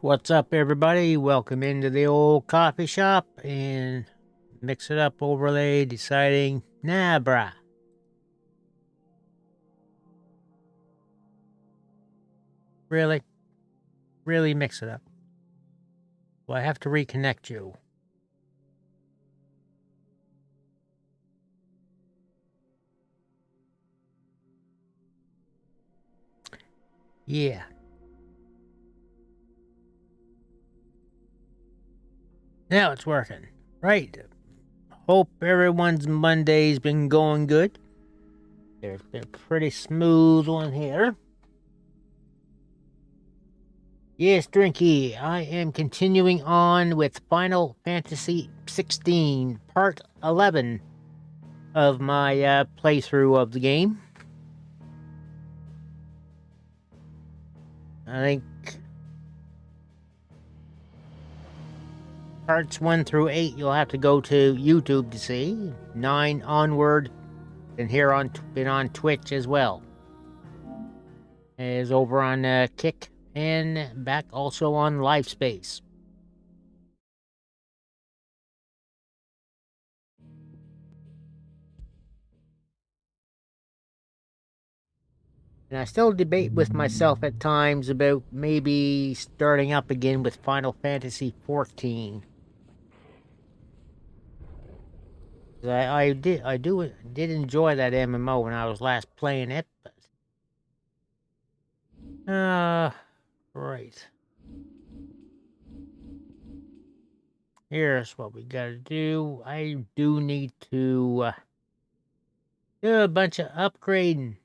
What's up, everybody? Welcome into the old coffee shop and mix it up overlay, deciding, nah, brah. Really? Really mix it up. Well, I have to reconnect you. Yeah. Now it's working. Right. Hope everyone's Monday's been going good. There's been a pretty smooth one here. Yes, Drinky, I am continuing on with Final Fantasy XVI, Part 11 of my playthrough of the game. I think parts 1 through 8 you'll have to go to YouTube to see. 9 onward, and here been on Twitch as well. Is over on Kick and back also on LiveSpace. And I still debate with myself at times about maybe starting up again with Final Fantasy XIV. I did enjoy that MMO when I was last playing it, but right. Here's what we gotta do. I do need to do a bunch of upgrading.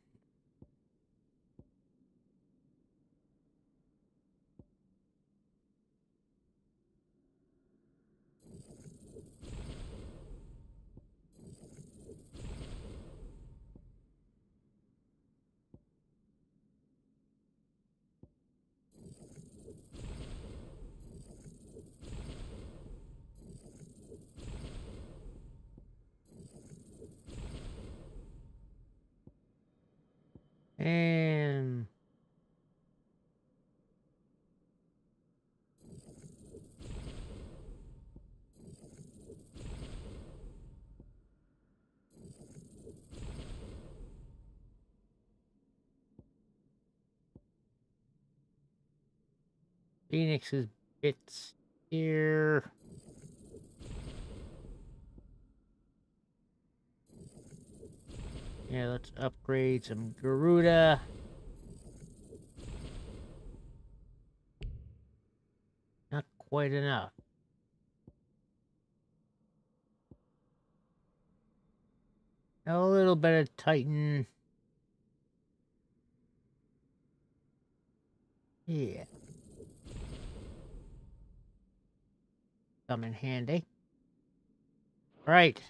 And Phoenix's bits here. Yeah, let's upgrade some Garuda. Not quite enough. A little bit of Titan. Yeah. Come in handy. Right.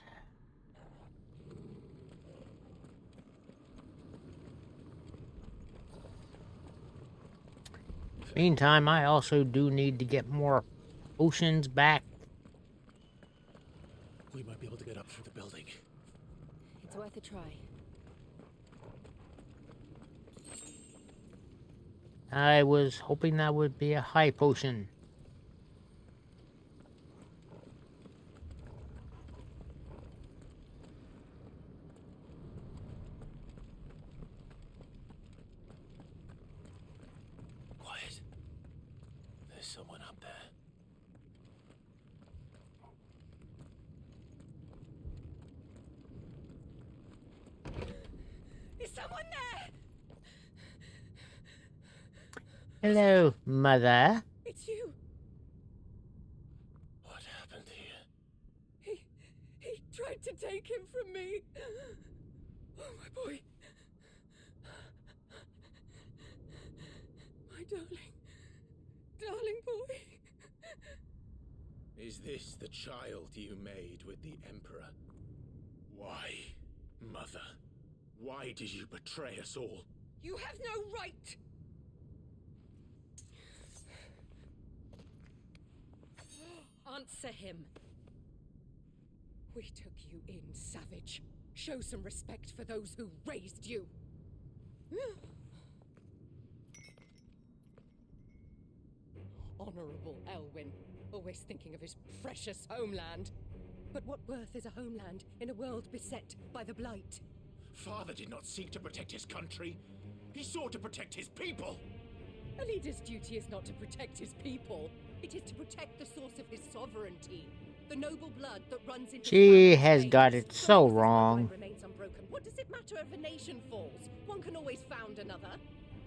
Meantime, I also do need to get more potions back. We might be able to get up through the building. It's worth a try. I was hoping that would be a high potion. Quiet. There's someone up there. Is someone there? Hello, Mother. It's you. What happened here? He tried to take him from me. Oh, my boy. My darling boy. Is this the child you made with the Emperor? Why, Mother? Why did you betray us all? You have no right. Answer him. We took you in, savage. Show some respect for those who raised you. Honorable Elwyn, always thinking of his precious homeland. But what worth is a homeland in a world beset by the Blight? Father did not seek to protect his country. He sought to protect his people. A leader's duty is not to protect his people. It is to protect the source of his sovereignty. The noble blood that runs into She has got it so wrong. Remains unbroken. What does it matter if a nation falls? One can always found another.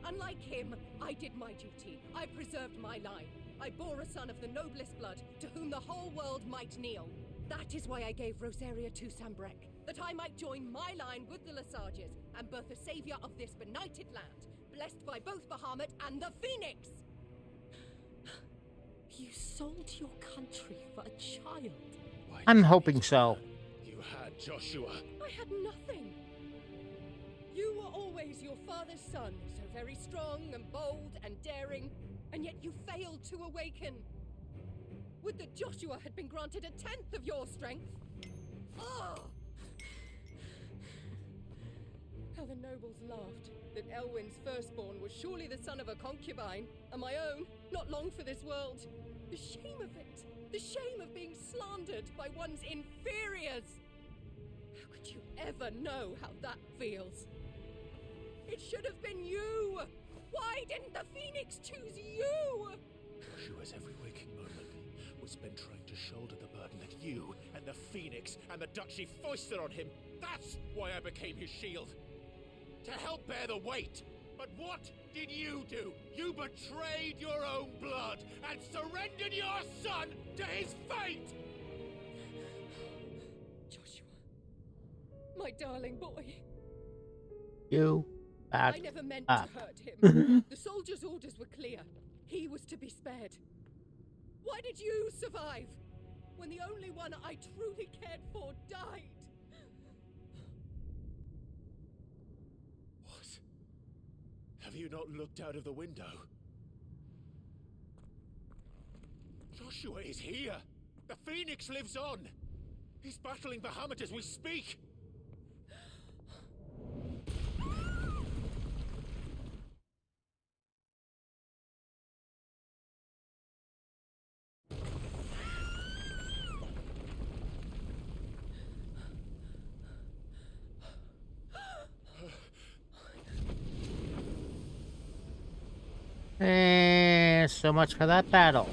Unlike him, I did my duty. I preserved my line. I bore a son of the noblest blood, to whom the whole world might kneel. That is why I gave Rosaria to Sambrek, that I might join my line with the Lesages and birth a savior of this benighted land, blessed by both Bahamut and the Phoenix! You sold your country for a child? I'm hoping so. You had Joshua. I had nothing. You were always your father's son, so very strong and bold and daring, and yet you failed to awaken. Would that Joshua had been granted 1/10 of your strength? Oh! How the nobles laughed that Elwyn's firstborn was surely the son of a concubine, and my own, not long for this world. The shame of it! The shame of being slandered by one's inferiors! How could you ever know how that feels? It should have been you! Why didn't the Phoenix choose you? Joshua's every waking moment was spent trying to shoulder the burden that you and the Phoenix and the Duchy foisted on him. That's why I became his shield. To help bear the weight. But what did you do? You betrayed your own blood and surrendered your son to his fate! Joshua, my darling boy. You I back never meant up. to hurt him. The soldiers' orders were clear. He was to be spared. Why did you survive when the only one I truly cared for died? What? Have you not looked out of the window? Joshua is here! The Phoenix lives on! He's battling Bahamut as we speak! And so much for that battle.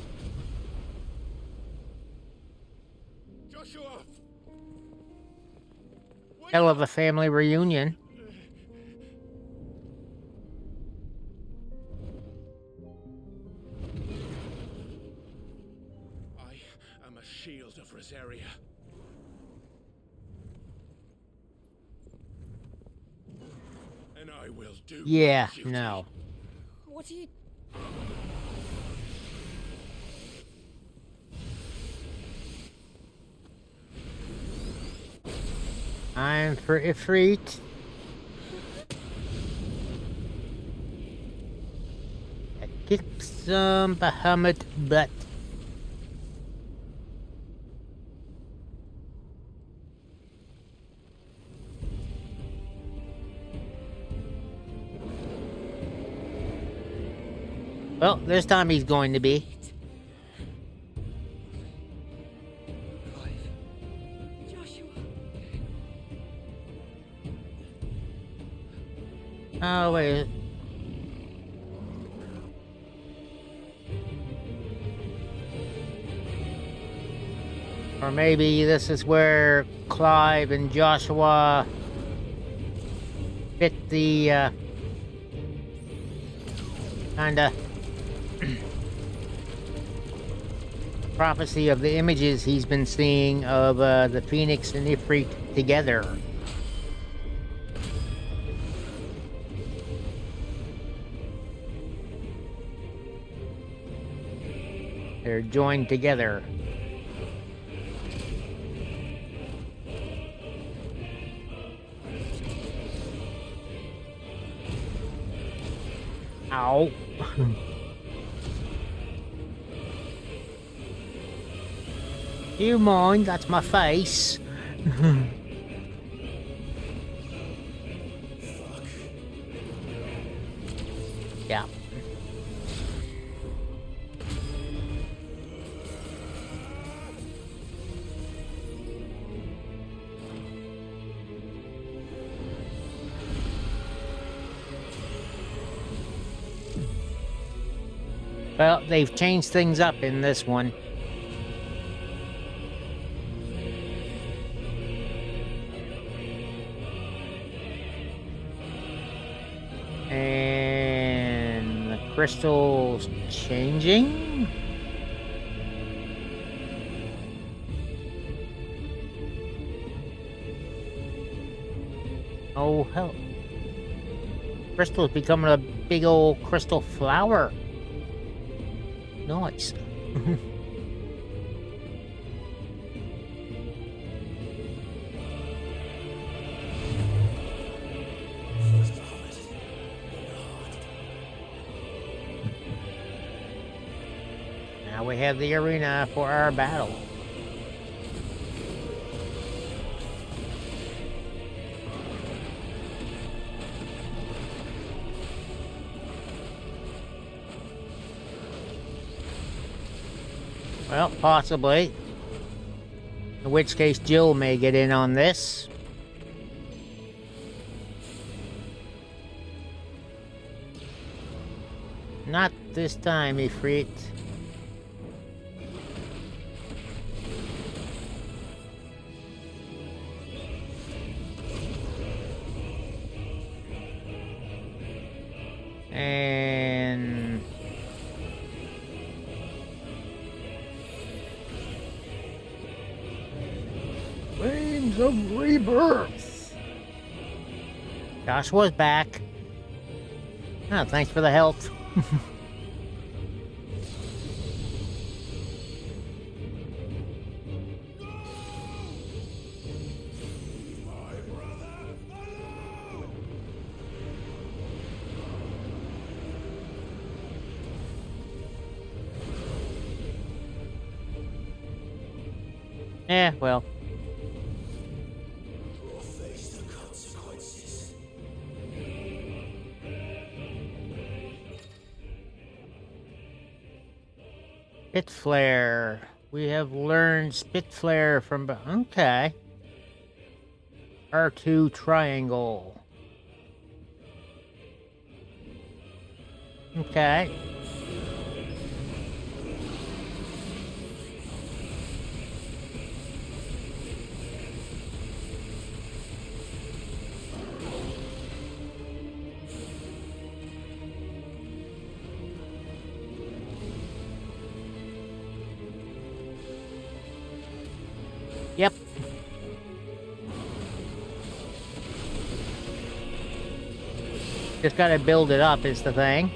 Joshua! Hell of a family reunion. I am a shield of Rosaria. And I will do Yeah, my duty. no. What are you... I'm for Ifrit. Kick some Bahamut butt. Well, this time he's going to be. Joshua... Oh, wait. Or maybe this is where Clive and Joshua fit the, kinda prophecy of the images he's been seeing of, the Phoenix and Ifrit together. They're joined together. Ow. You mind? That's my face. Yeah. Well, they've changed things up in this one. And the crystal's changing? Oh, hell. Crystal's becoming a big old crystal flower. Nice. Now we have the arena for our battle. Well, possibly. In which case, Jill may get in on this. Not this time, Ifrit. And... Flames of Rebirth. Joshua's back. Oh, thanks for the help. Yeah, well. Face the consequences. Spit Flare. We have learned Spit Flare from... Okay. R2 Triangle. Okay. Yep. Just gotta build it up is the thing.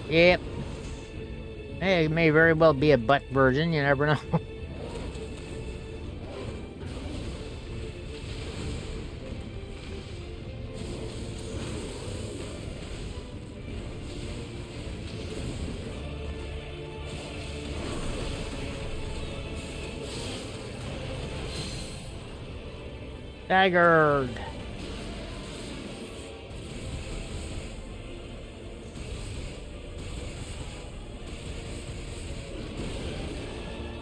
Yep. Hey, it may very well be a butt version, you never know. Staggered.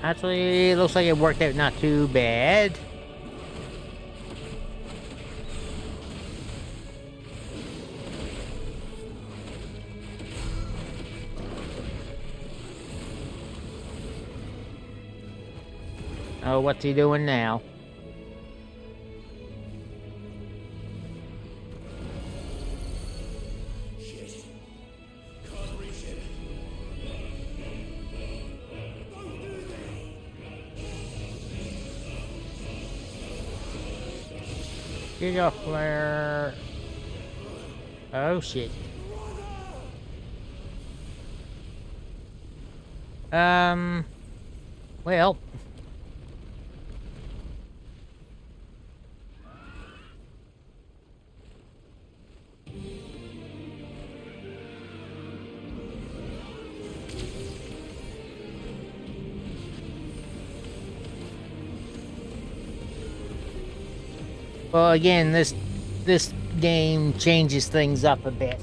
Actually, it looks like it worked out not too bad. Oh, what's he doing now? Giga Flare. Oh shit. Well. Well, again, this game changes things up a bit.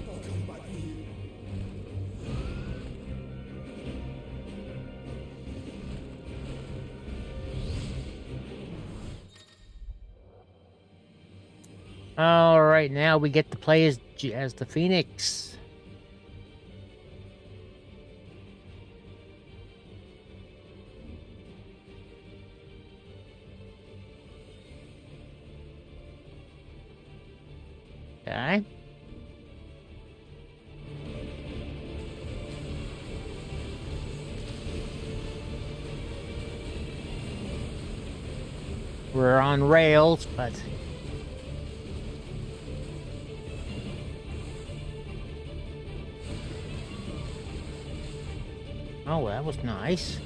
I'll come back for you. All right, now we get to play as the Phoenix. Okay. We're on rails, but oh, that was nice.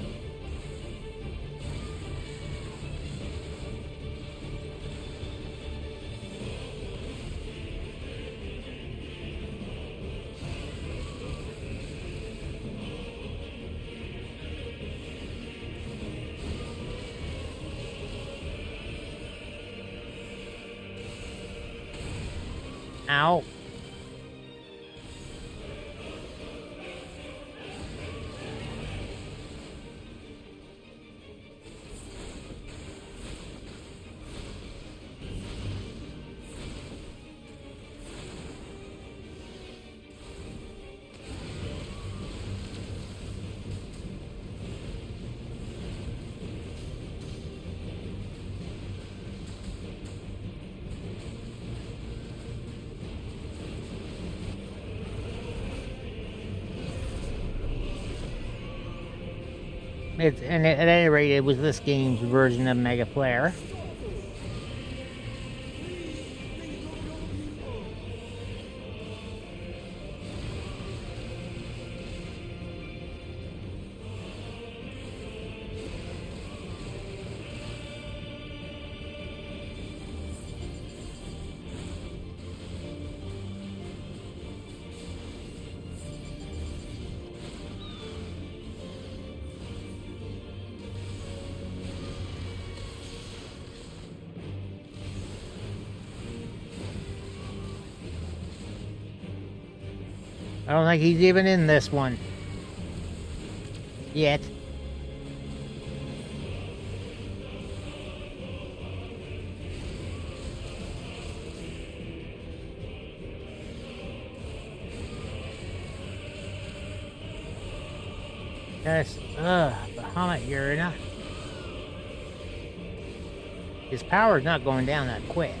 Ow. And at any rate, it was this game's version of Mega Player. I don't think he's even in this one yet. Yes, Bahamut, you're not. His power's not going down that quick.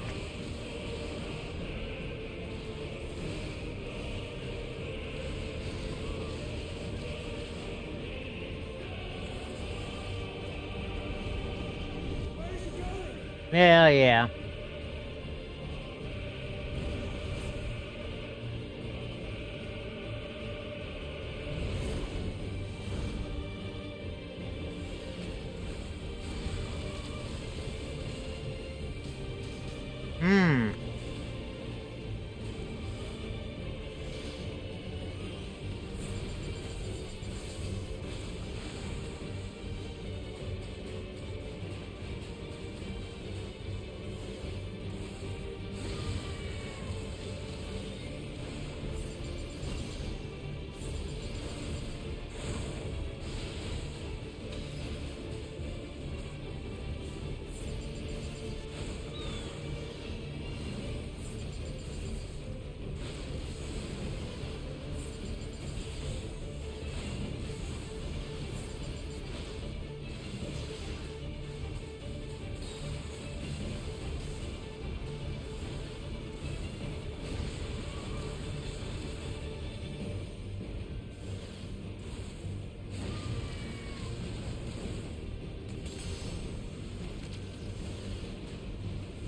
Yeah.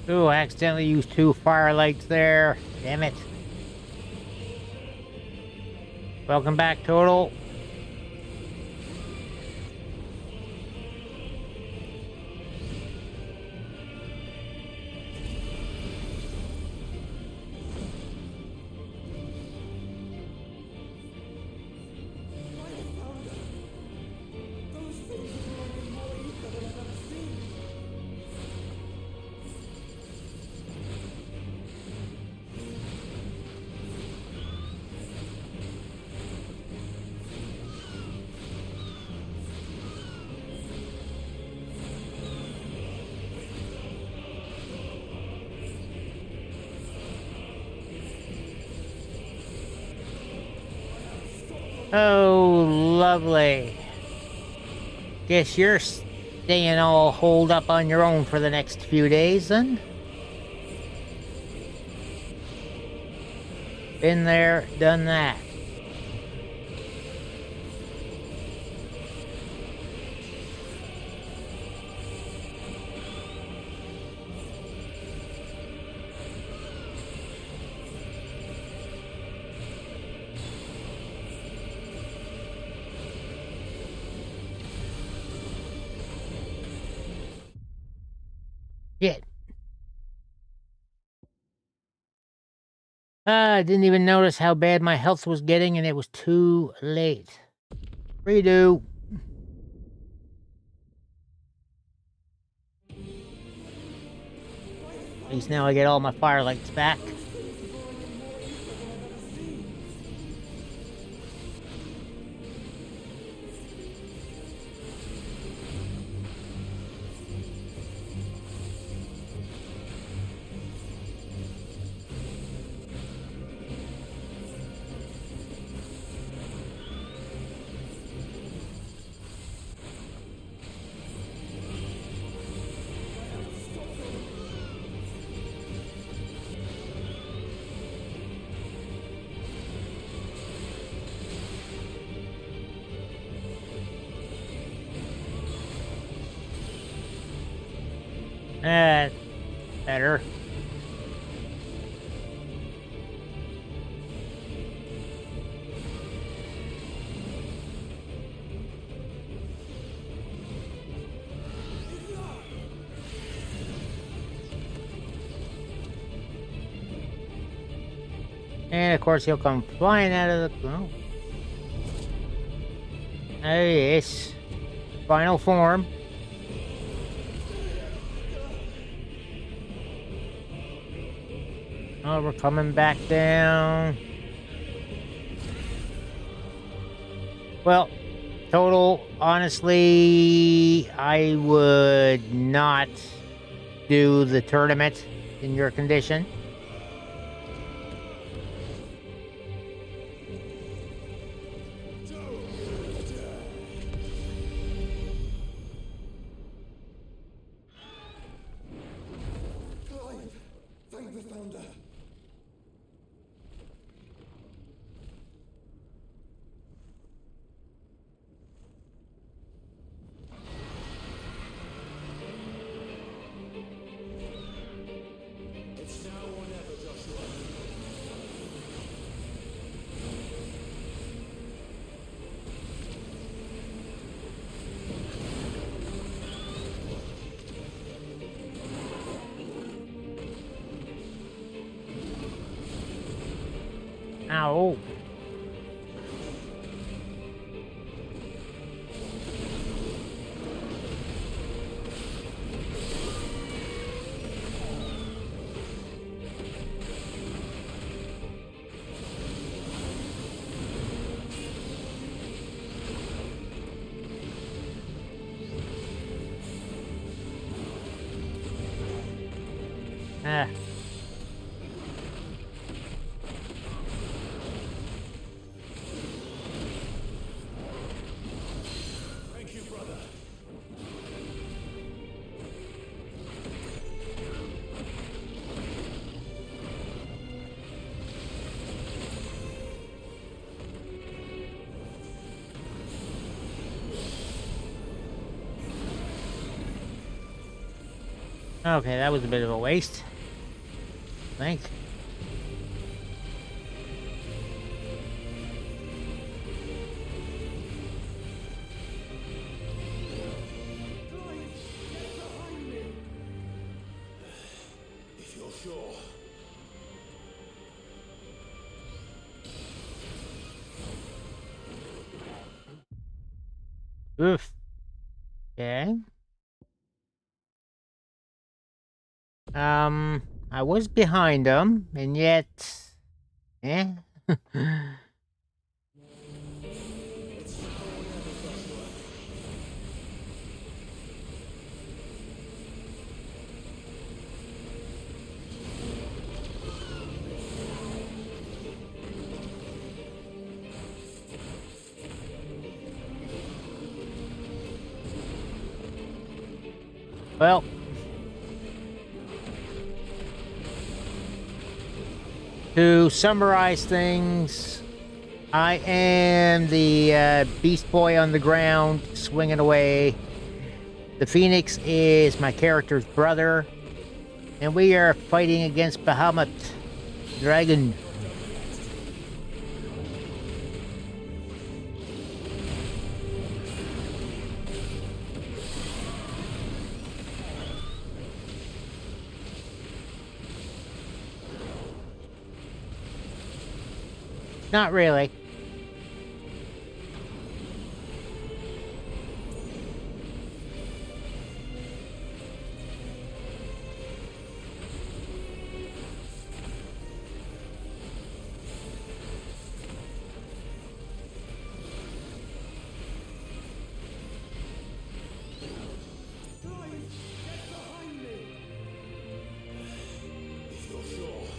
Ooh, I accidentally used 2 firelights there. Damn it. Welcome back, Total. Oh, lovely. Guess you're staying all holed up on your own for the next few days, then? Been there, done that. Shit. I didn't even notice how bad my health was getting, and it was too late. Redo. At least now I get all my firelights back. Better. And of course he'll come flying out of the... Oh, yes. Final form. Oh, we're coming back down. Well, total, honestly, I would not do the tournament in your condition. Clive! Thank the Founder! It's now or never, Joshua. Ow. Ah. Thank you, brother. Okay, that was a bit of a waste. I think. If you're sure. Oof. Okay. I was behind them, and yet... Eh? Well, to summarize things, I am the Beast Boy on the ground, swinging away. The Phoenix is my character's brother, and we are fighting against Bahamut Dragon. Not really.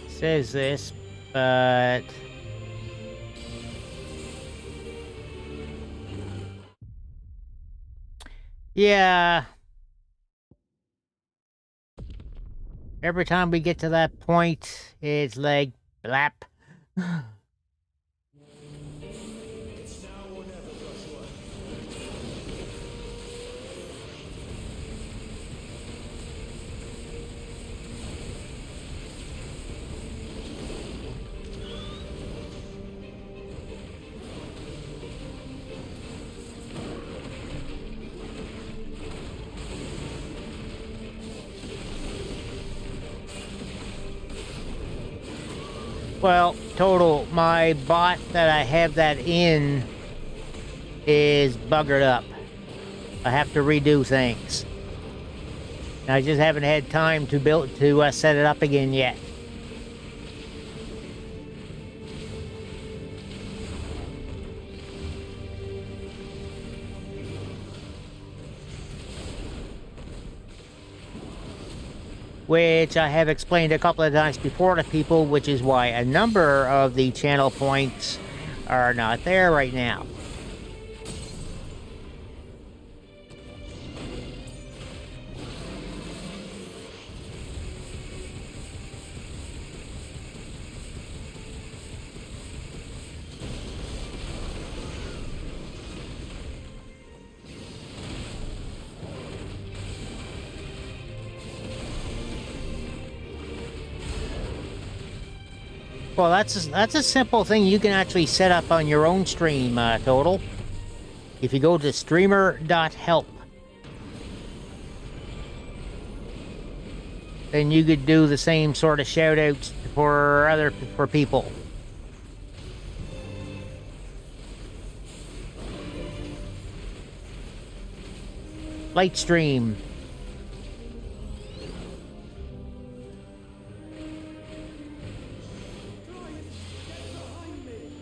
Says this, but yeah, every time we get to that point, it's like blap. Well, total, my bot that I have that in is buggered up. I have to redo things. I just haven't had time to set it up again yet. Which I have explained a couple of times before to people, which is why a number of the channel points are not there right now. Well, that's a simple thing you can actually set up on your own stream, Total. If you go to streamer.help, then you could do the same sort of shout-outs for people. Lightstream.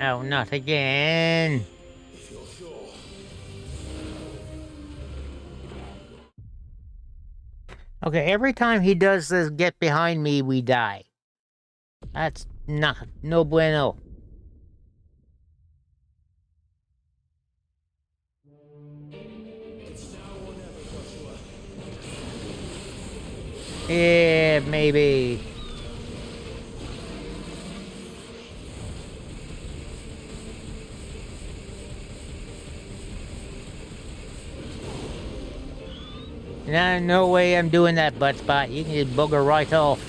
Oh, not again. Okay, every time he does this get behind me, we die. That's no bueno. Yeah, maybe. No way I'm doing that, butt spot. You can just booger right off.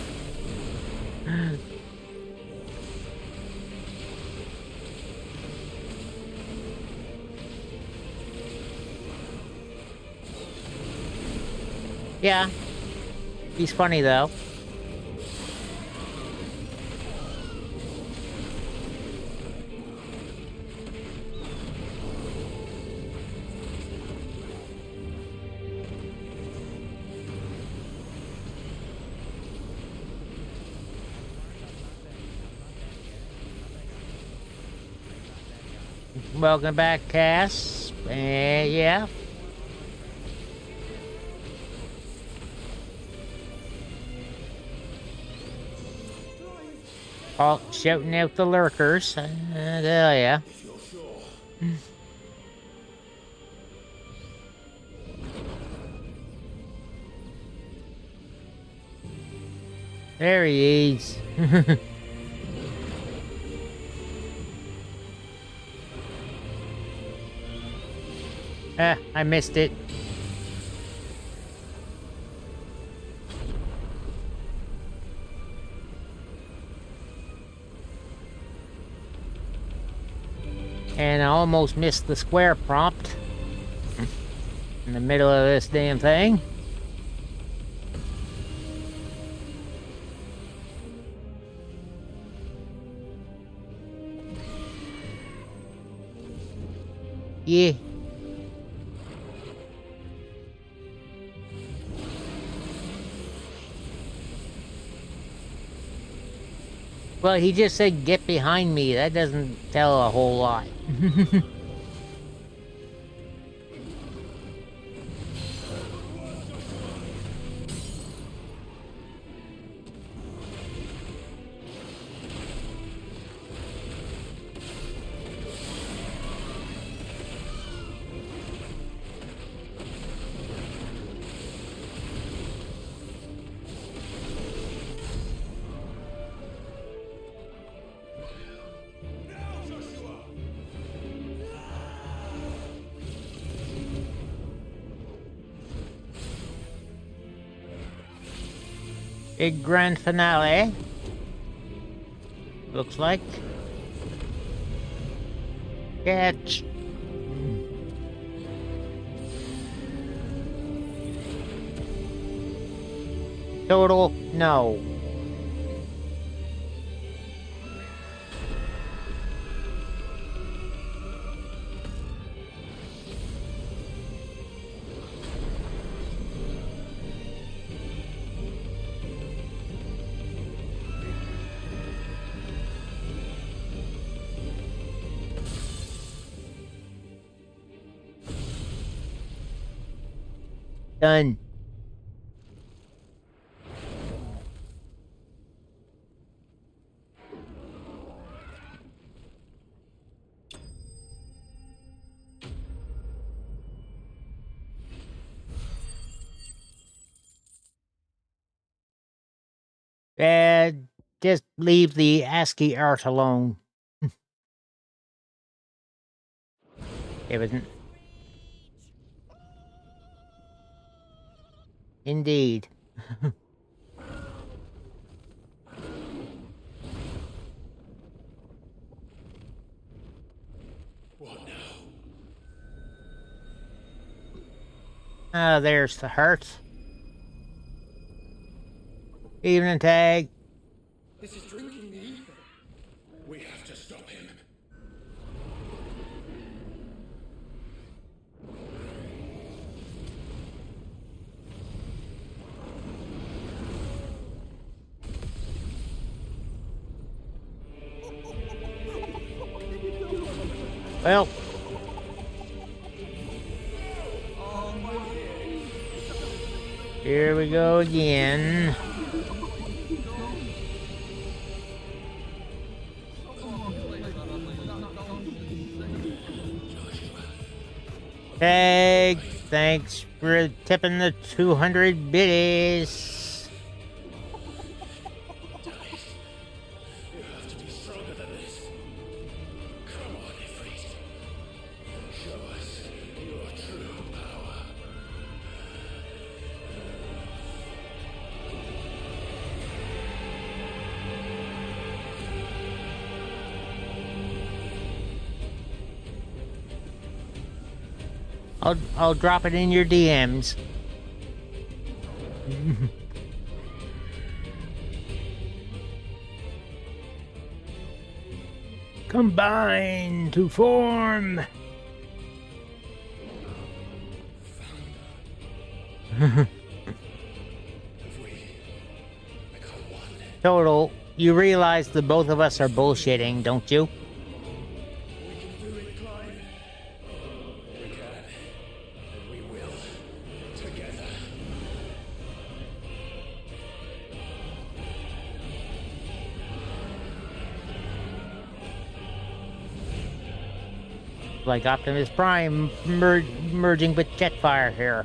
Yeah. He's funny, though. Welcome back, Cass. Yeah. All shouting out the lurkers. Yeah. There he is. I missed it. And I almost missed the square prompt in the middle of this damn thing. Yeah. Well, he just said, get behind me. That doesn't tell a whole lot. Big grand finale. Looks like. Catch. Total, no. Done. Just leave the ASCII art alone. It wasn't. Indeed. What now? Ah, there's the heart. Evening tag. This is drinking the ether. We have to stop him. Well. Here we go again. Tag, thanks for tipping the 200 biddies. You have to be stronger than this. Come on, Ifrit. Show us your true power. I'll drop it in your DMs. Combine to form. Total, you realize that both of us are bullshitting, don't you? We can do it, Clive. We can. And we will. Together. Like Optimus Prime merging with Jetfire here.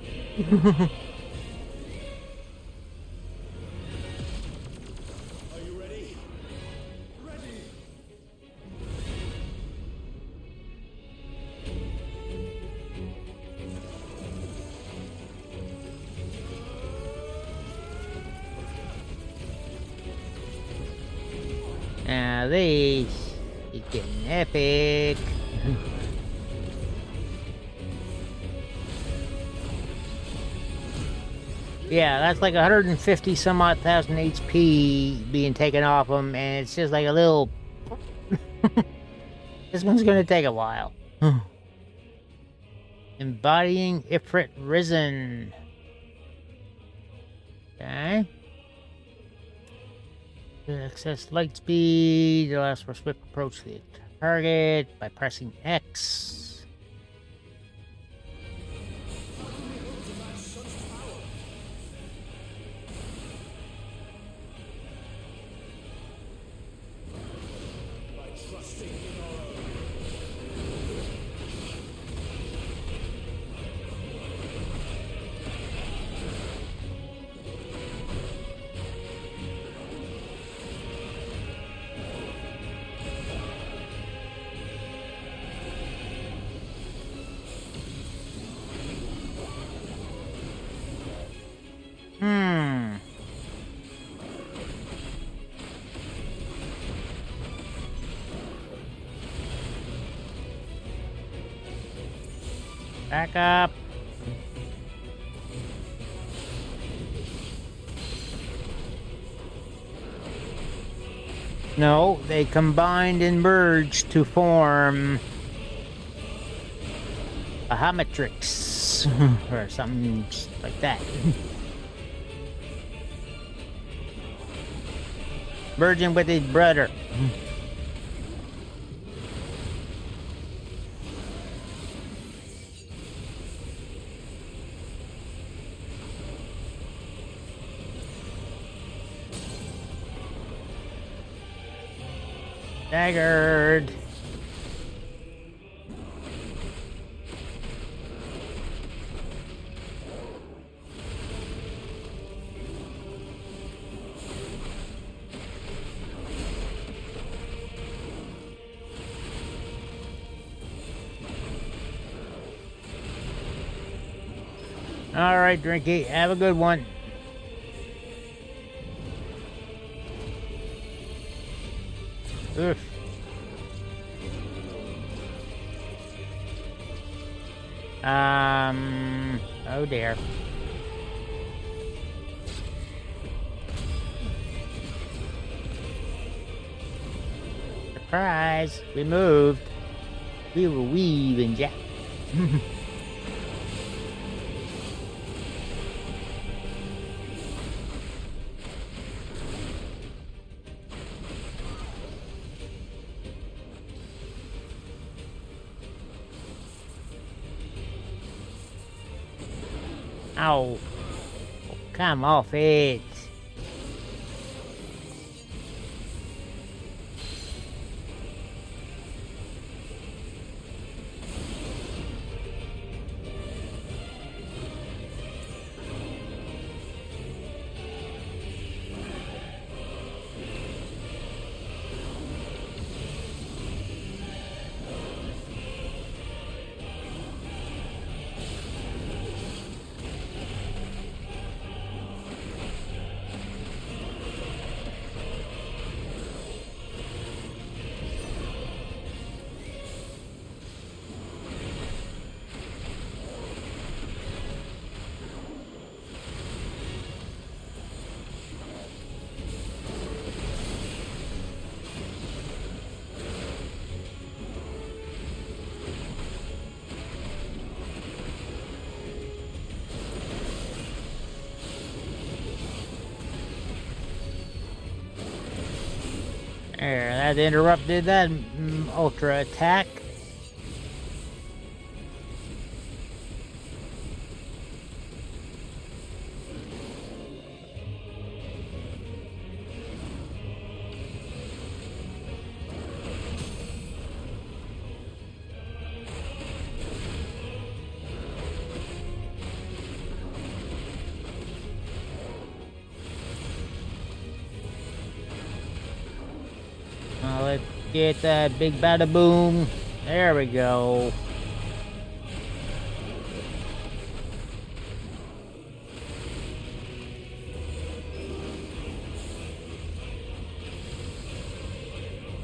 Now this is getting epic. Yeah, that's like 150 some odd thousand HP being taken off him, and it's just like a little... This one's gonna take a while. Embodying Ifrit Risen. Okay. Access light speed allows for swift approach to the target by pressing X. Back up. No, they combined and merged to form a Hamatrix or something like that. Merging with his brother. Staggered. All right, Drinky, have a good one. Oof. Oh dear. Surprise! We moved. We were weaving, Jack. Ow. Oh, come off it. There, that interrupted that ultra attack. Let's get that big bada boom. There we go.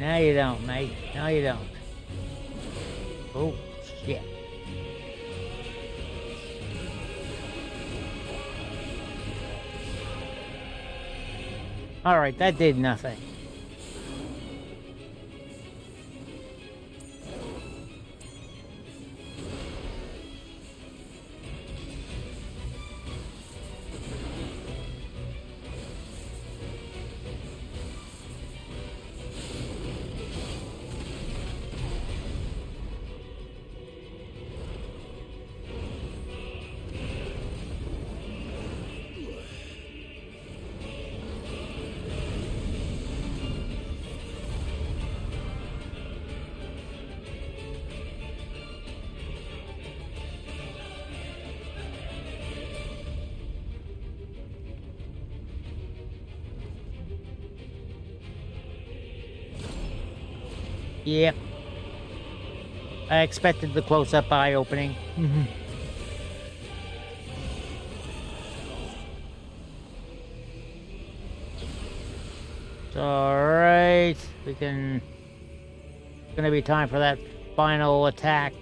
No, you don't, mate. No, you don't. Oh, shit. Alright, that did nothing. Yep. I expected the close-up eye opening. Alright. We can... It's gonna be time for that final attack.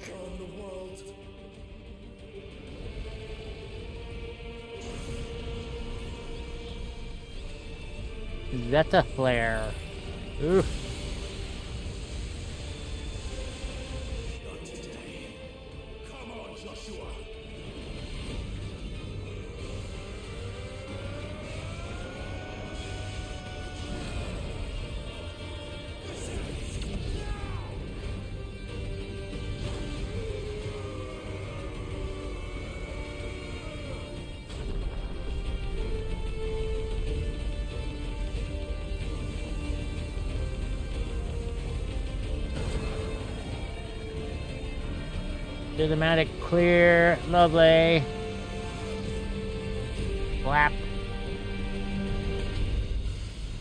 Zeta Flare. Oof. Systematic clear, lovely. Flap.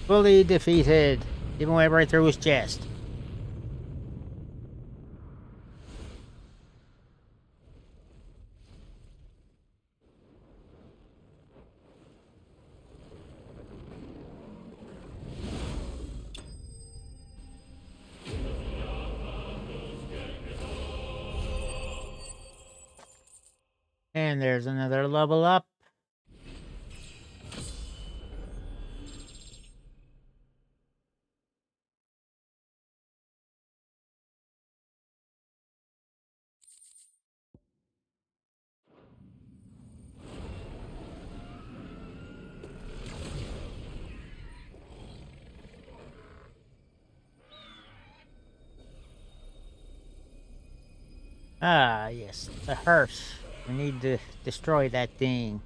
Fully defeated. Even went right through his chest. And there's another level up. Ah, yes, the hearse. We need to destroy that thing.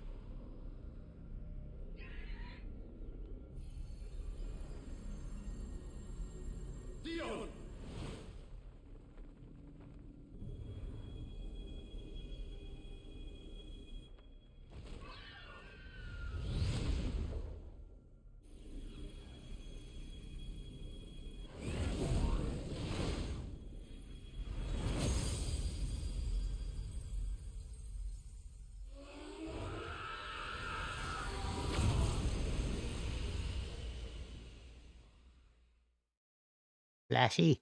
Flashy.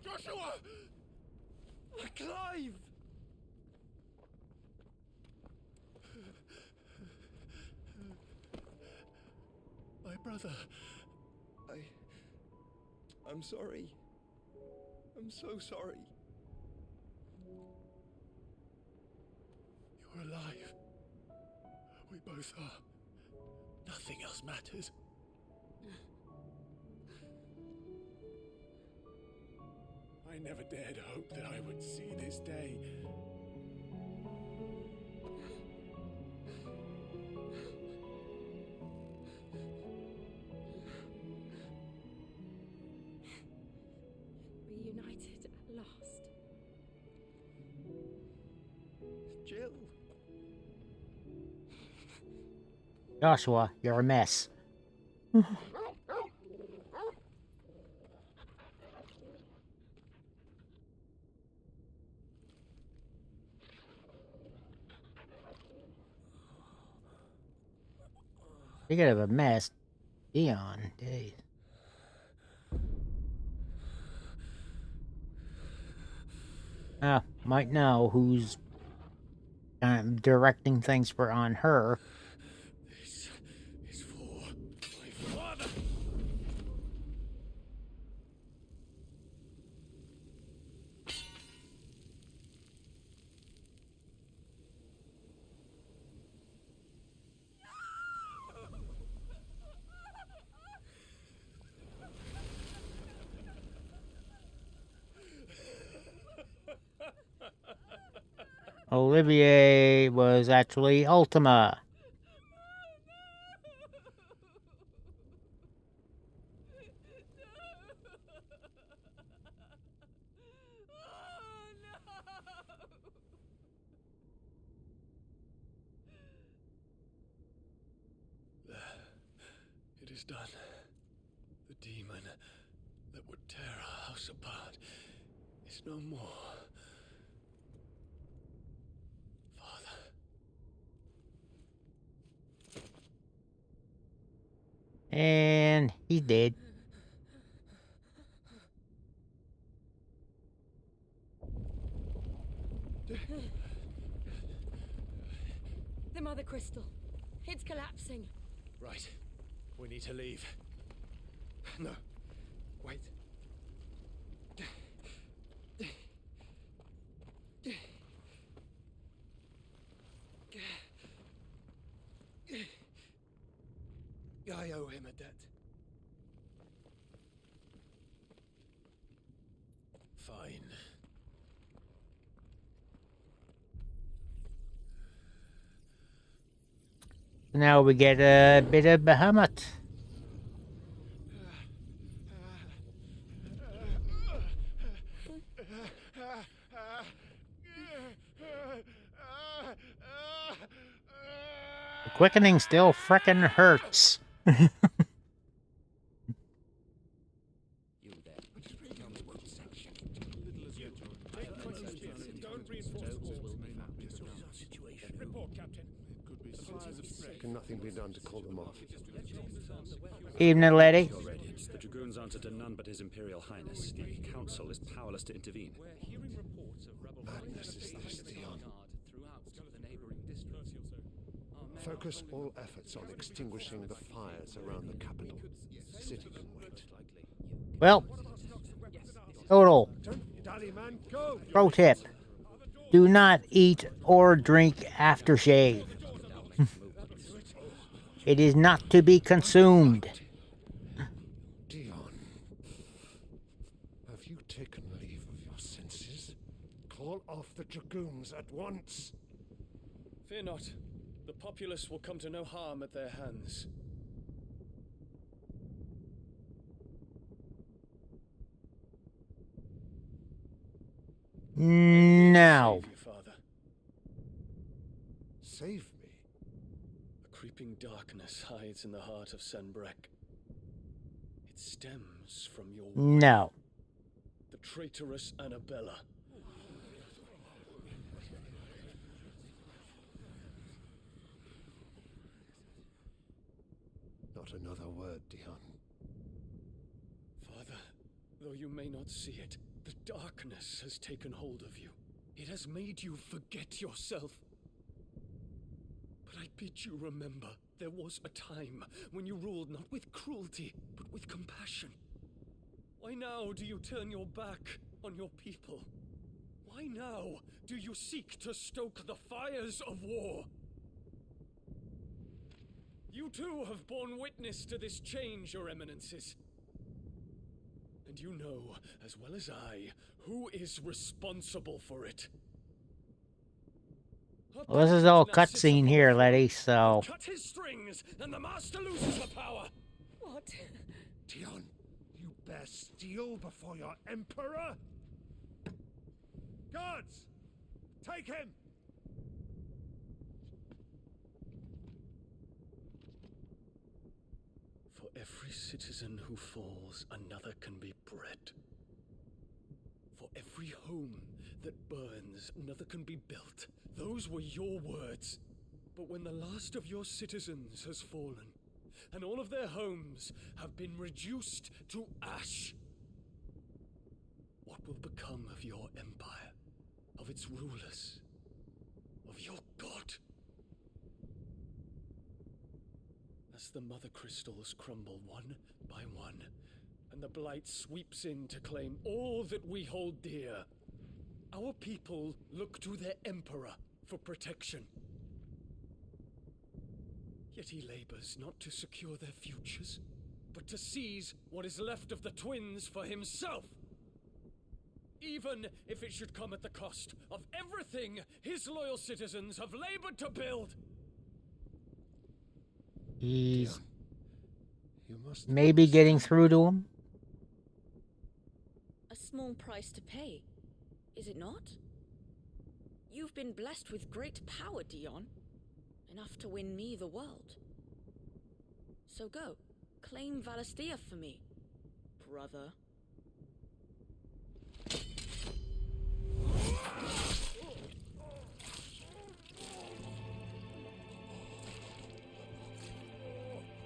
Joshua! Clive! My brother. I'm sorry. I'm so sorry. You're alive. We both are. Nothing else matters. I never dared hope that I would see this day. Reunited at last. Jill. Joshua, you're a mess. Speaking of a mess, Dion, geez. Might know who's directing things for on her. This is for my father. Olivier was actually Ultima. It is done. The demon that would tear our house apart is no more. Father. And he's dead. The Mother Crystal. It's collapsing. Right. We need to leave. No. Wait. I owe him a debt. Fine. Now we get a bit of Bahamut. The quickening still frickin' hurts. Can nothing be done to call them off? Evening, lady. The Dragoons answer to none but His Imperial Highness. The Council is powerless to intervene. Madness is this, Dion. Focus all efforts on extinguishing the fires around the capital. The city can wait. Well, total pro tip. Do not eat or drink aftershave. It is not to be consumed. Dion, have you taken leave of your senses? Call off the Dragoons at once. Fear not. The populace will come to no harm at their hands. No. Save you, Father. Save me. A creeping darkness hides in the heart of Sanbreque. It stems from your No. the traitorous Annabella. Not another word, Dion. Father, though you may not see it, the darkness has taken hold of you. It has made you forget yourself. But I bid you remember, there was a time when you ruled not with cruelty, but with compassion. Why now do you turn your back on your people? Why now do you seek to stoke the fires of war? You too have borne witness to this change, Your Eminences. And you know, as well as I, who is responsible for it. Well, this is all cutscene here, lady, so... Cut his strings, and the master loses the power! What? Dion, you bear steel before your emperor? Guards! Take him! every citizen who falls, another can be bred. For every home that burns, another can be built. Those were your words. But when the last of your citizens has fallen, and all of their homes have been reduced to ash, what will become of your empire, of its rulers, of your god? As the Mothercrystals crumble one by one, and the Blight sweeps in to claim all that we hold dear, our people look to their emperor for protection. Yet he labors not to secure their futures, but to seize what is left of the twins for himself. Even if it should come at the cost of everything his loyal citizens have labored to build. He's You must maybe getting through to him. A small price to pay, is it not? You've been blessed with great power, Dion. Enough to win me the world. So go, claim Valisthea for me, brother.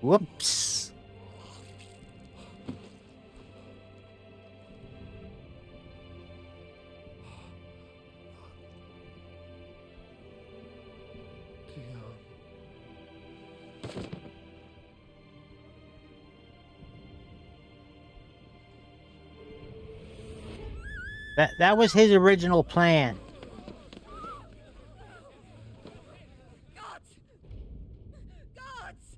Whoops. That was his original plan. Gods! Gods!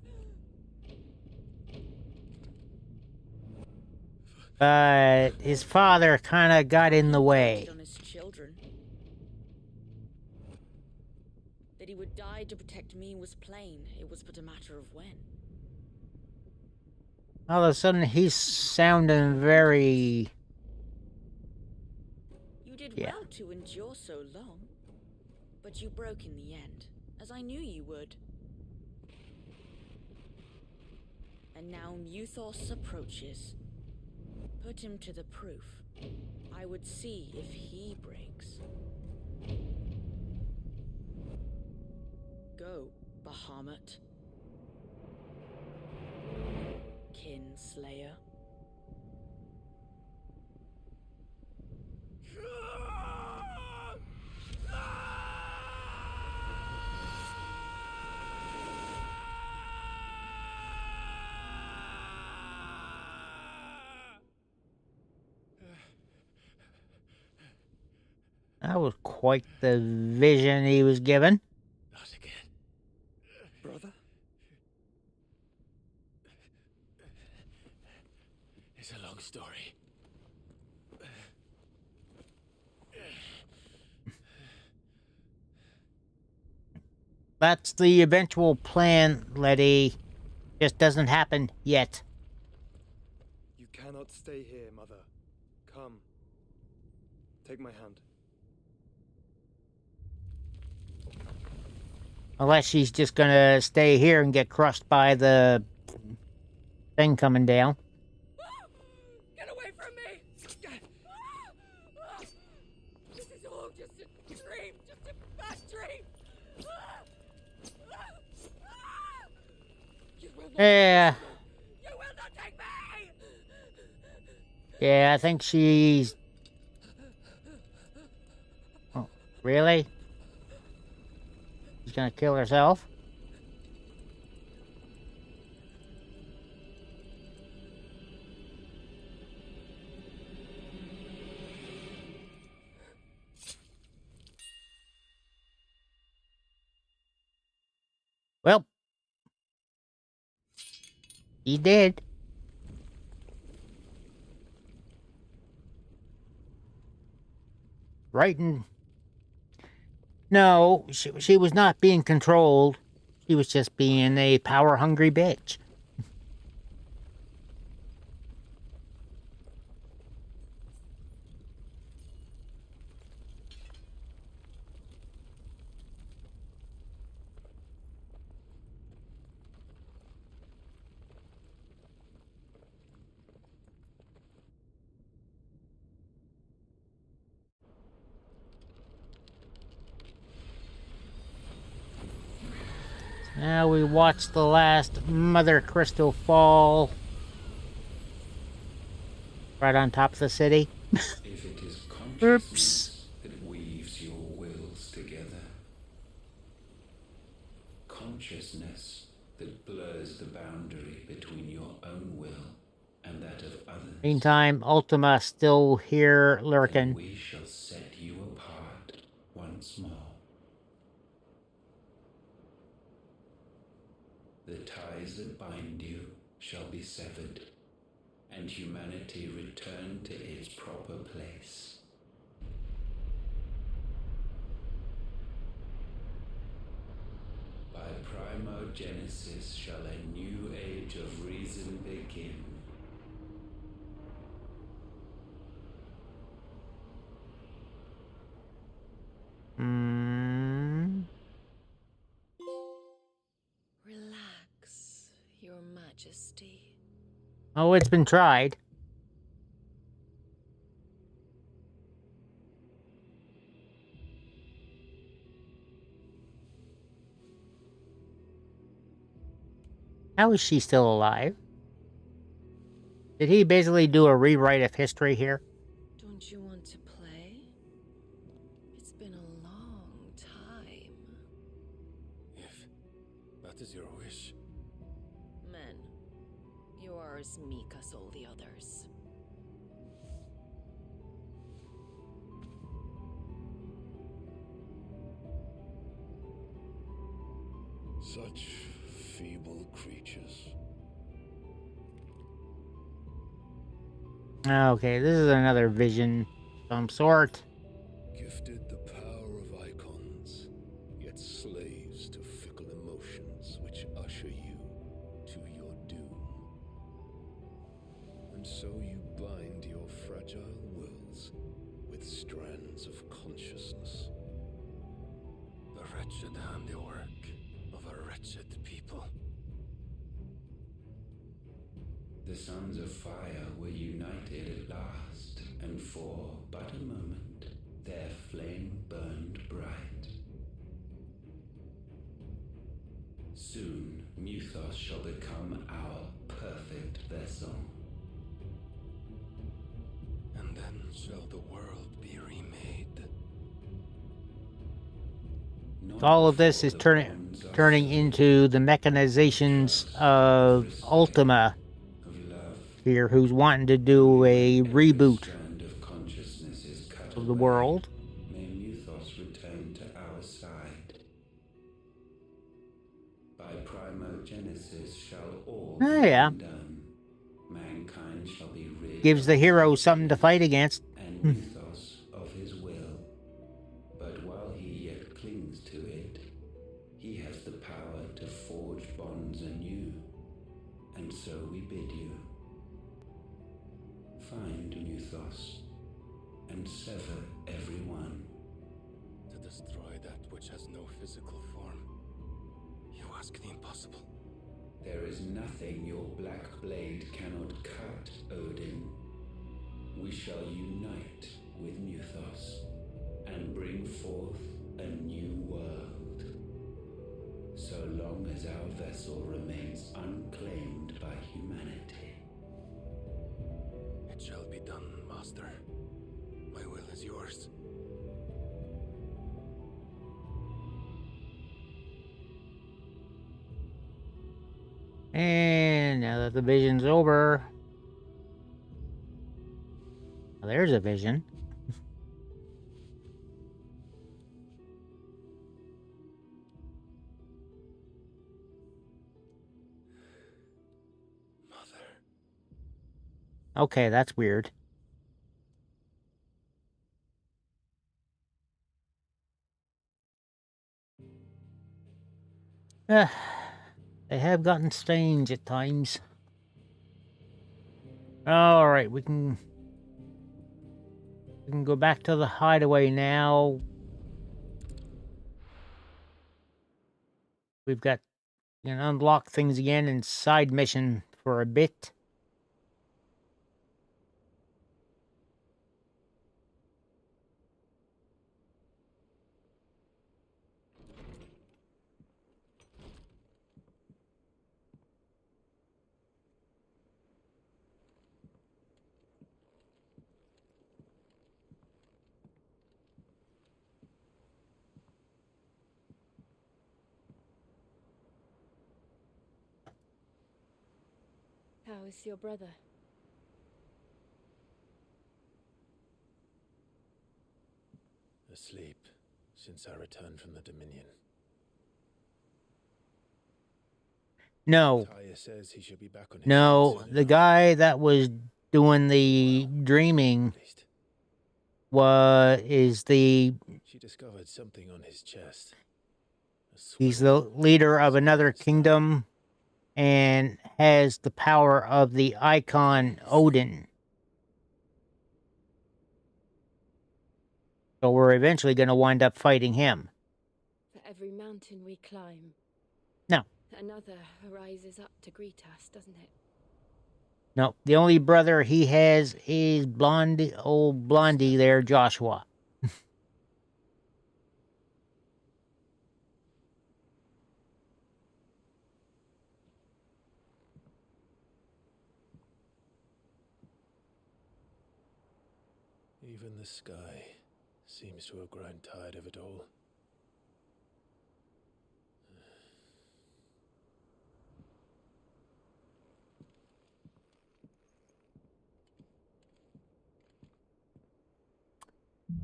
But his father kind of got in the way. On his children. That he would die to protect me was plain. It was but a matter of when. All of a sudden, he's sounding very... You did Yeah. well to endure so long. But you broke in the end, as I knew you would. And now Muthos approaches. Put him to the proof. I would see if he breaks. Go, Bahamut. Kinslayer. That was quite the vision he was given. Not again. Brother? It's a long story. That's the eventual plan, Letty. Just doesn't happen yet. You cannot stay here, Mother. Come. Take my hand. Unless she's just gonna stay here and get crushed by the thing coming down. Get away from me! This is all just a dream, just a bad dream! You will not Yeah. You will not take me! Yeah, I think she's... Oh, really? She's gonna kill herself? Well, he did. Right in... No, she was not being controlled. She was just being a power-hungry bitch. Now we watch the last Mother Crystal fall. Right on top of the city. If it is Oops. consciousness that weaves your wills together, consciousness that blurs the boundary between your own will and that of others, Meantime, Ultima still here then lurking. we shall set you apart once more. The ties that bind you shall be severed, and humanity return to its proper place. By primogenesis shall a new age of reason begin. Relax, Your Majesty. Oh, it's been tried. How is she still alive? Did he basically do a rewrite of history here? Don't you want to play? It's been a long time. If that is your wish. Men, you are as meek as all the others. Such feeble creatures. Okay, this is another vision of some sort. Gifted the power of icons, yet slaves to fickle emotions which usher you to your doom. And so you bind your fragile wills with strands of consciousness. The wretched handiwork of a wretched people. The sons of fire were united at last, and for but a moment their flame burned bright. Soon Muthos shall become our perfect vessel. And then shall the world be remade. Not All of this before is the bonds are turning severed. into the mechanizations of Ultima Of love, here, who's wanting to do a every reboot strand of consciousness is cut of the away. world. May Muthos return to our side. By primogenesis shall all Oh, be yeah. undone. Mankind shall be rid Gives of the its hero something to disease, fight against. and Muthos of his will. But while he yet clings to it, he has the power to forge bonds anew. And so we bid you. Find Muthos, and sever everyone. To destroy that which has no physical form. You ask the impossible. There is nothing your black blade cannot cut, Odin. We shall unite with Muthos, and bring forth a new world. So long as our vessel remains unclaimed by humanity. It shall be done, Master. My will is yours. And now that the vision's over, well, there's a vision. Mother. Okay, that's weird. They have gotten strange at times. Alright, we can go back to the hideaway now. We've got, you can unlock things again in side mission for a bit. How is your brother? Asleep since I returned from the Dominion. No. Tyre says he should be back on his No, feet soon the enough. guy that was doing the dreaming At least is the she discovered something on his chest. he's the leader of another kingdom and has the power of the icon Odin. So we're eventually going to wind up fighting him. For every mountain we climb, No. another rises up to greet us, doesn't it? No, the only brother he has is old Blondie there, Joshua. Even the sky seems to have grown tired of it all.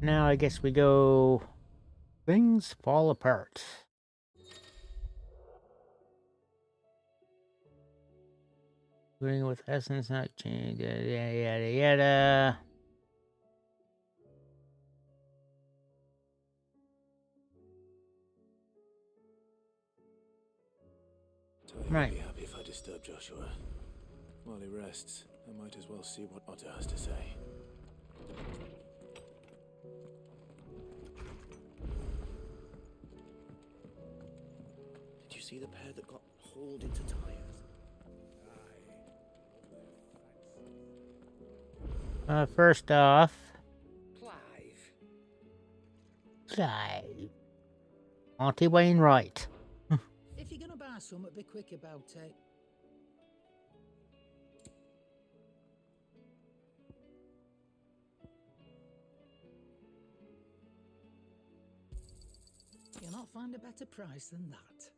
Now I guess we go... Things fall apart. Agreeing with essence, not change, yada, yada, yada. Tyre Right. will be happy if I disturb Joshua. While he rests, I might as well see what Otto has to say. Did you see the pair that got hauled into Tyre's? First off, Clive. Clive. Monty Wainwright. If you're gonna buy something, be quick about it. You'll not find a better price than that.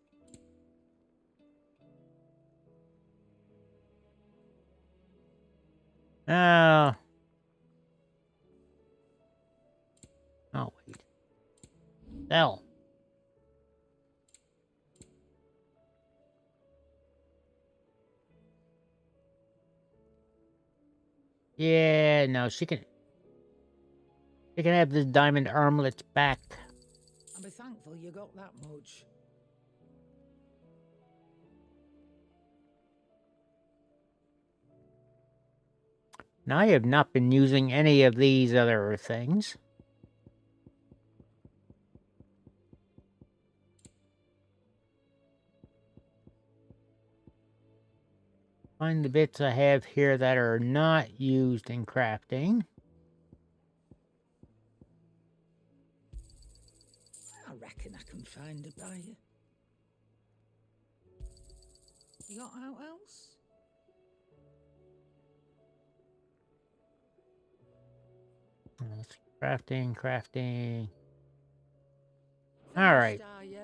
Oh. Oh, wait. Sell. Yeah, no, she can have the diamond armlets back. And be thankful you got that much. Now, I have not been using any of these other things. Find the bits I have here that are not used in crafting. I reckon I can find a buyer. You got out else? Crafting. All right. Are ya?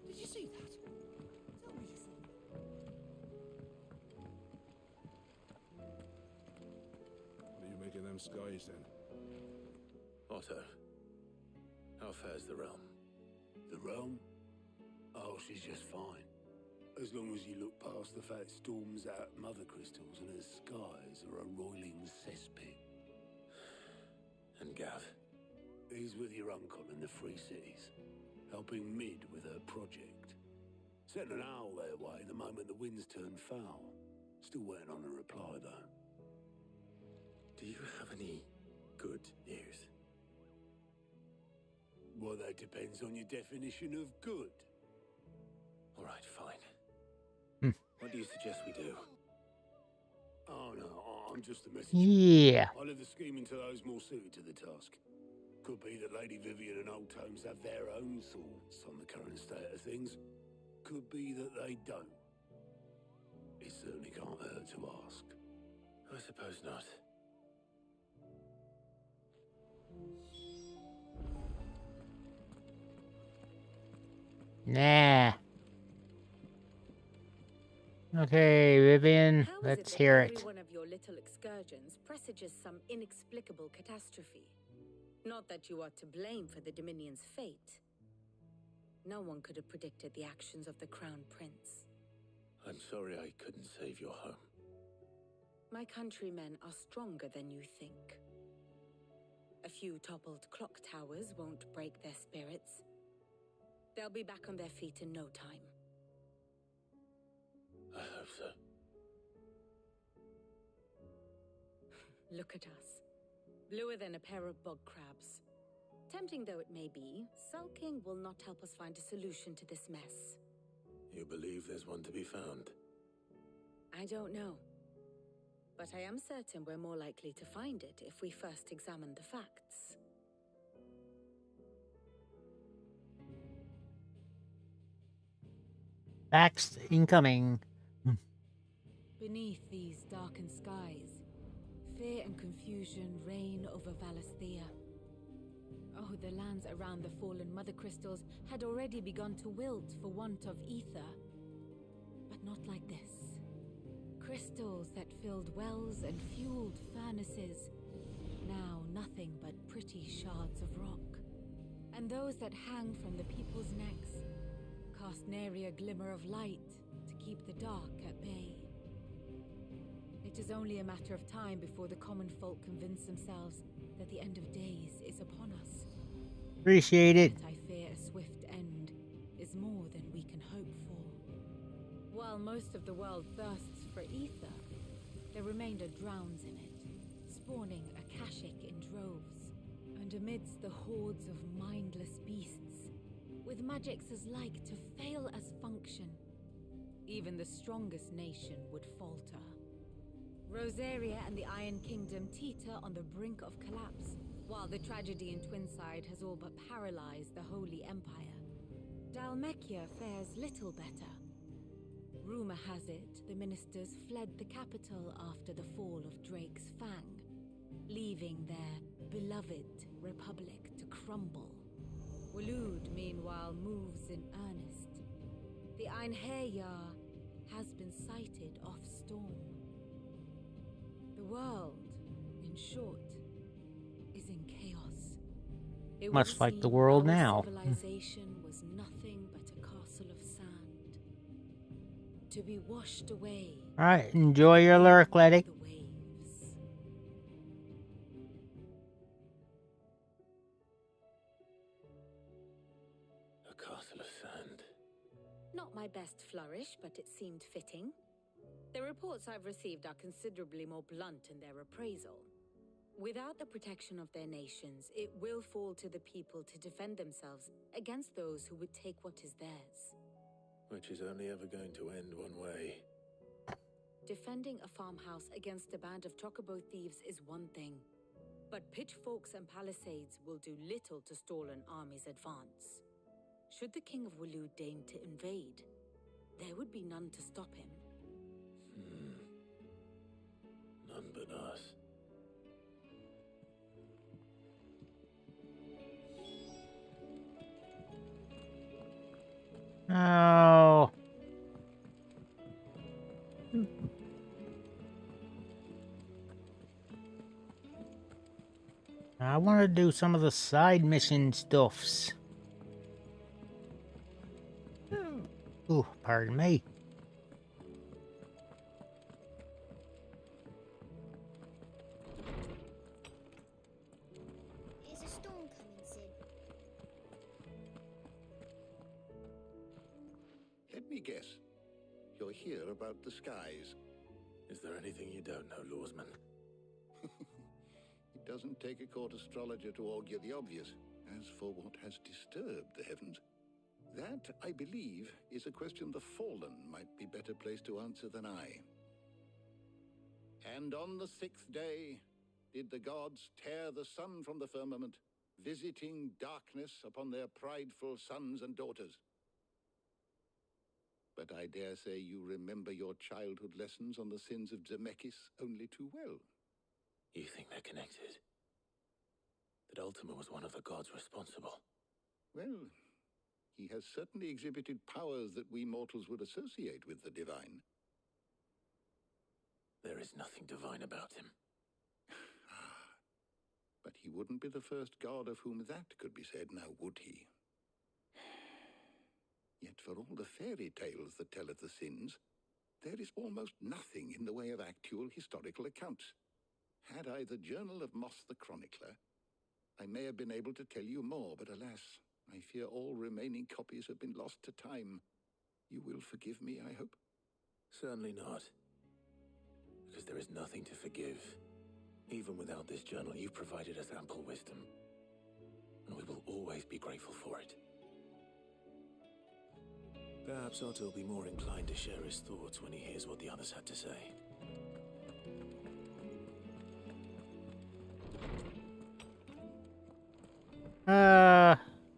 Did you see that? Tell me you saw it. What are you making them skies then? Otto, how fares the realm? The realm? Oh, she's just fine. As long as you look past the fat storms out at Mothercrystals and her skies are a roiling cesspit. And Gav? He's with your uncle in the Free Cities, helping Mid with her project. Sent an owl their way the moment the winds turned foul. Still waiting on a reply, though. Do you have any good news? Well, that depends on your definition of good. All right, fine. Hmm. What do you suggest we do? Oh, no, I'm just a messenger. Yeah. I'll leave the scheming to those more suited to the task. Could be that Lady Vivian and Old Tomes have their own thoughts on the current state of things. Could be that they don't. It certainly can't hurt to ask. I suppose not. Nah. Okay, Vivian, How is let's that hear every it. one of your little excursions presages some inexplicable catastrophe? Not that you are to blame for the Dominion's fate. No one could have predicted the actions of the Crown Prince. I'm sorry I couldn't save your home. My countrymen are stronger than you think. A few toppled clock towers won't break their spirits. They'll be back on their feet in no time. I hope so. Look at us. Bluer than a pair of bog crabs. Tempting though it may be, sulking will not help us find a solution to this mess. You believe there's one to be found? I don't know. But I am certain we're more likely to find it if we first examine the facts. Facts incoming. Beneath these darkened skies, fear and confusion reign over Valisthea. Oh, the lands around the fallen Mothercrystals had already begun to wilt for want of ether. But not like this. Crystals that filled wells and fueled furnaces. Now nothing but pretty shards of rock. And those that hang from the people's necks cast nary a glimmer of light to keep the dark at bay. It is only a matter of time before the common folk convince themselves that the end of days is upon us. Appreciate it. But I fear a swift end is more than we can hope for. While most of the world thirsts for ether, the remainder drowns in it, spawning Akashic in droves. And amidst the hordes of mindless beasts, with magics as like to fail as function, even the strongest nation would falter. Rosaria and the Iron Kingdom teeter on the brink of collapse, while the tragedy in Twinside has all but paralyzed the Holy Empire. Dalmekia fares little better. Rumor has it the ministers fled the capital after the fall of Drake's Fang, leaving their beloved republic to crumble. Waloed, meanwhile, moves in earnest. The Einherjar has been sighted off-storm. The world, in short, is in chaos. It Much would like the seem world our now. Civilization was nothing but a castle of sand, to be washed away. All right, enjoy your lurk, Letty. The waves. A castle of sand. Not my best flourish, but it seemed fitting. The reports I've received are considerably more blunt in their appraisal. Without the protection of their nations, it will fall to the people to defend themselves against those who would take what is theirs. Which is only ever going to end one way. Defending a farmhouse against a band of chocobo thieves is one thing, but pitchforks and palisades will do little to stall an army's advance. Should the King of Waloed deign to invade, there would be none to stop him. None but us. Oh. I want to do some of the side mission stuffs. Ooh, pardon me. Is a storm coming, Sid? Let me guess. You're here about the skies. Is there anything you don't know, Lawsman? It doesn't take a court astrologer to augur the obvious. As for what has disturbed the heavens, that, I believe, is a question the Fallen might be better placed to answer than I. And on the 6th day did the gods tear the sun from the firmament, visiting darkness upon their prideful sons and daughters. but I dare say you remember your childhood lessons on the sins of Zemeckis only too well. You think they're connected? That Ultima was one of the gods responsible? Well, he has certainly exhibited powers that we mortals would associate with the divine. There is nothing divine about him. But he wouldn't be the first god of whom that could be said, now would he? Yet for all the fairy tales that tell of the sins, there is almost nothing in the way of actual historical accounts. Had I the Journal of Moss the Chronicler, I may have been able to tell you more, but alas, I fear all remaining copies have been lost to time. You will forgive me, I hope? Certainly not. Because there is nothing to forgive. Even without this journal, you've provided us ample wisdom. And we will always be grateful for it. Perhaps Otto will be more inclined to share his thoughts when he hears what the others had to say.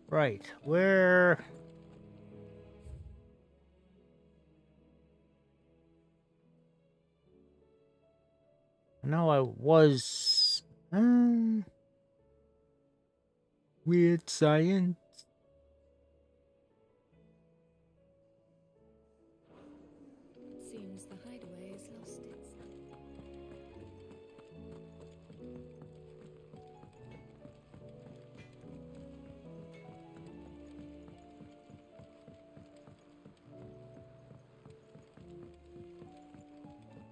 Right. Where... No, I was... weird science. Seems the hideaway has lost its...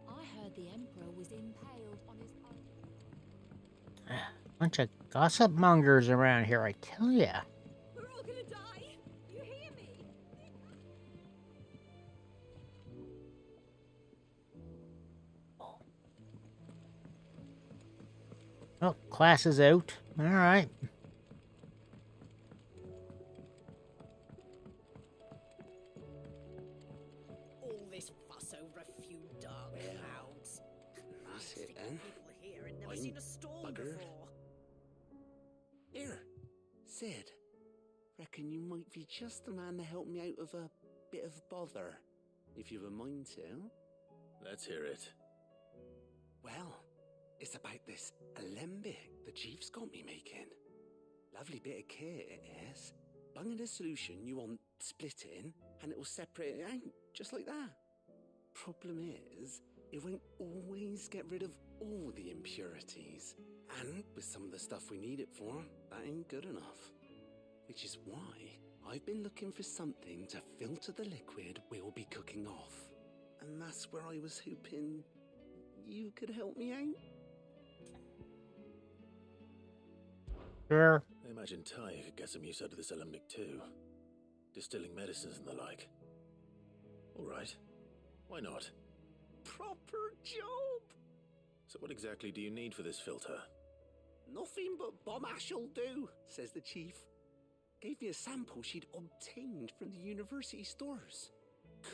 I heard the Emperor was impaled on his own. Bunch of gossip mongers around here, I tell ya. We're all gonna die! You hear me? Oh, class is out. All right. All this fuss over a few dark clouds. That's it then. People here had never I'm seen a storm buggered. before. Here, Sid. Reckon you might be just the man to help me out of a bit of bother, if you've a mind to. Let's hear it. Well, it's about this alembic the chief's got me making. Lovely bit of kit it is. Bunging a solution you want splitting, and it will separate it out, just like that. Problem is, it won't always get rid of all the impurities. And with some of the stuff we need it for, that ain't good enough. Which is why I've been looking for something to filter the liquid we'll be cooking off. And that's where I was hoping you could help me out. Sure. I imagine Ty could get some use out of this alembic too. Distilling medicines and the like. Alright. Why not? Proper job! So what exactly do you need for this filter? Nothing but bomb ash'll do, says the chief. Gave me a sample she'd obtained from the university stores.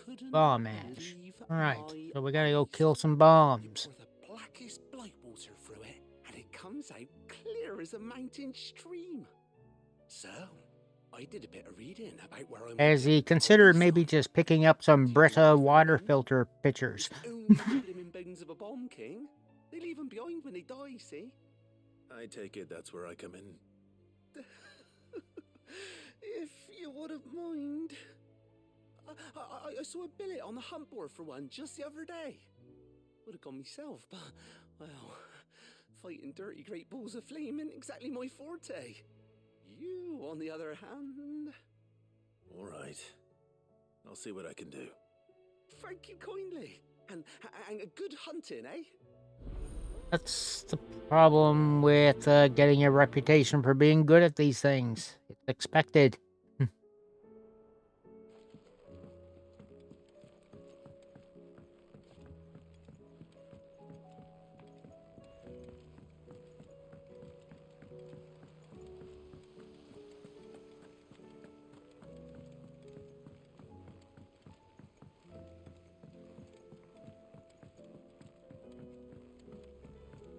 Couldn't Bomb ash. believe Alright, my so we gotta go eyes. kill some bombs. You pour the blackest blight water through it, and it comes out clear as a mountain stream. So, I did a bit of reading about where I'm... Has he considered maybe just picking up some Brita water filter pitchers? Only blimmin' bones of a bomb king. They leave them behind when they die, see? I take it that's where I come in. If you wouldn't mind. I saw a billet on the hunt board for one just the other day. Would have gone myself, but, well, fighting dirty great balls of flame isn't exactly my forte. You, on the other hand... Alright. I'll see what I can do. Thank you kindly. And a good hunting, eh? That's the problem with getting a reputation for being good at these things. It's expected.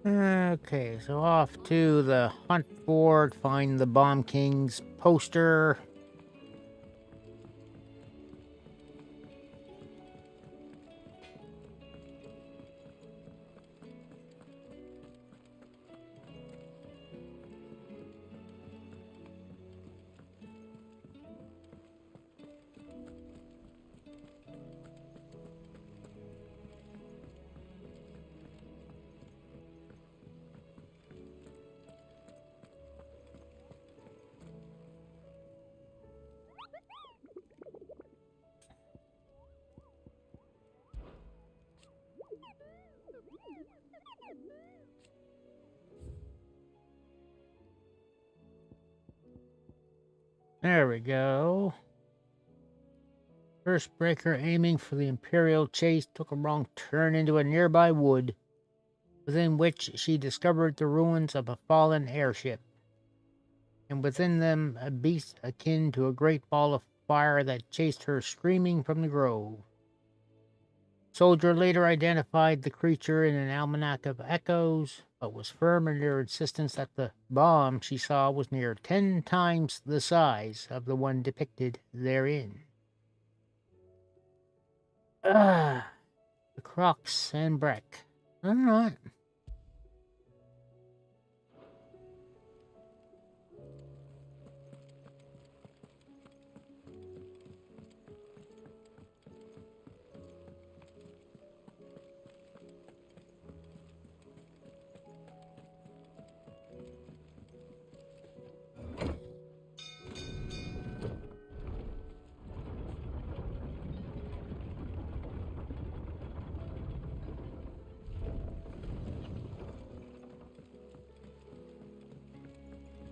Okay, so off to the hunt board, find the Bomb King's poster. There we go. First breaker aiming for the Imperial chase took a wrong turn into a nearby wood, within which she discovered the ruins of a fallen airship, and within them a beast akin to a great ball of fire that chased her screaming from the grove. Soldier later identified the creature in an almanac of echoes, but was firm in her insistence that the bomb she saw was near 10 times the size of the one depicted therein. Ah, the Crocs and Breck. All right.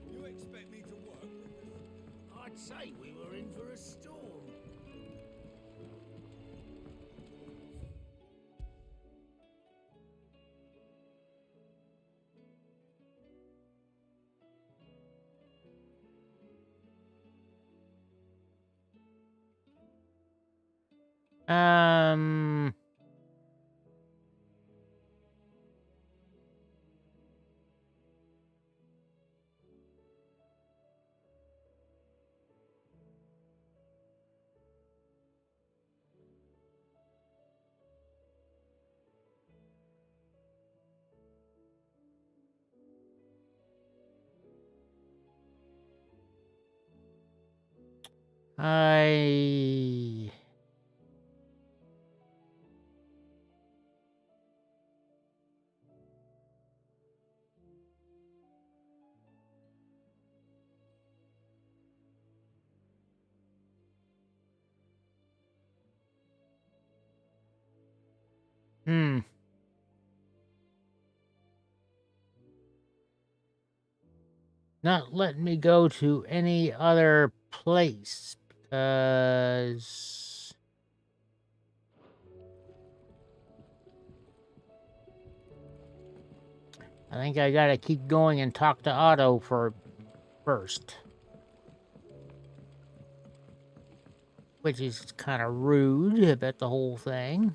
You expect me to work with this? I'd say we were in for a storm. Um. I. Not letting me go to any other place because I think I gotta keep going and talk to Otto first, which is kind of rude about the whole thing.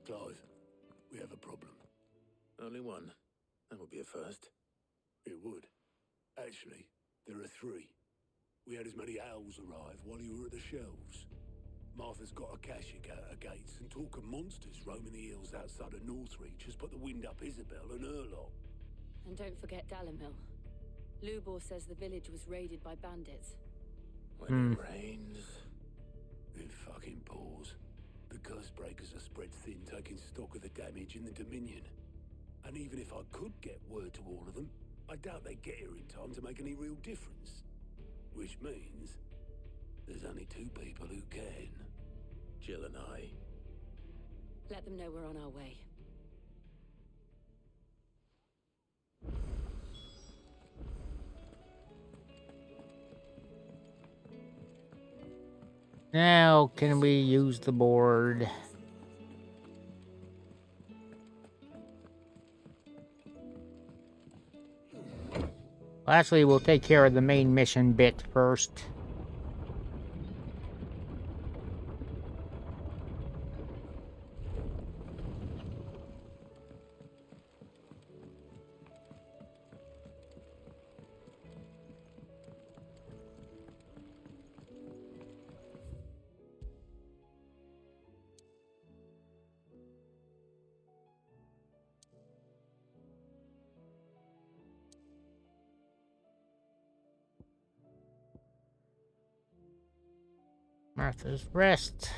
Clive, we have a problem. Only one. That would be a first. It would. Actually, there are three. We had as many owls arrive while you were at the shelves. Martha's got a Akashic at her gates, and talk of monsters roaming the hills outside of Northreach has put the wind up Isabel and her lot. And don't forget Dalimil. Lubor says the village was raided by bandits. When it rains, it fucking pours. The curse breakers are spread thin, taking stock of the damage in the Dominion. And even if I could get word to all of them, I doubt they'd get here in time to make any real difference. Which means there's only two people who can. Jill and I. Let them know we're on our way. Now, can we use the board? Well, actually, we'll take care of the main mission bit first. Martha's Rest.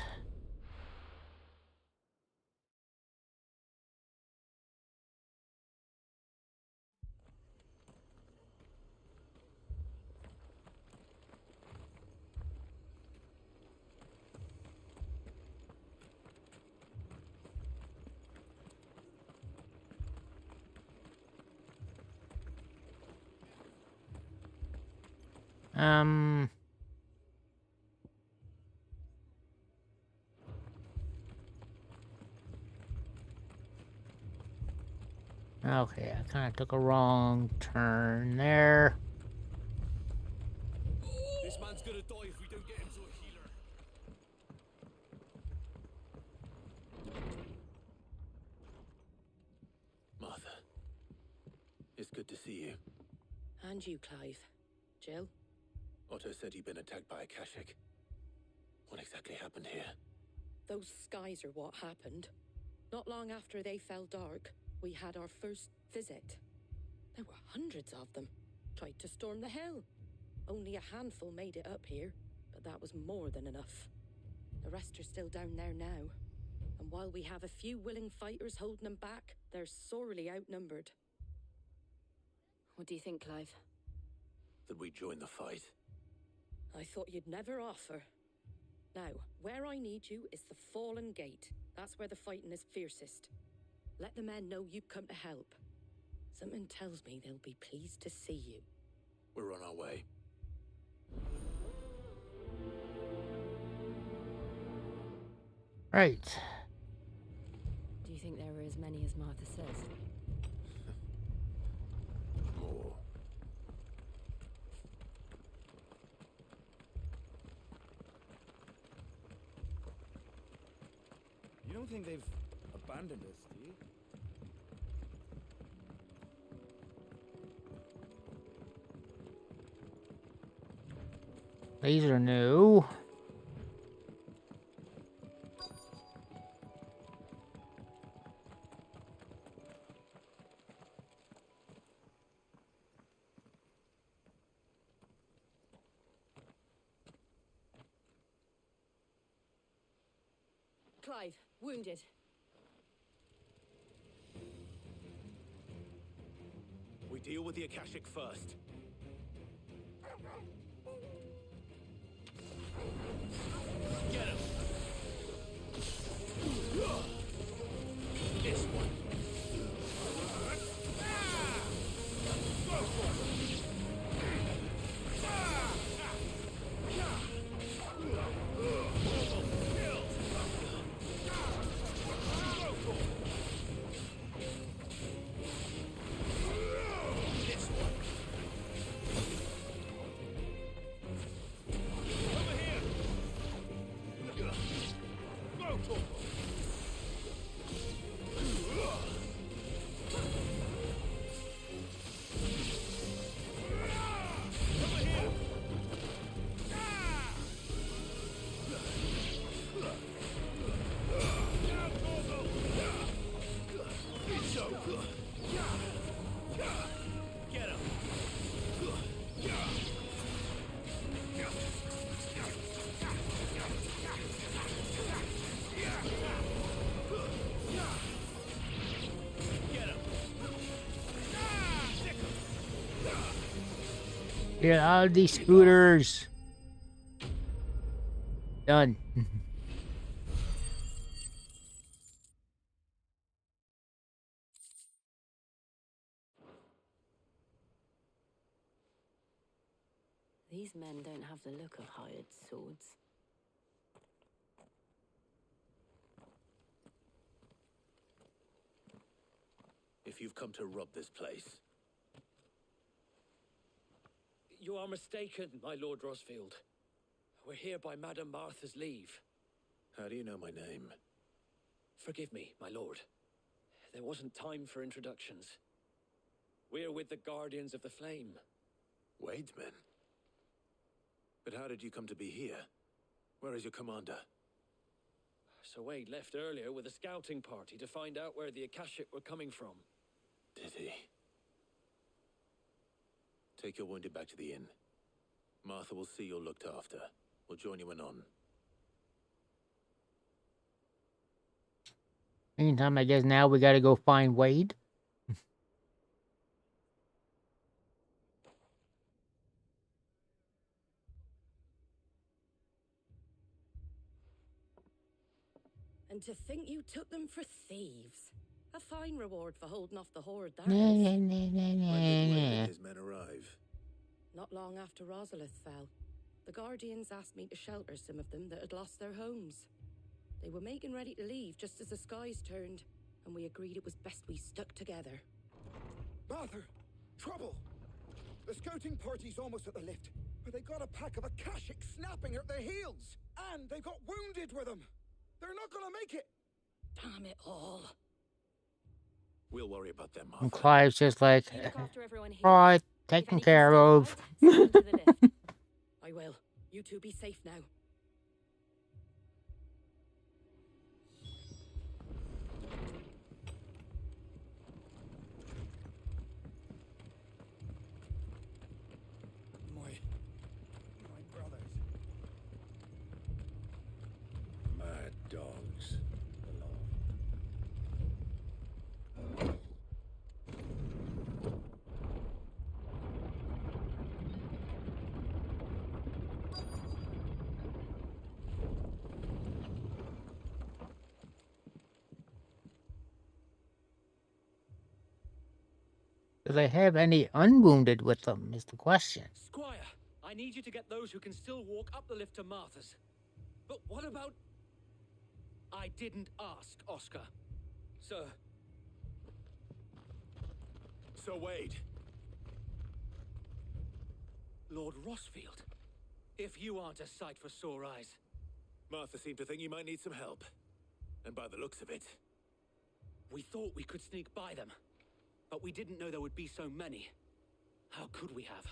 Okay, I kind of took a wrong turn there. This man's gonna die if we don't get him to a healer. Martha, it's good to see you. And you, Clive. Jill? Otto said you'd been attacked by a Akashic. What exactly happened here? Those skies are what happened. Not long after they fell dark, we had our first visit. There were hundreds of them. Tried to storm the hill. Only a handful made it up here, but that was more than enough. The rest are still down there now. And while we have a few willing fighters holding them back, they're sorely outnumbered. What do you think, Clive? That we join the fight? I thought you'd never offer. Now, where I need you is the Fallen Gate. That's where the fighting is fiercest. Let the men know you've come to help. Something tells me they'll be pleased to see you. We're on our way. Right. Do you think there are as many as Martha says? More. You don't think they've abandoned us, do you? These are new. Clive, wounded. We deal with the Akashic first. Get him! This one. Get out of these scooters. Done. These men don't have the look of hired swords. If you've come to rob this place, You are mistaken, my Lord Rosfield. We're here by Madame Martha's leave. how do you know my name? Forgive me, my lord. There wasn't time for introductions. We're with the Guardians of the Flame. Wade's men? But how did you come to be here? Where is your commander? Sir Wade left earlier with a scouting party to find out where the Akashic were coming from. Did he? Take your wounded back to the inn. Martha will see you're looked after. We'll join you anon. Meantime, I guess now we gotta go find Wade. And to think you took them for thieves. A fine reward for holding off the horde, that Nah, is. nah, nah, nah, When did nah, Wade nah. and his men arrive? Not long after Rosalith fell, the Guardians asked me to shelter some of them that had lost their homes. They were making ready to leave just as the skies turned, and we agreed it was best we stuck together. Martha! Trouble! The scouting party's almost at the lift, but they got a pack of Akashics snapping at their heels! And they got wounded with them! They're not gonna make it! Damn it all. We'll worry about them, And Martha. Clive's just like, You look after everyone here. right, If taken any can care still of. fight, send them to the lift. I will. You two be safe now. My brothers. Mad dogs. Do they have any unwounded with them, is the question. Squire, I need you to get those who can still walk up the lift to Martha's. But what about... I didn't ask, Oscar. Sir. So, Wade. Lord Rossfield. If you aren't a sight for sore eyes. Martha seemed to think you might need some help. And by the looks of it... We thought we could sneak by them. But we didn't know there would be so many. How could we have?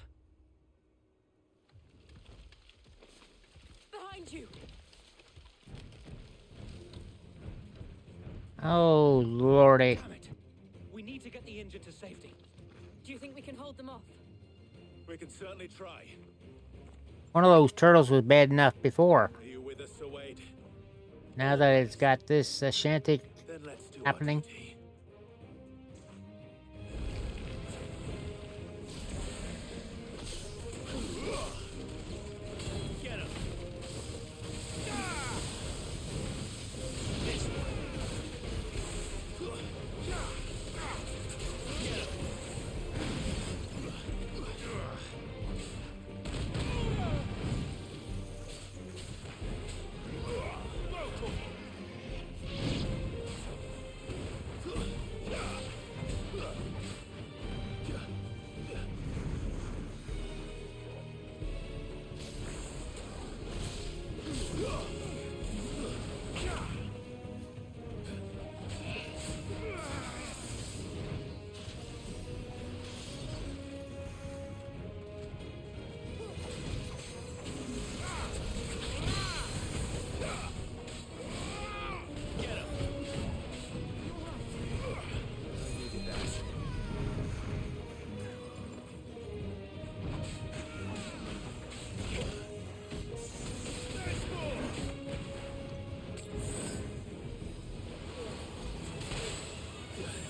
Behind you! Oh, lordy. Damn it. We need to get the injured to safety. Do you think we can hold them off? We can certainly try. One of those turtles was bad enough before. Are you with us, Sir Wade? Now that it's got this shanty Then let's do happening. our duty. Get him! This one. Get him!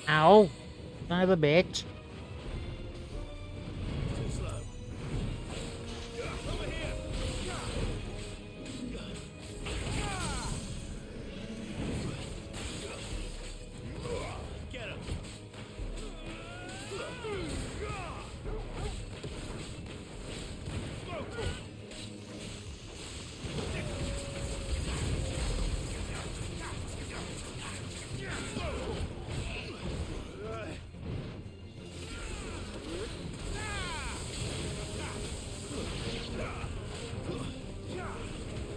Ow. Son of a bitch. Too slow. Over here! Get him!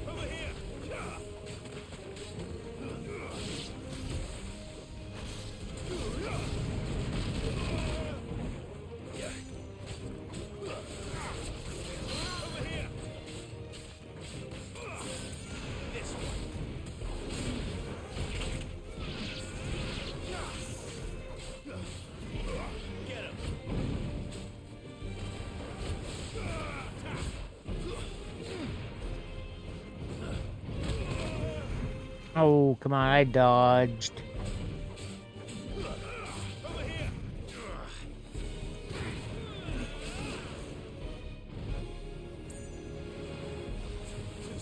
Over here! Over here! This one. Get him! Oh, come on, I dodged.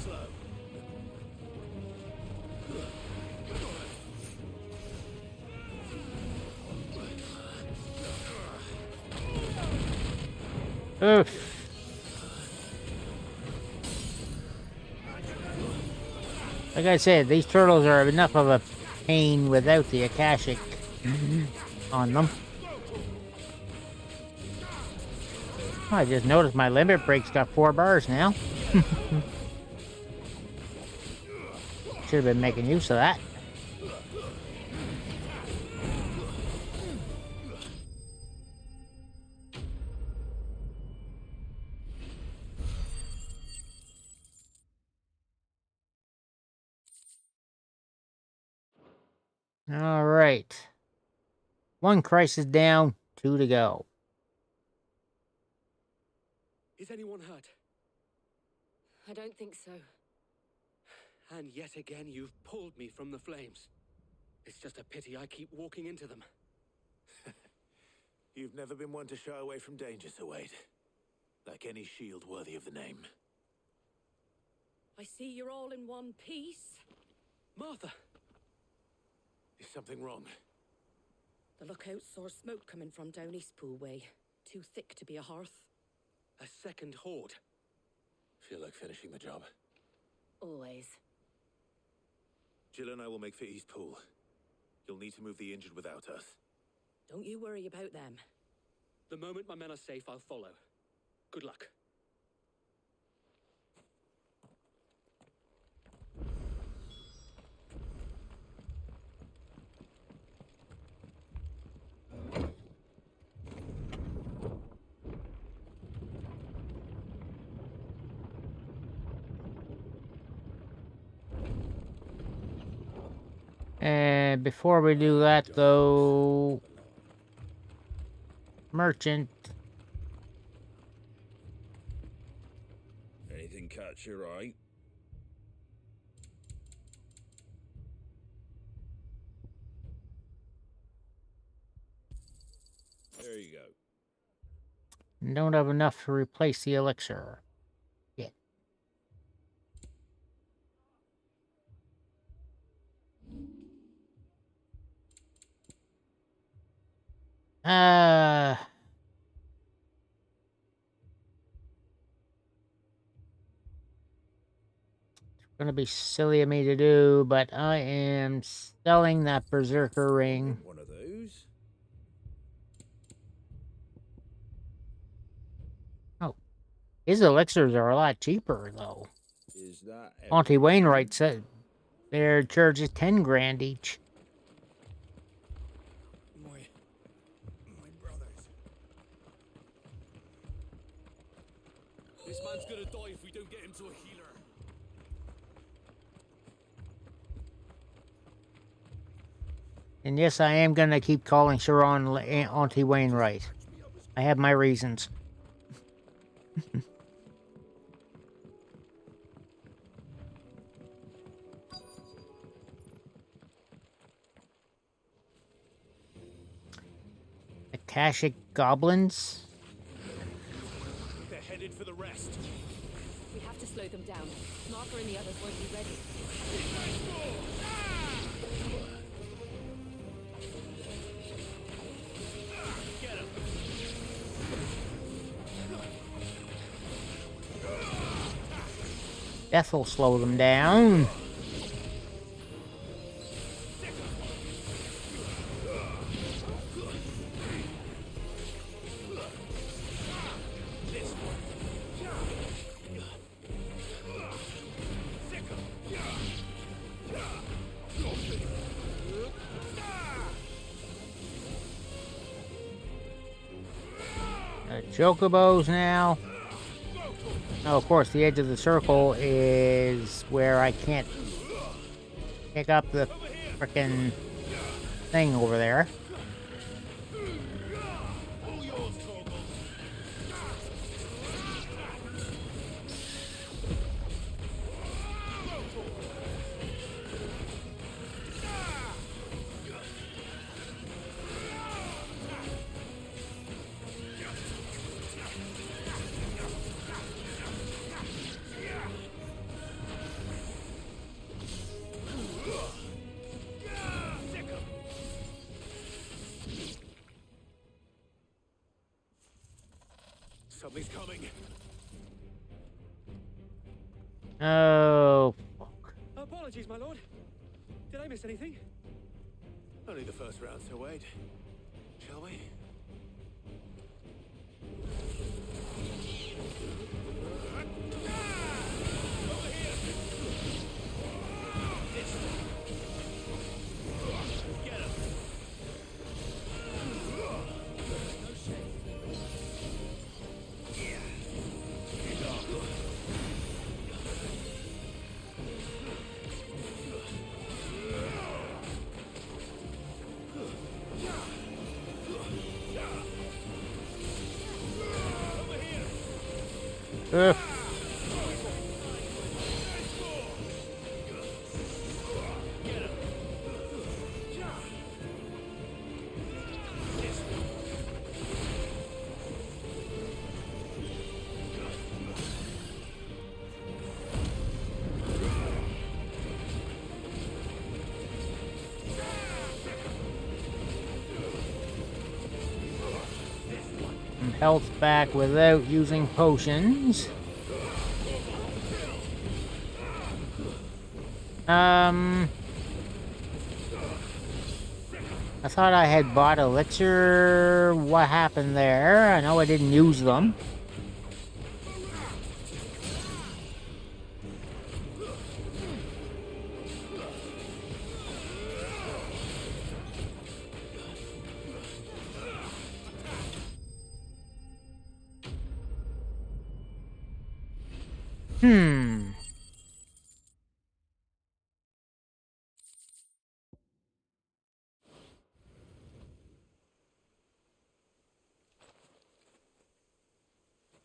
slow. Oof. Like I said, these turtles are enough of a pain without the Akashic on them. I just noticed my limit break's got 4 bars now. Should have been making use of that. All right. 1 crisis down, 2 to go. Is anyone hurt? I don't think so. And yet again, you've pulled me from the flames. It's just a pity I keep walking into them. You've never been one to shy away from danger, Sir Wade. Like any shield worthy of the name. I see you're all in one piece. Martha! Is something wrong? The lookout saw smoke coming from down Eastpool way. Too thick to be a hearth. A second horde. Feel like finishing the job. Always. Jill and I will make for Eastpool. You'll need to move the injured without us. Don't you worry about them. The moment my men are safe, I'll follow. Good luck. And before we do that, though, merchant. Anything catch your eye? There you go. Don't have enough to replace the elixir yet. It's gonna be silly of me to do, but I am selling that Berserker ring. One of those. Oh, his elixirs are a lot cheaper though. Is that Auntie Wainwright said their charge is 10 grand each. My brothers. This man's gonna die if we don't get him to a healer. And yes, I am going to keep calling Sharon Auntie Wainwright. I have my reasons. Akashic goblins? They're headed for the rest. We have to slow them down. Marker and the others won't be ready. Death will slow them down. Chocobos now. Oh, of course, the edge of the circle is where I can't pick up the frickin' thing over there. Something's coming. Oh, fuck. Apologies, my lord. Did I miss anything? Only the first round, so wait. Shall we? Ugh. Health back without using potions. I thought I had bought elixir. What happened there? I know I didn't use them.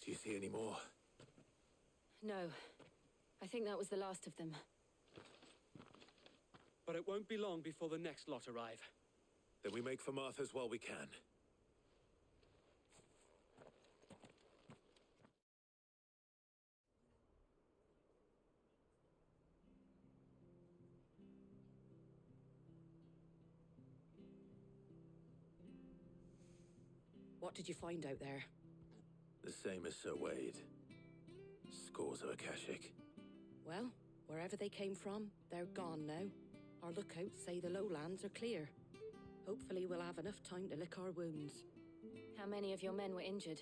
Do you see any more? No. I think that was the last of them. But it won't be long before the next lot arrive. Then we make for Martha's while we can. What did you find out there? The same as Sir Wade. Scores of Akashic. Well, wherever they came from, they're gone now. Our lookouts say the lowlands are clear. Hopefully we'll have enough time to lick our wounds. How many of your men were injured?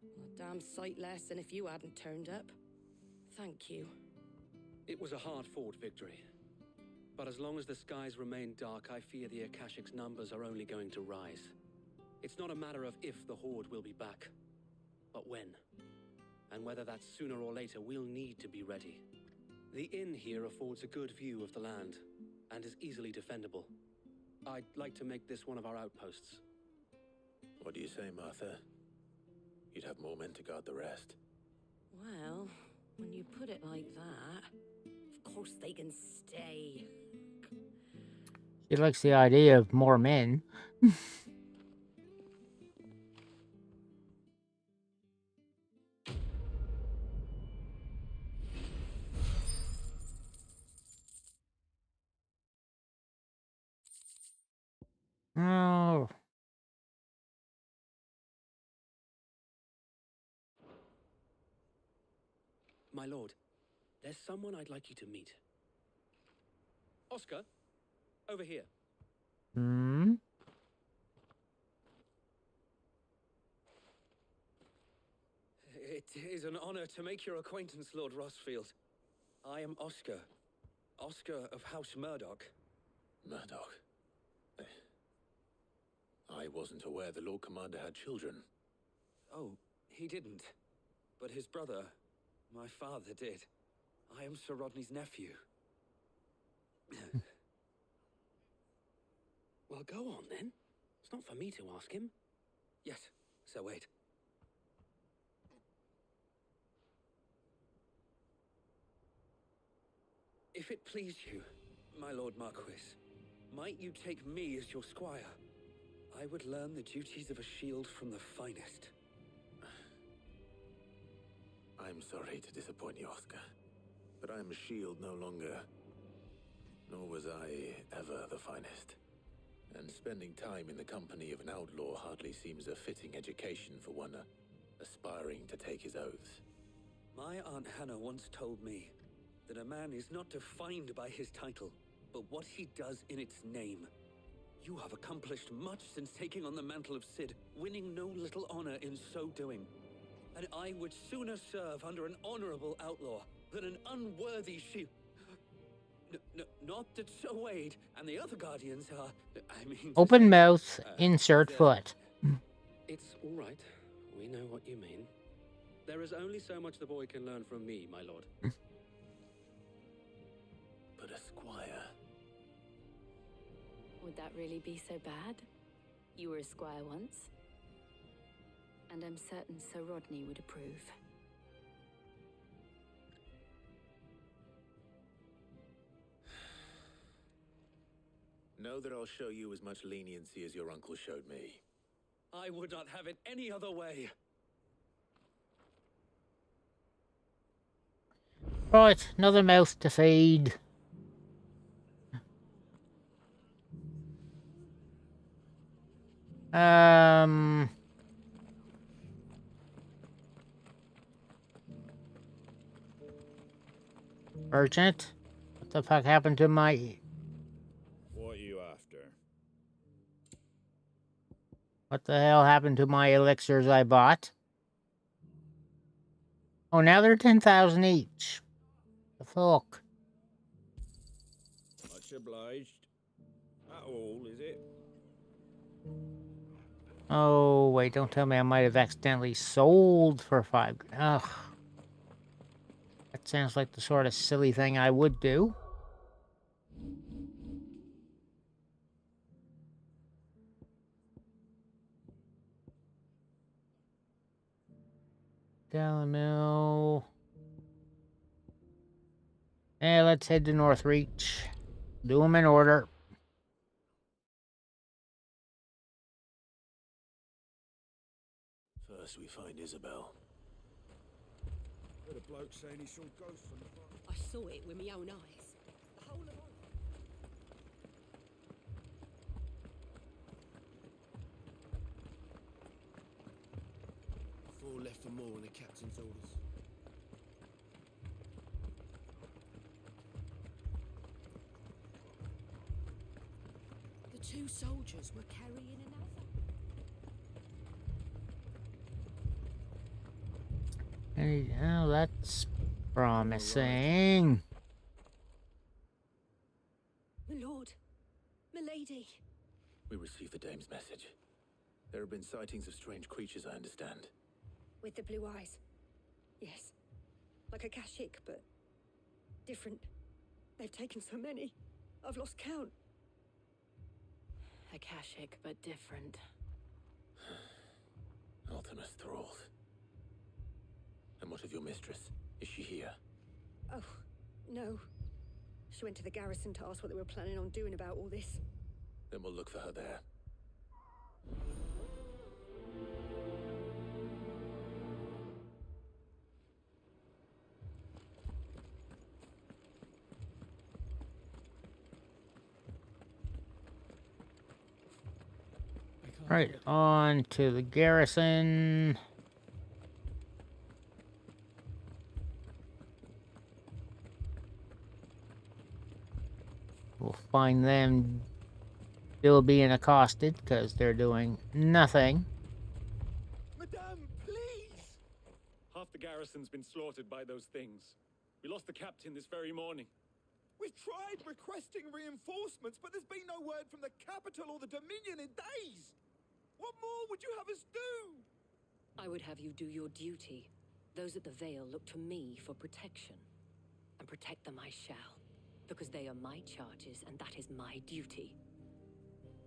A damn sight less than if you hadn't turned up. Thank you. It was a hard-fought victory. But as long as the skies remain dark, I fear the Akashic's numbers are only going to rise. It's not a matter of if the Horde will be back, but when. And whether that's sooner or later, we'll need to be ready. The inn here affords a good view of the land, and is easily defendable. I'd like to make this one of our outposts. What do you say, Martha? You'd have more men to guard the rest. Well, when you put it like that, of course they can stay. She likes the idea of more men. Oh. My lord, there's someone I'd like you to meet. Oscar, over here. Hmm? It is an honor to make your acquaintance, Lord Rossfield. I am Oscar. Oscar of House Murdoch. Murdoch? I wasn't aware the Lord Commander had children. Oh, he didn't. But his brother, my father, did. I am Sir Rodney's nephew. Well, go on then. It's not for me to ask him. Yes, Sir Wade. If it please you, my Lord Marquis, might you take me as your squire? I would learn the duties of a shield from the finest. I'm sorry to disappoint you, Oscar, but I'm a shield no longer. Nor was I ever the finest. And spending time in the company of an outlaw hardly seems a fitting education for one aspiring to take his oaths. My Aunt Hannah once told me that a man is not defined by his title, but what he does in its name. You have accomplished much since taking on the mantle of Cid, winning no little honor in so doing. And I would sooner serve under an honorable outlaw than an unworthy sheep. Not that Sir Wade and the other guardians are, I mean... Open mouth, insert foot. It's all right. We know what you mean. There is only so much the boy can learn from me, my lord. But a squire... Would that really be so bad? You were a squire once. And I'm certain Sir Rodney would approve. Know that I'll show you as much leniency as your uncle showed me. I would not have it any other way. Right, another mouth to feed. Urgent? What the fuck happened to my... What are you after? What the hell happened to my elixirs I bought? Oh, now they're 10,000 each. The fuck? Much obliged. At all, is it? Oh, wait, don't tell me I might have accidentally sold for 5. Ugh. That sounds like the sort of silly thing I would do. Delamill. Yeah, let's head to Northreach. Do them in order. First we find Isabel. Heard a bloke saying he saw ghosts on the farm. I saw it with my own eyes. The whole of Four left for more on the captain's orders. The 2 soldiers were carrying another. Oh, that's promising. My lord, my lady. We received the dame's message. There have been sightings of strange creatures, I understand. With the blue eyes. Yes. Like a Kashik, but different. They've taken so many. I've lost count. A Kashik, but different. Ultimus thralls. And what of your mistress? Is she here? Oh, no. She went to the garrison to ask what they were planning on doing about all this. Then we'll look for her there. Right, on to the garrison. We'll find them still being accosted because they're doing nothing. Madame, please! Half the garrison's been slaughtered by those things. We lost the captain this very morning. We've tried requesting reinforcements, but there's been no word from the capital or the Dominion in days. What more would you have us do? I would have you do your duty. Those at the Vale look to me for protection. And protect them I shall, because they are my charges and that is my duty.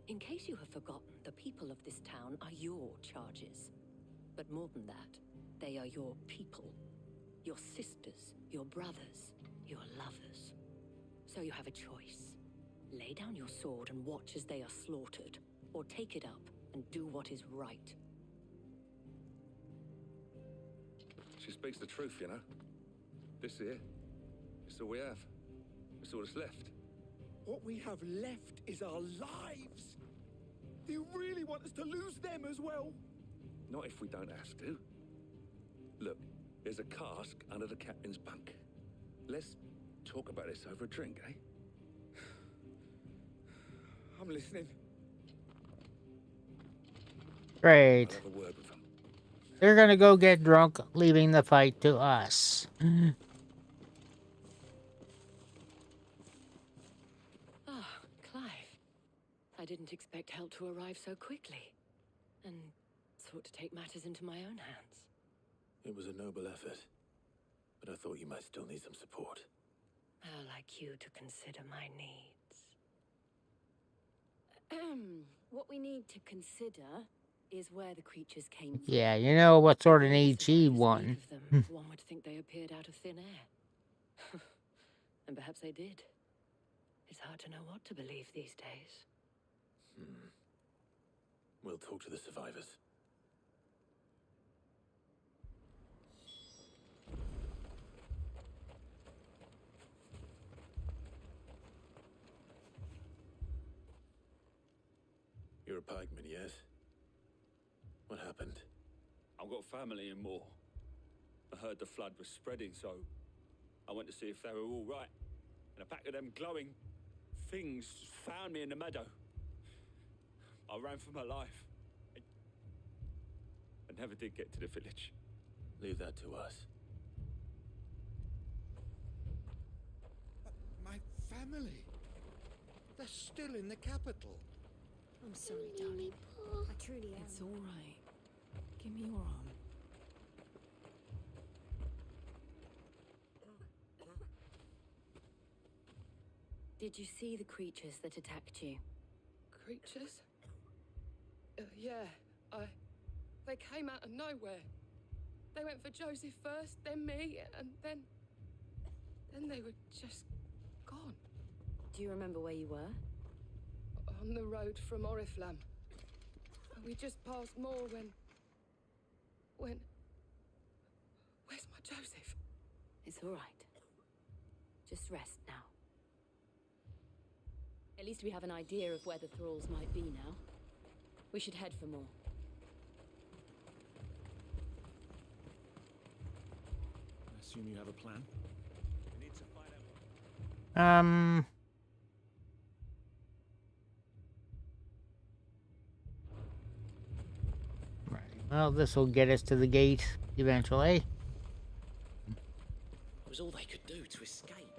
In case you have forgotten, the people of this town are your charges. But more than that, they are your people. Your sisters, your brothers, your lovers. So you have a choice. Lay down your sword and watch as they are slaughtered, or take it up and do what is right. She speaks the truth, you know. This here, it's all we have. It's all that's left. What we have left is our lives. Do you really want us to lose them as well? Not if we don't have to. Look, there's a cask under the captain's bunk. Let's talk about this over a drink, eh? I'm listening. Great. I'll have a word with them. They're gonna go get drunk, leaving the fight to us. Ah, Clive. I didn't expect help to arrive so quickly, and thought to take matters into my own hands. It was a noble effort, but I thought you might still need some support. How like you to consider my needs. What we need to consider is where the creatures came from. Yeah, you know what sort of need she Speak won. of them, one would think they appeared out of thin air. And perhaps they did. It's hard to know what to believe these days. We'll talk to the survivors. You're a pikeman, yes? What happened? I've got family in Moor. I heard the flood was spreading, so I went to see if they were all right. And a pack of them glowing things found me in the meadow. I ran for my life. I never did get to the village. Leave that to us. My family. They're still in the capital. I'm sorry, darling. I truly am. It's all right. Give me your arm. Did you see the creatures that attacked you? Creatures? Yeah, they came out of nowhere. They went for Joseph first, then me, and then they were just gone. Do you remember where you were? On the road from Oriflamme. We just passed Moor when... Where's my Joseph? It's all right. Just rest now. At least we have an idea of where the thralls might be now. We should head for more. I assume you have a plan? We need to find out. Right. Well, this will get us to the gate eventually. It was all they could do to escape.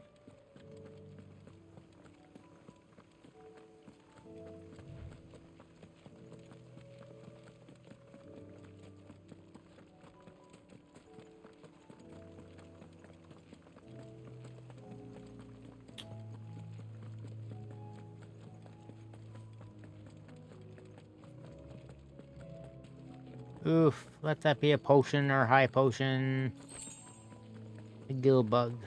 Oof, let that be a potion or high potion. A gill bug.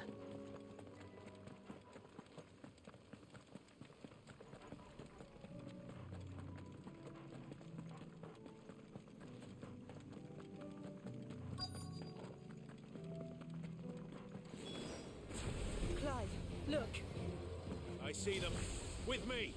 Clive, look. I see them. With me.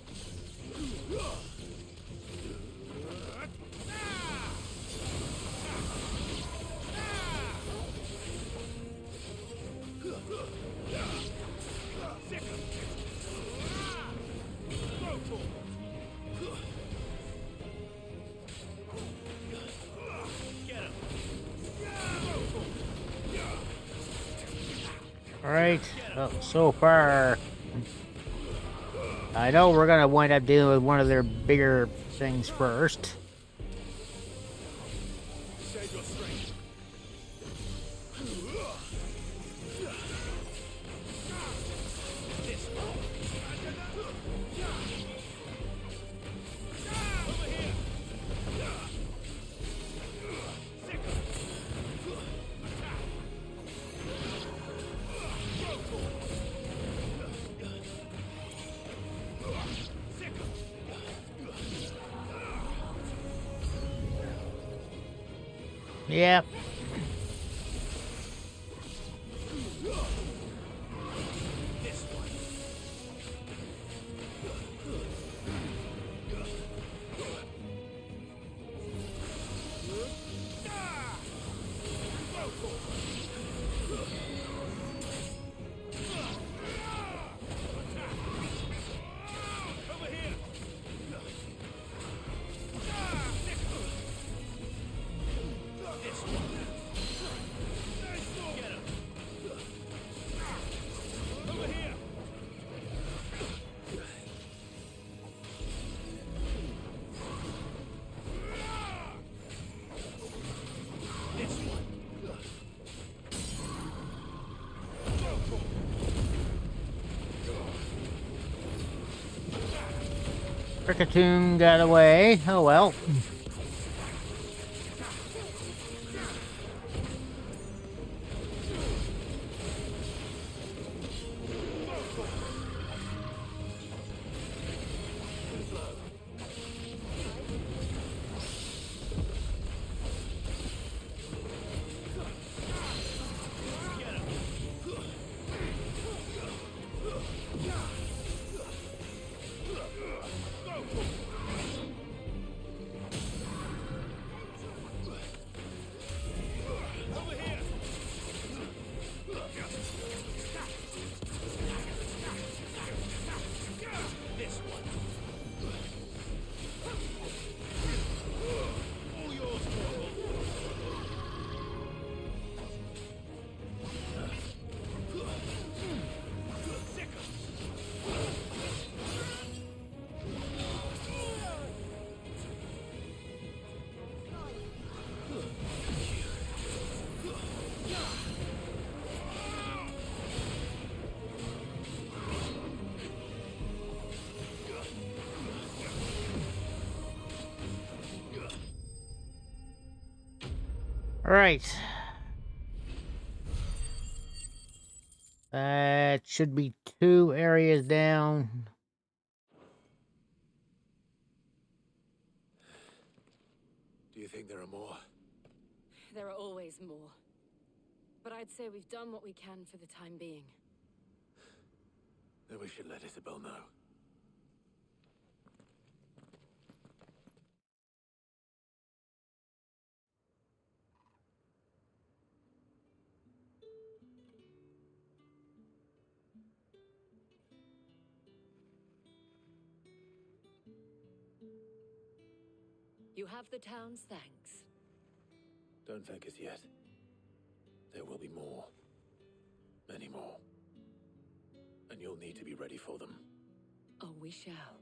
Alright, so far, I know we're gonna wind up dealing with one of their bigger things first. Save your strength. Yep. Rickatoon got away. Oh well. All right. That should be 2 areas down. Do you think there are more? There are always more. But I'd say we've done what we can for the time being. Then we should let Isabel know. You have the town's thanks. Don't thank us yet. There will be more. Many more. And you'll need to be ready for them. Oh, we shall.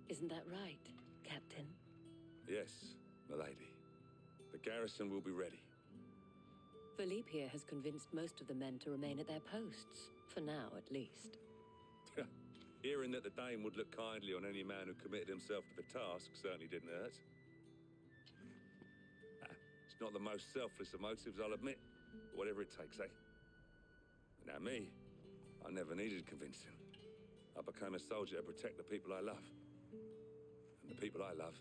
Isn't that right, Captain? Yes, milady. The garrison will be ready. Philippe here has convinced most of the men to remain at their posts. For now, at least. Hearing that the Dane would look kindly on any man who committed himself to the task certainly didn't hurt. It's not the most selfless of motives, I'll admit. But whatever it takes, eh? Now me, I never needed convincing. I became a soldier to protect the people I love. And the people I love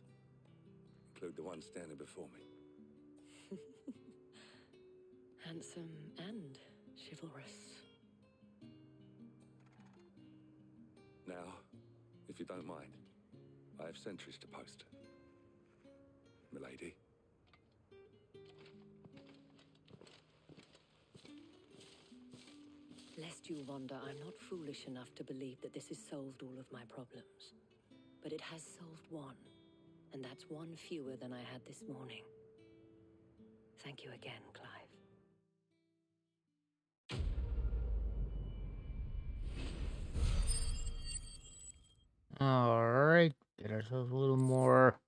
include the ones standing before me. Handsome and chivalrous. Now, if you don't mind, I have sentries to post. Milady. Lest you wonder, I'm not foolish enough to believe that this has solved all of my problems. But it has solved one, and that's one fewer than I had this morning. Thank you again, Clive. Alright, get ourselves a little more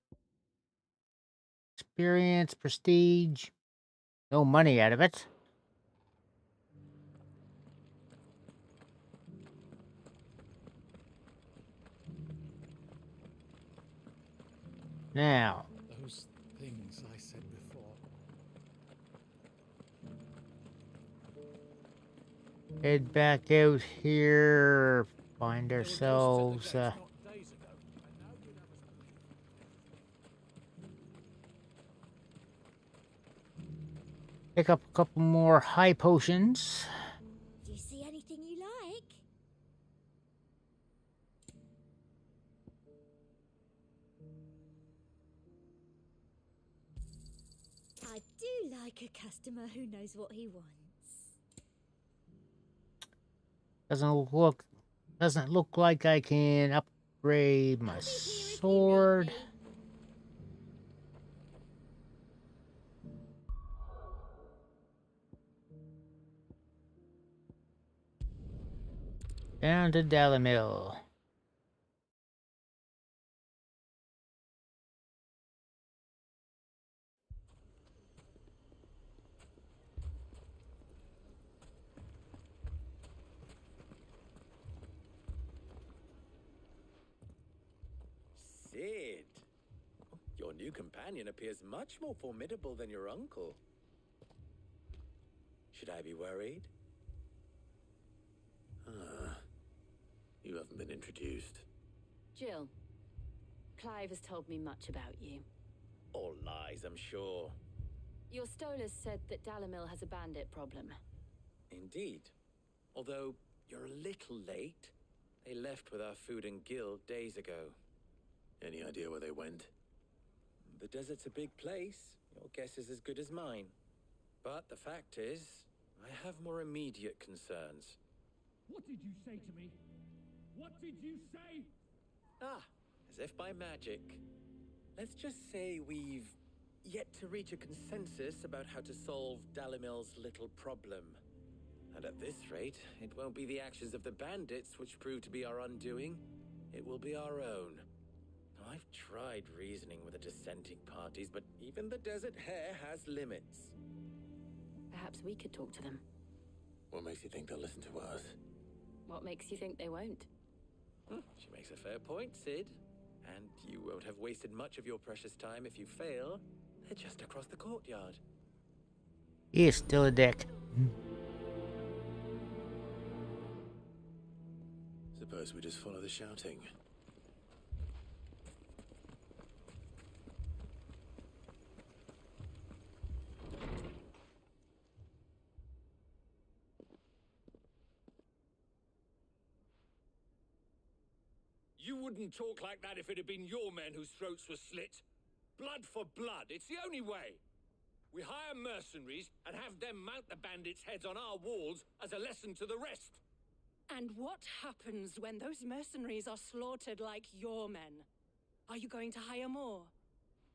experience, prestige. No money out of it. Now, Those things I said before. head back out here, find ourselves pick up a couple more high potions. Do you see anything you like? I do like a customer who knows what he wants. Doesn't look like I can upgrade my sword. Down to Dalamil. new companion appears much more formidable than your uncle. Should I be worried? You haven't been introduced. Jill, Clive has told me much about you. All lies, I'm sure. Your Stolas said that Dalamil has a bandit problem. Indeed. Although, you're a little late. They left with our food and guild days ago. Any idea where they went? The desert's a big place. Your guess is as good as mine. But the fact is, I have more immediate concerns. What did you say to me? What did you say? As if by magic. Let's just say we've yet to reach a consensus about how to solve Dalamil's little problem. And at this rate, it won't be the actions of the bandits which prove to be our undoing. It will be our own. I've tried reasoning with the dissenting parties, but even the Desert Hare has limits. Perhaps we could talk to them. What makes you think they'll listen to us? What makes you think they won't? She makes a fair point, Sid. And you won't have wasted much of your precious time if you fail. They're just across the courtyard. He is still a dick. Suppose we just follow the shouting. You wouldn't talk like that if it had been your men whose throats were slit. Blood for blood, it's the only way. We hire mercenaries and have them mount the bandits' heads on our walls as a lesson to the rest. And what happens when those mercenaries are slaughtered like your men? Are you going to hire more?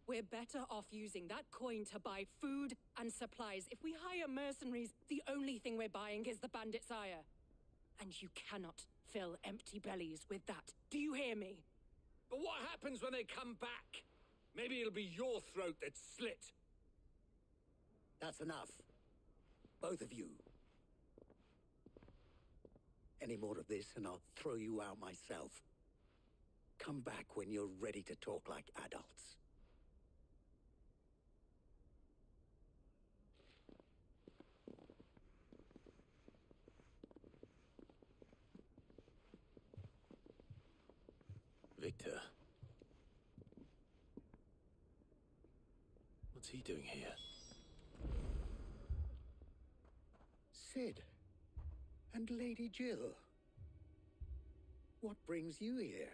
We're better off using that coin to buy food and supplies. If we hire mercenaries, the only thing we're buying is the bandits' ire. And you cannot fill empty bellies with that. Do you hear me? But what happens when they come back? Maybe it'll be your throat that's slit. That's enough. Both of you. Any more of this and I'll throw you out myself. Come back when you're ready to talk like adults. Victor. What's he doing here? Sid. And Lady Jill. What brings you here?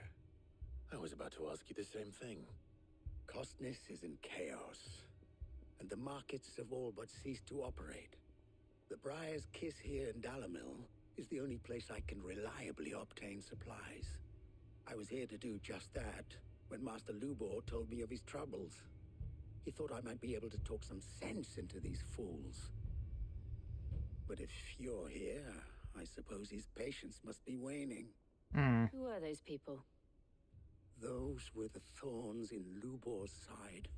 I was about to ask you the same thing. Costness is in chaos, and the markets have all but ceased to operate. The Briar's Kiss here in Dalamil is the only place I can reliably obtain supplies. I was here to do just that when Master Lubor told me of his troubles. He thought I might be able to talk some sense into these fools. But if you're here, I suppose his patience must be waning. Who are those people? Those were the thorns in Lubor's side.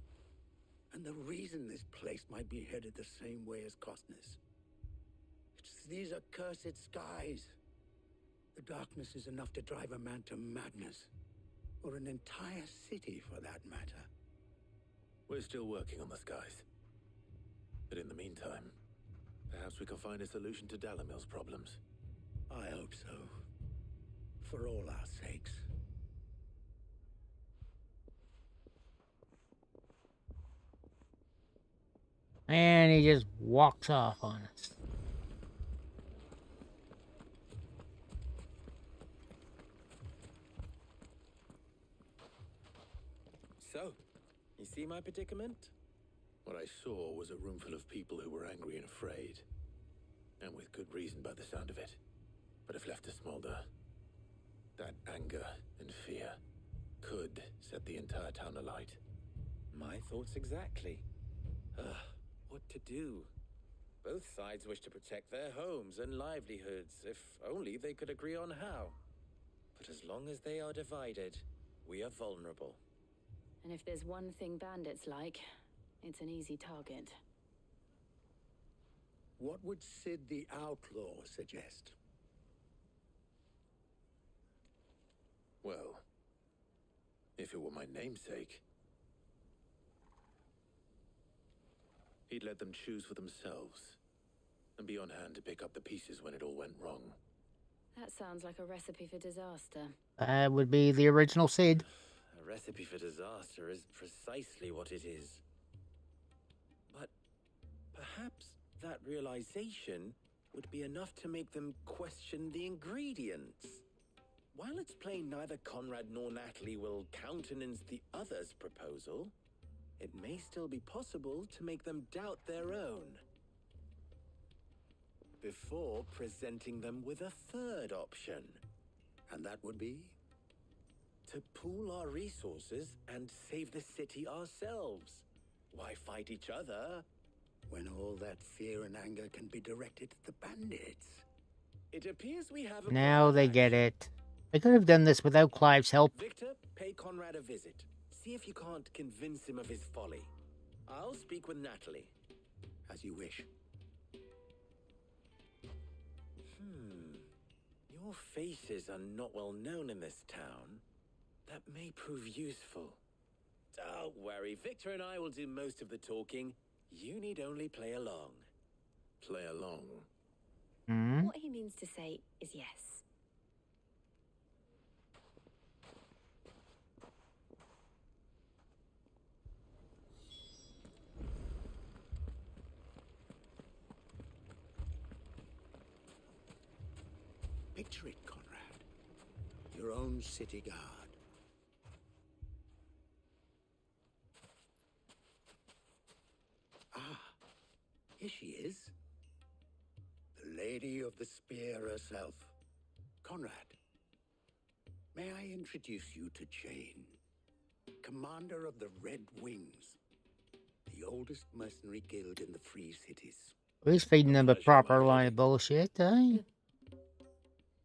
And the reason this place might be headed the same way as Costness. It's these accursed skies. The darkness is enough to drive a man to madness. Or an entire city, for that matter. We're still working on the skies. But in the meantime, perhaps we can find a solution to Dalamil's problems. I hope so. For all our sakes. And he just walks off on us. So, you see my predicament? What I saw was a room full of people who were angry and afraid. And with good reason by the sound of it. But if left to smolder, that anger and fear could set the entire town alight. My thoughts exactly. What to do? Both sides wish to protect their homes and livelihoods, if only they could agree on how. But as long as they are divided, we are vulnerable. And if there's one thing bandits like, it's an easy target. What would Sid the Outlaw suggest? Well, if it were my namesake, He'd let them choose for themselves, and be on hand to pick up the pieces when it all went wrong. That sounds like a recipe for disaster. That would be the original Sid. A recipe for disaster is precisely what it is. But perhaps that realization would be enough to make them question the ingredients. While it's plain neither Conrad nor Natalie will countenance the other's proposal, it may still be possible to make them doubt their own. Before presenting them with a third option. And that would be? To pool our resources and save the city ourselves. Why fight each other? When all that fear and anger can be directed at the bandits. It appears we have a Now they get it. They could have done this without Clive's help. Victor, pay Conrad a visit. See if you can't convince him of his folly. I'll speak with Natalie. As you wish. Your faces are not well known in this town. That may prove useful. Don't worry, Victor and I will do most of the talking. You need only play along. Play along? What he means to say is yes. Picture it, Conrad. Your own city guard. Ah, here she is. The Lady of the Spear herself. Conrad, may I introduce you to Jane, commander of the Red Wings, the oldest mercenary guild in the Free Cities. He's feeding them a proper line of bullshit, eh?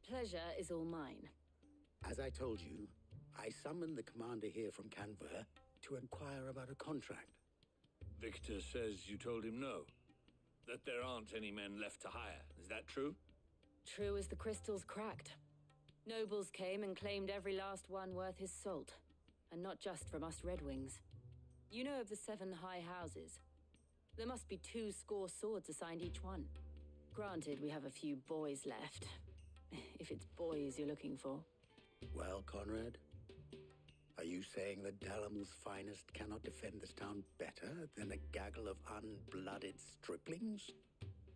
Pleasure is all mine. As I told you, I summoned the commander here from Canberra to inquire about a contract. Victor says you told him no. That there aren't any men left to hire. Is that true? True as the crystals cracked. Nobles came and claimed every last one worth his salt. And not just from us Red Wings. You know of the 7 high houses. There must be 2 swords assigned each one. Granted, we have a few boys left. If it's boys you're looking for. Well, Conrad, are you saying that Dalamil's finest cannot defend this town better than a gaggle of unblooded striplings?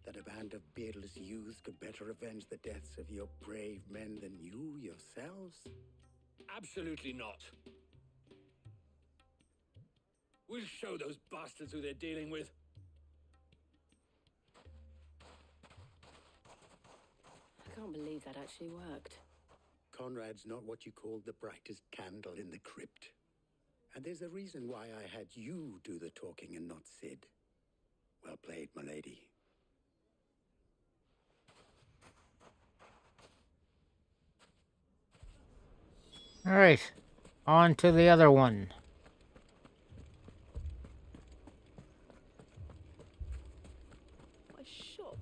That a band of beardless youths could better avenge the deaths of your brave men than you yourselves? Absolutely not. We'll show those bastards who they're dealing with. I can't believe that actually worked. Conrad's not what you call the brightest candle in the crypt. And there's a reason why I had you do the talking and not Sid. Well played, my lady. Alright, on to the other one. My shop.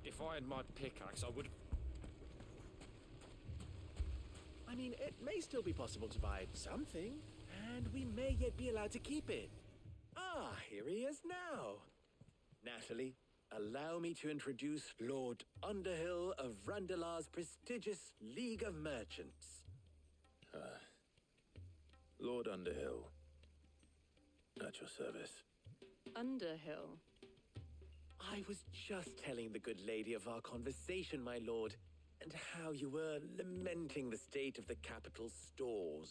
If I had my pickaxe, I would... I mean, it may still be possible to buy something, and we may yet be allowed to keep it. Ah, here he is now. Natalie, allow me to introduce Lord Underhill of Randalar's prestigious League of Merchants. Lord Underhill. At your service. Underhill? I was just telling the good lady of our conversation, my lord, and how you were lamenting the state of the capital's stores.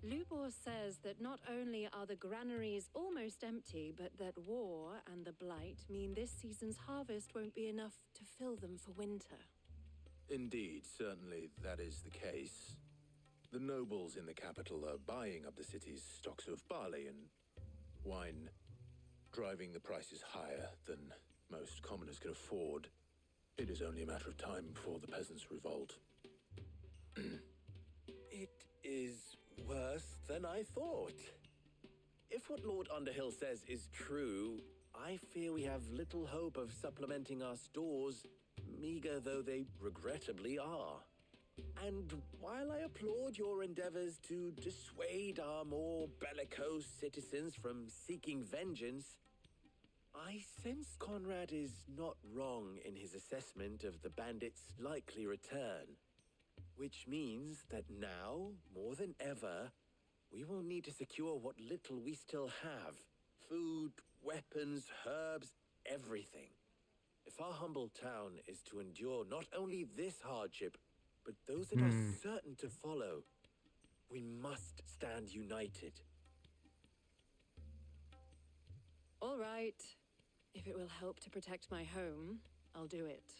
Lubor says that not only are the granaries almost empty, but that war and the blight mean this season's harvest won't be enough to fill them for winter. Indeed, certainly that is the case. The nobles in the capital are buying up the city's stocks of barley and wine, driving the prices higher than most commoners can afford. It is only a matter of time before the peasants revolt. It is worse than I thought. If what Lord Underhill says is true, I fear we have little hope of supplementing our stores, meager though they regrettably are. And while I applaud your endeavors to dissuade our more bellicose citizens from seeking vengeance, I sense Conrad is not wrong in his assessment of the bandits' likely return. Which means that now, more than ever, we will need to secure what little we still have. Food, weapons, herbs, everything. If our humble town is to endure not only this hardship, but those that are certain to follow, we must stand united. All right. If it will help to protect my home, I'll do it.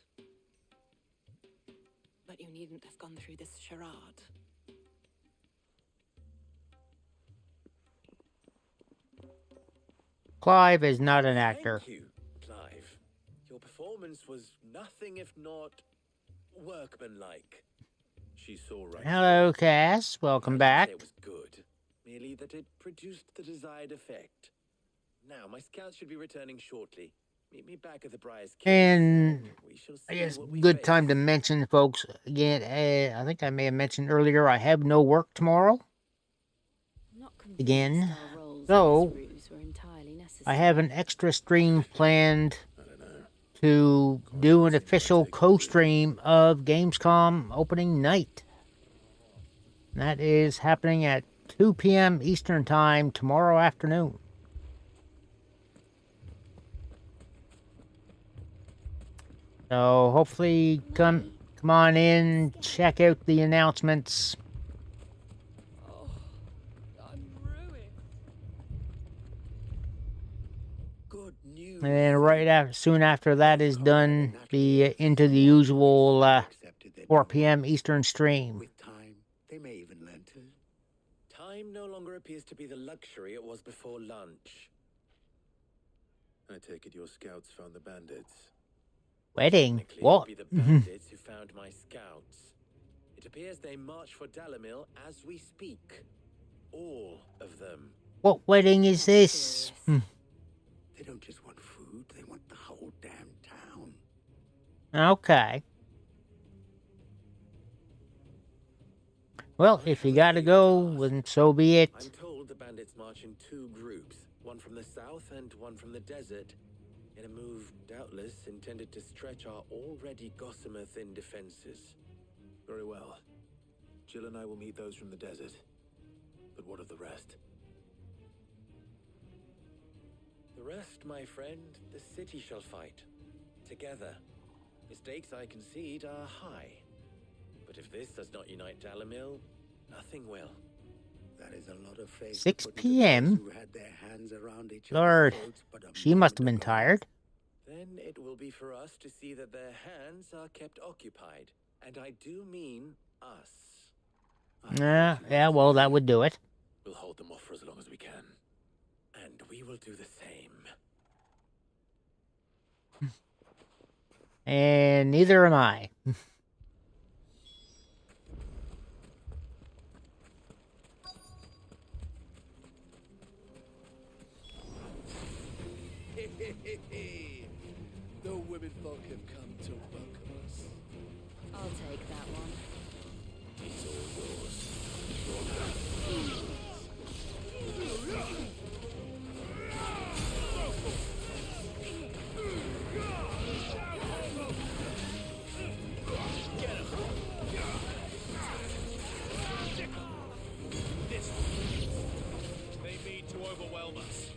But you needn't have gone through this charade. Clive is not an actor. Thank you, Clive. Your performance was nothing if not workmanlike. She saw right. Hello, Cass. Welcome back. It was good, merely that it produced the desired effect. Now, my scouts should be returning shortly. Meet me back at the Briar's Cave. And We shall see I guess what we good face. time to mention, folks, again, I think I may have mentioned earlier, I have no work tomorrow. Again. So, I have an extra stream planned to do an official co-stream of Gamescom opening night. That is happening at 2 p.m. Eastern Time tomorrow afternoon. So hopefully come on in, check out the announcements. And then soon after that is done, be into the usual 4 p.m. Eastern stream. With time, they may even learn to. Time no longer appears to be the luxury it was before lunch. I take it your scouts found the bandits. Wedding? Technically, What? it would be the bandits who found my scouts. It appears they march for Dalimil as we speak. All of them. What wedding is this? They don't just want food, they want the whole damn town. Okay. Well, if you gotta go, then so be it. I'm told the bandits march in two groups, one from the south and one from the desert, in a move doubtless intended to stretch our already gossamer-thin defenses. Very well. Jill and I will meet those from the desert. But what of the rest? The rest, my friend, the city shall fight. Together. The stakes, I concede, are high. But if this does not unite Dalimil, nothing will. That is a lot of faith. 6 p.m.? Who had their hands around each Lord, other's throats, but she must have been tired. Then it will be for us to see that their hands are kept occupied. And I do mean us. Yeah, well, that would do it. We'll hold them off for as long as we can. And we will do the same. And neither am I. The women folk have come to welcome us. I'll take that one. It's all yours. They mean to overwhelm us.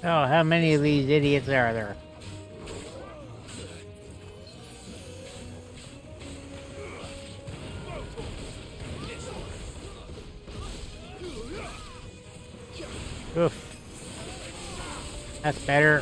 Oh, how many of these idiots are there? Oof. That's better.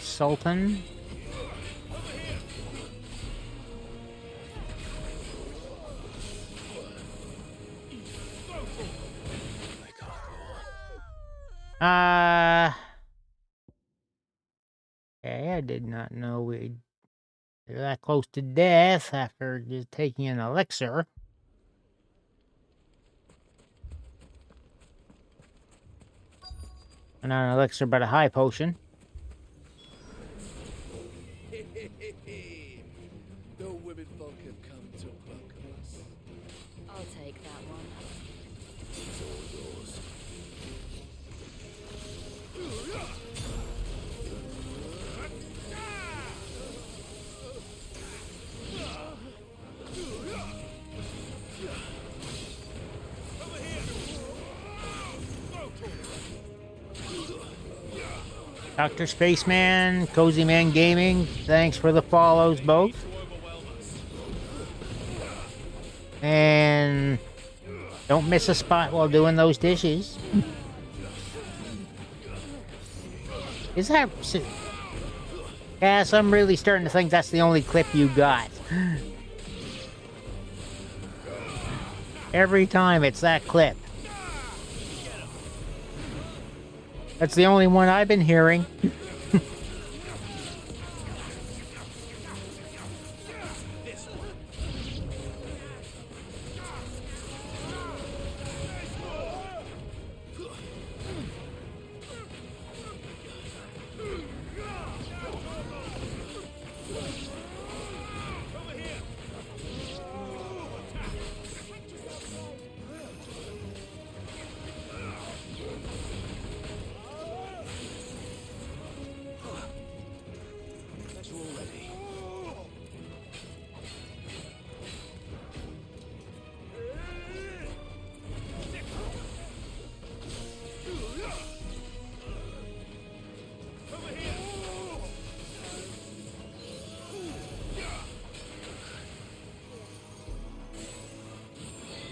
Sultan. Okay, I did not know we'd be that close to death after just taking an elixir. Not an elixir, but a high potion. The women folk have come to welcome us. I'll take that one. It's all yours. Dr. Spaceman, Cozy Man Gaming, thanks for the follows both. And don't miss a spot while doing those dishes. Is that... Cass, I'm really starting to think that's the only clip you got. Every time it's that clip. That's the only one I've been hearing.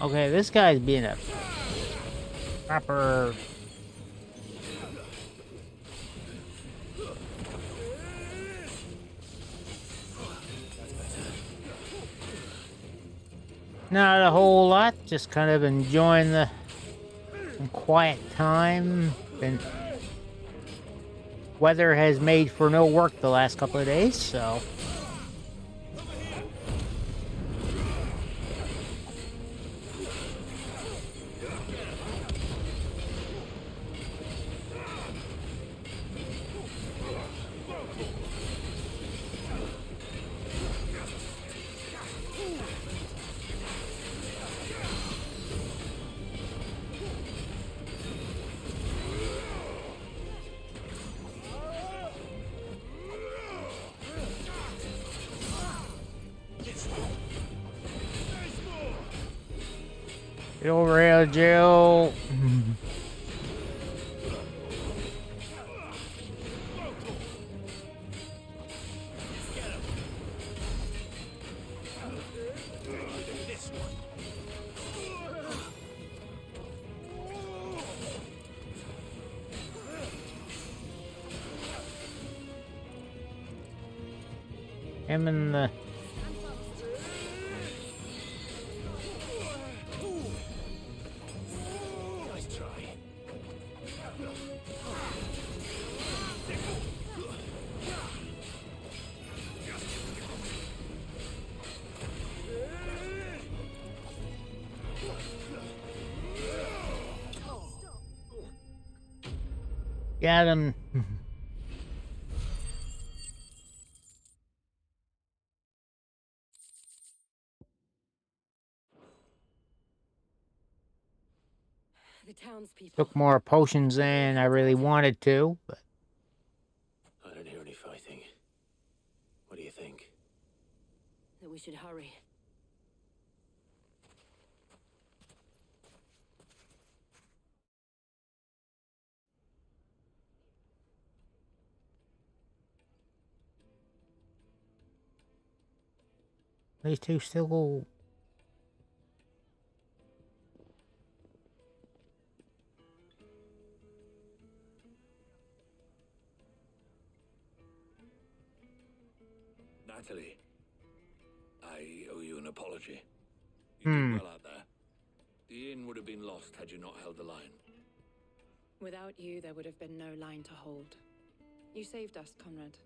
Okay, this guy's being a proper... Not a whole lot, just kind of enjoying the quiet time. And weather has made for no work the last couple of days, so... Get over here, Jill. Him and the... Got him. The townspeople. Took more potions than I really wanted to, but... I don't hear any fighting. What do you think? That we should hurry. These two still... Natalie, I owe you an apology. You did well out there. The inn would have been lost had you not held the line. Without you, there would have been no line to hold. You saved us, Conrad.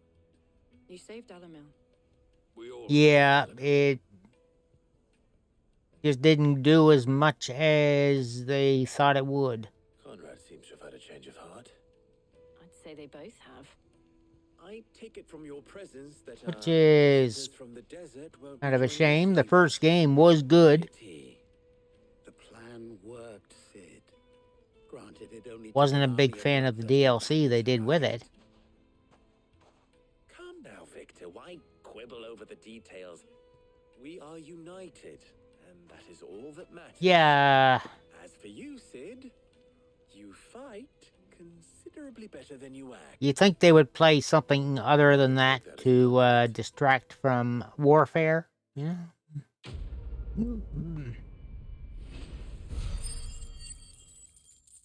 You saved Alamil. We all Yeah, it just didn't do as much as they thought it would. Conrad seems to have had a change of heart. I'd say they both have. I take it from your presence that Which is from the desert won't kind of be a joining shame. The us first game was good. The plan worked, Sid. Granted, it only took Wasn't a an big army of fan of the bloodthirsty DLC they did with it. Calm down, Victor. Why quibble over the details? We are united, and that is all that matters. Yeah. As for you, Sid, you fight considerably better than you act. You'd think they would play something other than that to distract from warfare. Yeah.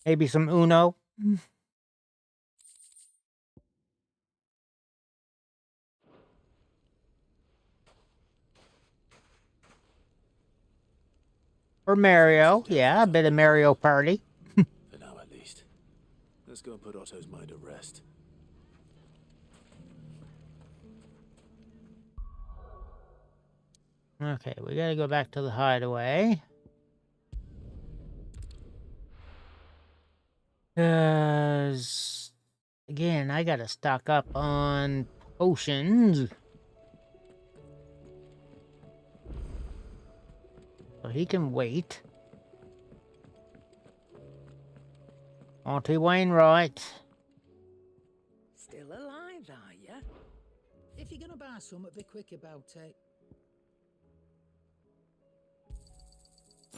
Maybe some Uno. Or Mario. Yeah, a bit of Mario Party. For now, at least. Let's go and put Otto's mind at rest. Okay, we gotta go back to the hideaway. Because, again, I gotta stock up on potions. So he can wait. Monty Wainwright. Still alive, are ya? If you're gonna buy something, be quick about it.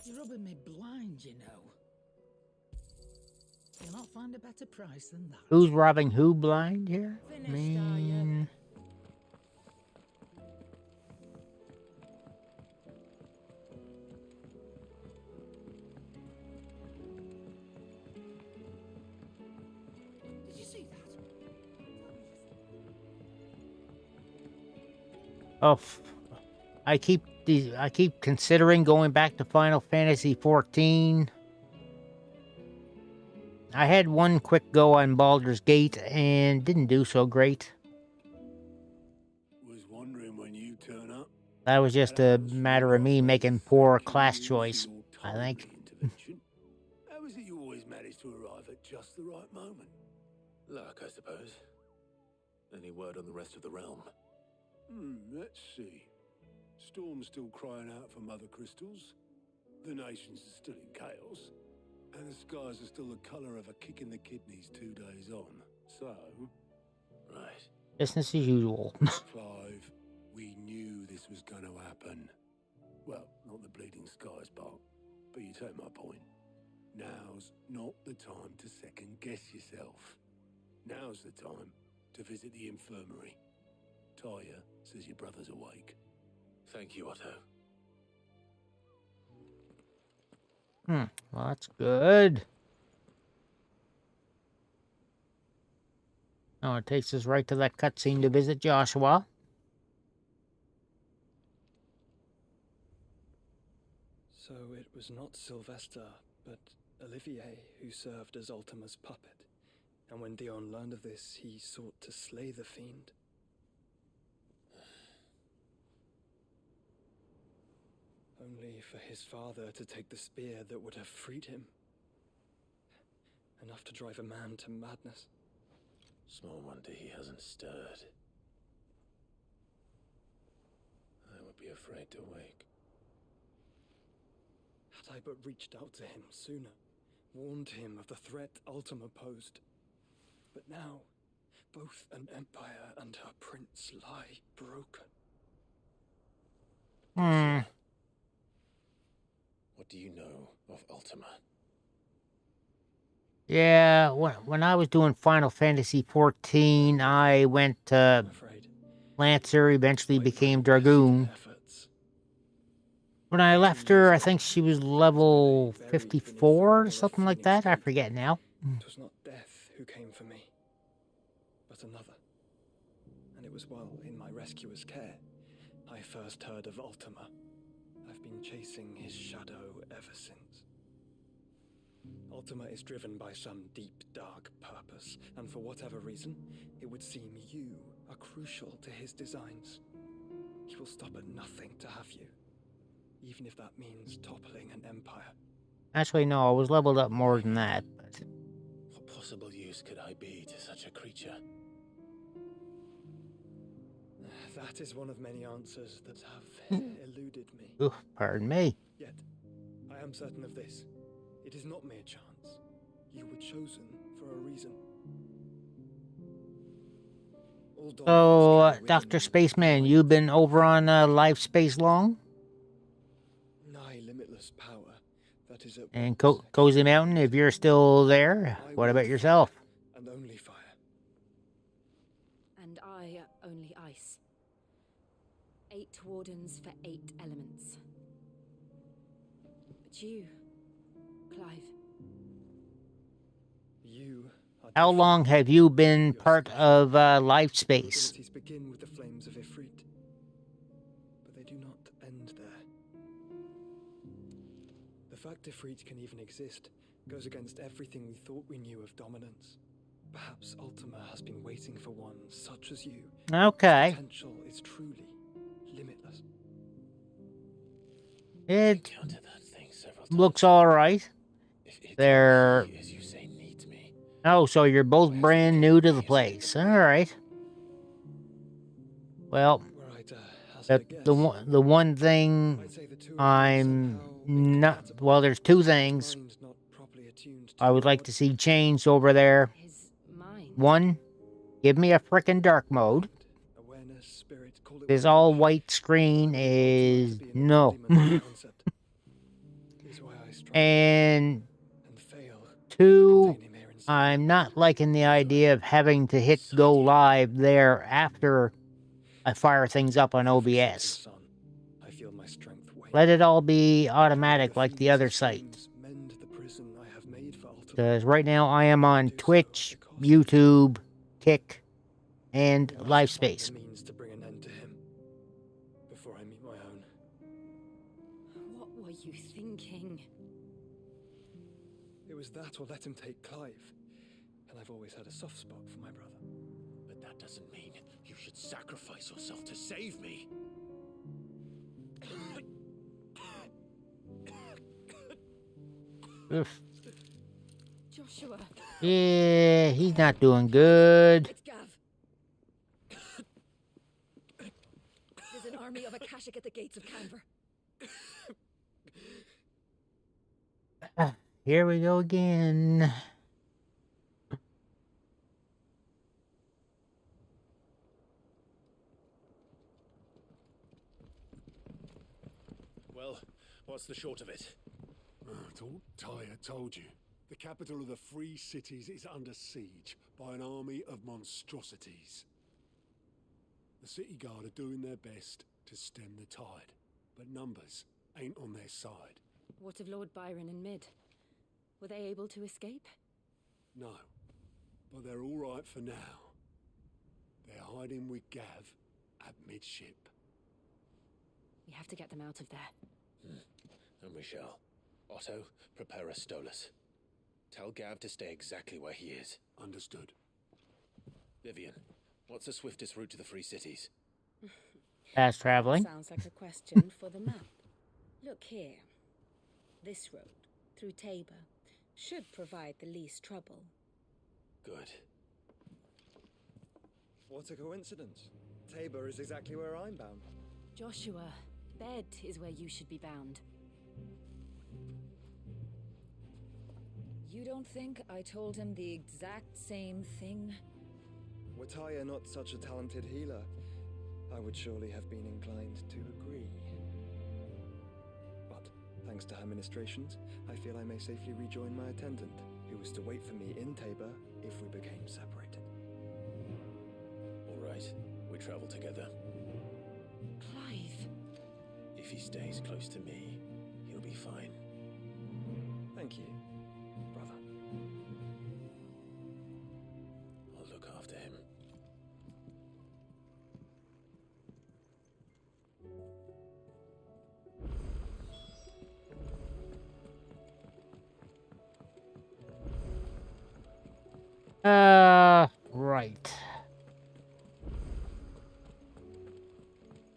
You're rubbing me blind, you know. You'll not find a better price than that. Who's robbing who blind here? Finished, are ya? Did you see that? Oh, I keep considering going back to Final Fantasy XIV. I had one quick go on Baldur's Gate and didn't do so great. Was wondering when you turn up. That was just a matter of me making poor class choice, I think. How is it you always manage to arrive at just the right moment? Luck, I suppose. Any word on the rest of the realm? Let's see. Storm's still crying out for Mothercrystals. The nations are still in chaos. And the skies are still the colour of a kick in the kidneys 2 days on. So, right. Business as usual. Clive, we knew this was going to happen. Well, not the bleeding skies part, but you take my point. Now's not the time to second guess yourself. Now's the time to visit the infirmary. Taya says your brother's awake. Thank you, Otto. Well, that's good. Oh, it takes us right to that cutscene to visit Joshua. So it was not Sylvester, but Olivier who served as Ultima's puppet. And when Dion learned of this, he sought to slay the fiend. Only for his father to take the spear that would have freed him. Enough to drive a man to madness. Small wonder he hasn't stirred. I would be afraid to wake. Had I but reached out to him sooner, warned him of the threat Ultima posed. But now, both an empire and her prince lie broken. What do you know of Ultima? Yeah, when I was doing Final Fantasy XIV, I went to Lancer, eventually became Dragoon. When I left her, I think she was level 54 or something like that. I forget now. It was not death who came for me, but another. And it was while in my rescuer's care I first heard of Ultima. I've been chasing his shadow ever since. Ultima is driven by some deep, dark purpose, and for whatever reason, it would seem you are crucial to his designs. He will stop at nothing to have you, even if that means toppling an empire. Actually, no, I was leveled up more than that. But... What possible use could I be to such a creature? That is one of many answers that have eluded me. Ooh, pardon me. Yet, I am certain of this. It is not mere chance. You were chosen for a reason. So, Dr. Spaceman, you been over on Life Space long? Nigh limitless power. That is And Cozy Mountain, if you're still there, what about yourself? And only fire. And I only ice. 8 wardens for 8 elements. But you, Clive. How long have you been part of Life Space? Abilities begin with the flames of Ifrit, but they do not end there. The fact Ifrit can even exist goes against everything we thought we knew of dominance. Perhaps Ultima has been waiting for one such as you. Okay. The potential is truly limitless. It looks all right. They're... Oh, so you're both brand new to the place. All right. Well, the one thing I'm not... Well, there's 2 things I would like to see changed over there. 1, give me a frickin' dark mode. This all white screen is no. And 2, I'm not liking the idea of having to hit go live there after I fire things up on OBS. Let it all be automatic like the other site. Because right now I am on Twitch, YouTube, Kick, and LiveSpace. What were you thinking? It was that or let him take Clive. And I've always had a soft spot for my brother. But that doesn't mean you should sacrifice yourself to save me. Oof. Joshua. Yeah, he's not doing good. It's Gav. There's an army of Akashic at the gates of Canver. Here we go again. Well, what's the short of it? Tyre told you. The capital of the Free Cities is under siege by an army of monstrosities. The city guard are doing their best to stem the tide, but numbers ain't on their side. What of Lord Byron and Mid? Were they able to escape? No, but they're all right for now. They're hiding with Gav at midship. We have to get them out of there. And we shall. Otto, prepare a Stolas. Tell Gav to stay exactly where he is. Understood. Vivian, what's the swiftest route to the Free Cities? Fast traveling. Sounds like a question for the map. Look here. This road, through Tabor, should provide the least trouble. Good. What a coincidence. Tabor is exactly where I'm bound. Joshua, Bed is where you should be bound. You don't think I told him the exact same thing? Were Tyre not such a talented healer, I would surely have been inclined to agree. But, thanks to her ministrations, I feel I may safely rejoin my attendant, who was to wait for me in Tabor if we became separated. All right, we travel together. Clive! If he stays close to me, he'll be fine. Thank you, brother. I'll look after him. Right.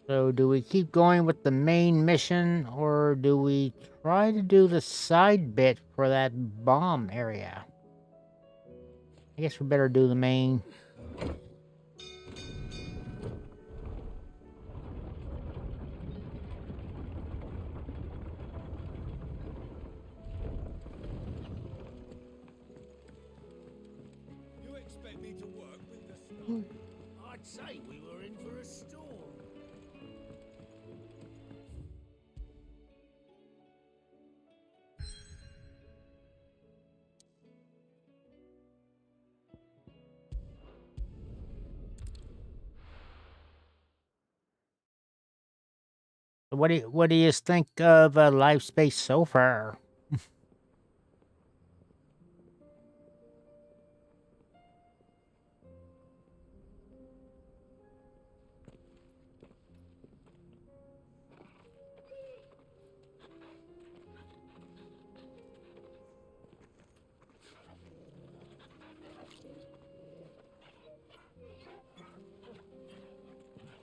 So do we keep going with the main mission, or do we try to do the side bit for that bomb area? I guess we better do the main. You expect me to work with the snow? I'd say we were in for a storm. What do you think of Live Space so far?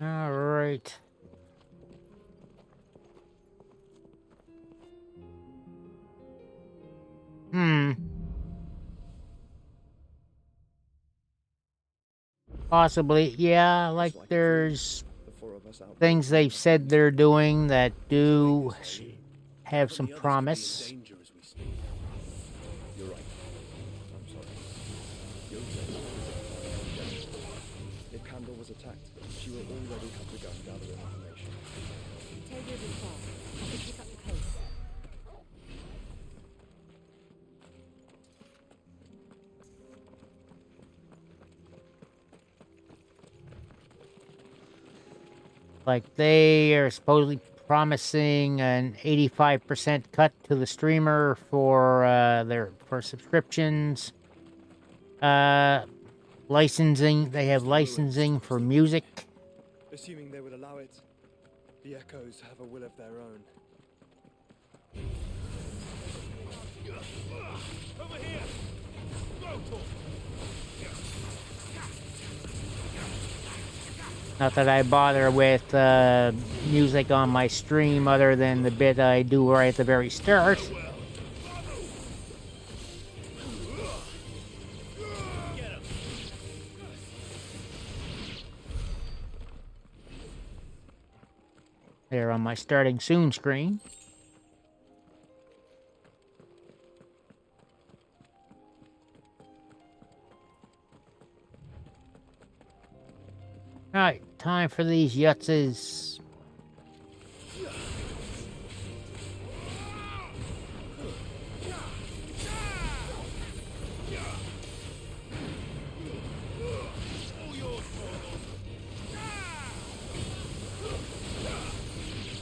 All right. Possibly, yeah. Like there's things they've said they're doing that do have some promise. You're right. I'm sorry. If Candle was attacked, she will already have begun gathering information. Take your far. I can pick up the pace. Like they are supposedly promising an 85% cut to the streamer for their subscriptions. Licensing, they have licensing for music. Assuming they would allow it, the Echoes have a will of their own. Over here! Not that I bother with music on my stream other than the bit I do right at the very start. There on my starting soon screen. Alright, time for these yutzes.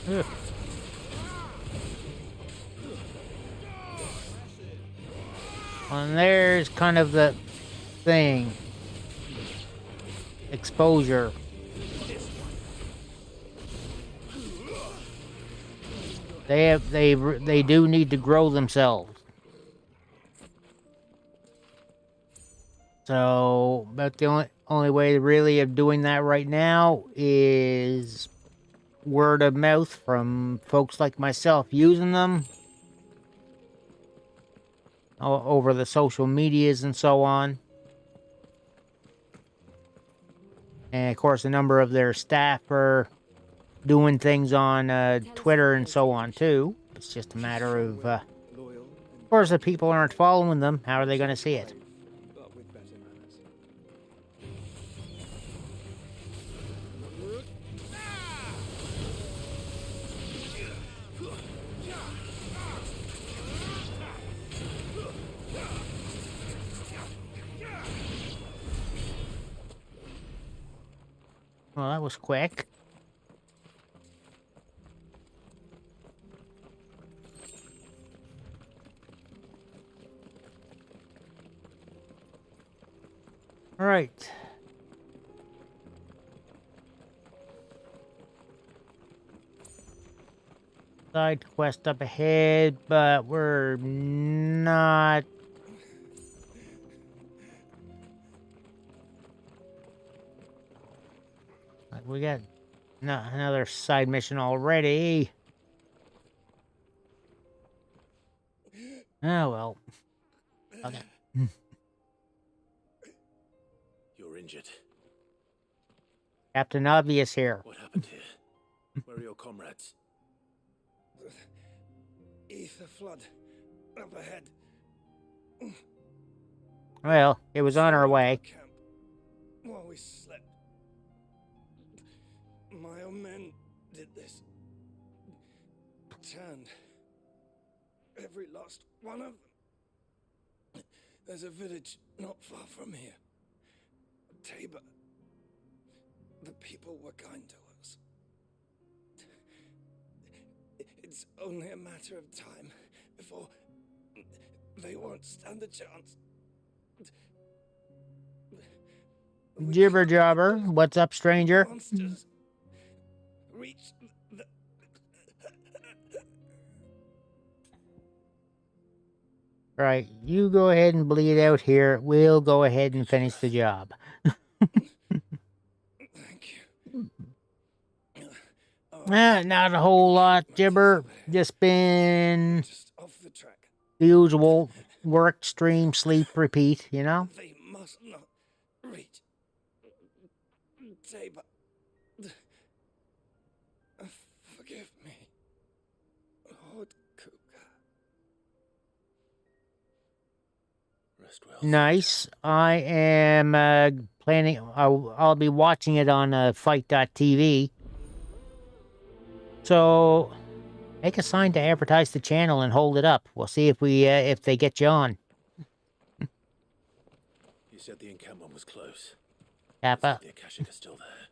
Ugh. And there's kind of the thing. Exposure. They do need to grow themselves. So, but the only way really of doing that right now is word of mouth from folks like myself using them over the social medias and so on. And of course, a number of their staff are doing things on Twitter and so on too. It's just a matter of, of course, if people aren't following them, how are they going to see it? But with better manners. Well, that was quick. All right. Side quest up ahead, but we're not we got another side mission already. Oh, well. Okay. You're injured. Captain Obvious here. What happened here? Where are your comrades? Ether flood. Up ahead. Well, it was on our way. Camp while we slept. My own men did this. Turned. Every last one of them. There's a village not far from here. Tabor. The people were kind to us. It's only a matter of time before they won't stand a chance. Jibber jobber. What's up, stranger? Monsters reach the... Right, you go ahead and bleed out here. We'll go ahead and finish the job. Not a whole lot, Jibber. Just been the usual work, stream, sleep, repeat, you know? They must not reach Tabor. Forgive me, Lord Kuka. Rest well. Nice. I am planning... I'll be watching it on fight.tv. So, make a sign to advertise the channel and hold it up. We'll see if they get you on. You said the encampment was close. Kappa. The Akashic are still there.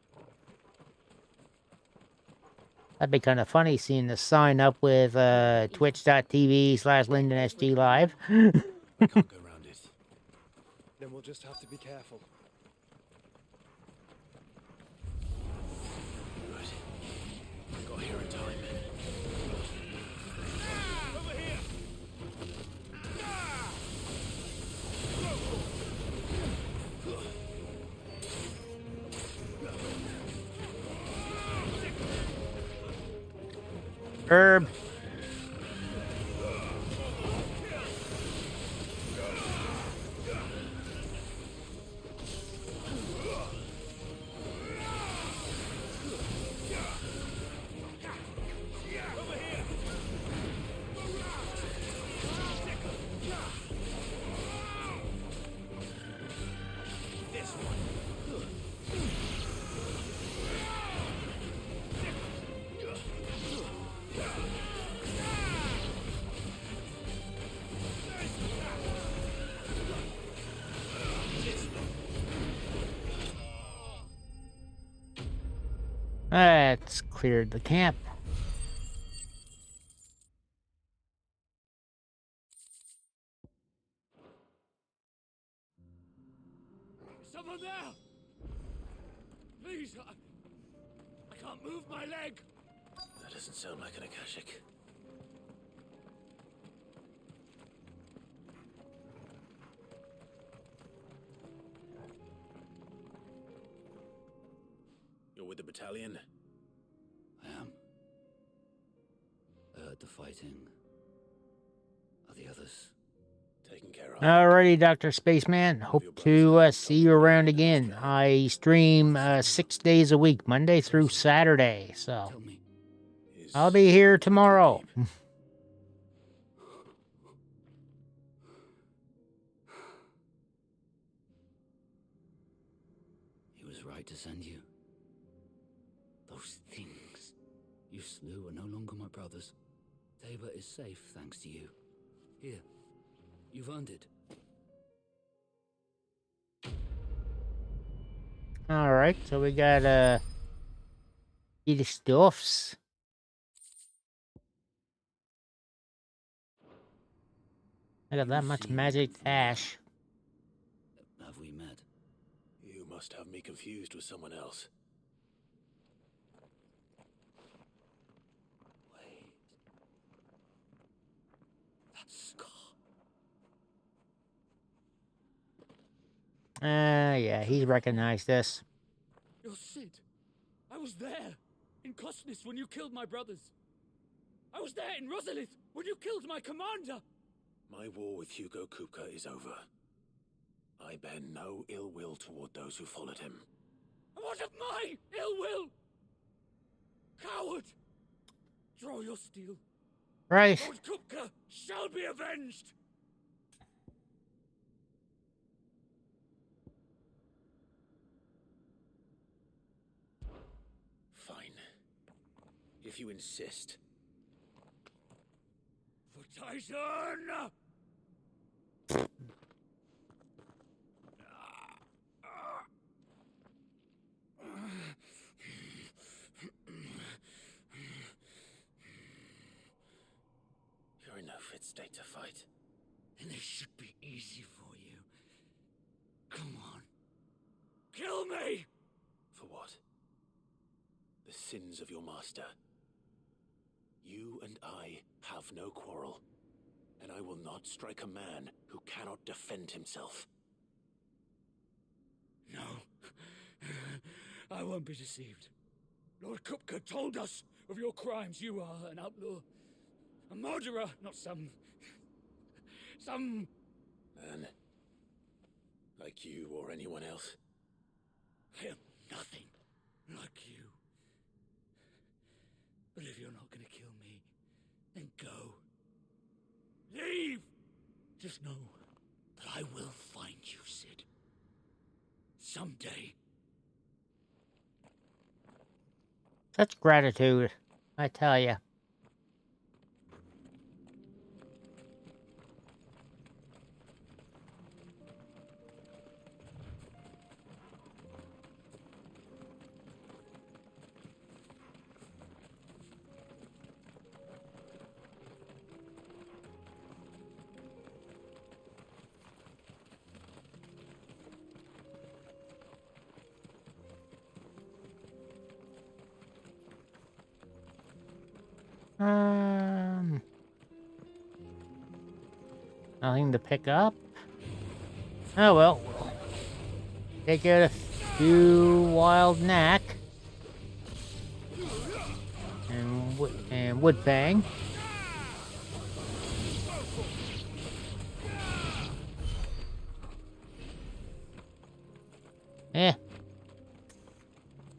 That'd be kind of funny seeing the sign up with twitch.tv/LyndonSG Live. I can't go around it. Then we'll just have to be careful. Good. Got here in time. Over here! Herb. That's cleared the camp. Is someone there? Please, I can't move my leg. That doesn't sound like an Akashic. You're with the battalion? I am. I heard the fighting. Are the others taken care of? Alrighty, Dr. Spaceman. Hope to see you around again. I stream 6 days a week, Monday through Saturday, so I'll be here tomorrow. He was right to send you. Those things you slew are no longer my brothers. Tabor is safe thanks to you. Here, you've earned it. Alright, so we got the stuffs. I got that much magic ash. Have we met? You must have me confused with someone else. Wait. That scar. Yeah, he's recognized this. You're Sid. I was there in Kosnis when you killed my brothers. I was there in Rosalith when you killed my commander. My war with Hugo Kupka is over. I bear no ill will toward those who followed him. And what of my ill will? Coward! Draw your steel. Right. Lord Kupka shall be avenged! Fine. If you insist. For Titan! You're in no fit state to fight. And this should be easy for you. Come on. Kill me! For what? The sins of your master. You and I have no quarrel, and I will not strike a man who cannot defend himself. No. I won't be deceived. Lord Kupka told us of your crimes. You are an outlaw. A murderer, not some... Man. Like you or anyone else. I am nothing like you. But if you're not gonna kill me, then go. Leave! Just know that I will find you, Sid. Someday. Such gratitude, I tell you. Nothing to pick up. Oh well. Take out a few wild knack. And wood fang.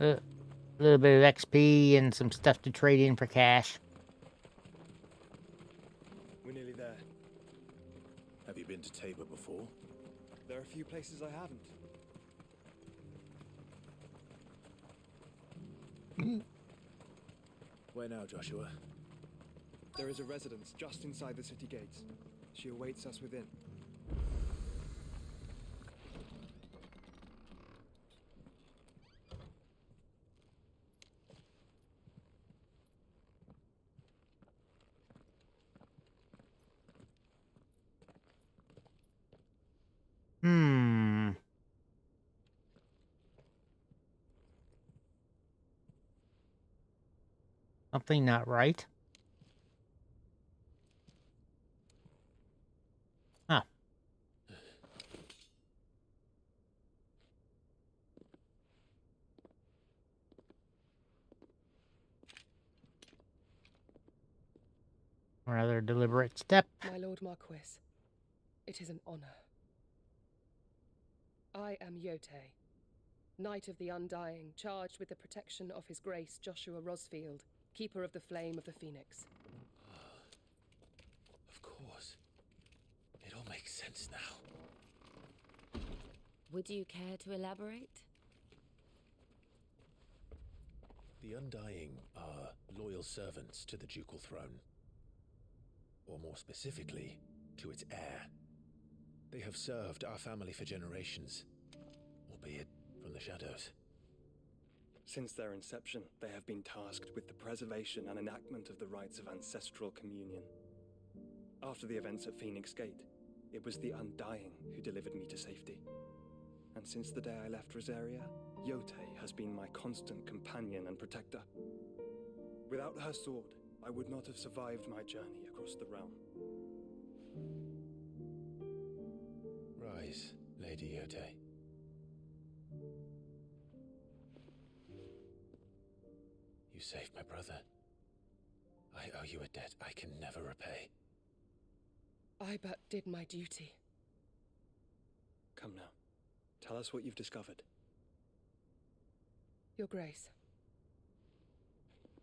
A little bit of XP and some stuff to trade in for cash. We're nearly there. Have you been to Tabor before? There are a few places I haven't. Where now, Joshua? There is a residence just inside the city gates. She awaits us within. Something not right. Huh. Rather deliberate step. My Lord Marquis, it is an honor. I am Yotei, Knight of the Undying, charged with the protection of His Grace Joshua Rosfield, Keeper of the Flame of the Phoenix. Of course. It all makes sense now. Would you care to elaborate? The Undying are loyal servants to the ducal throne. Or more specifically, to its heir. They have served our family for generations, albeit from the shadows. Since their inception, they have been tasked with the preservation and enactment of the rites of ancestral communion. After the events at Phoenix Gate, it was the Undying who delivered me to safety. And since the day I left Rosaria, Yotei has been my constant companion and protector. Without her sword, I would not have survived my journey across the realm. Rise, Lady Yotei. You saved my brother. I owe you a debt I can never repay. I but did my duty. Come now. Tell us what you've discovered. Your Grace.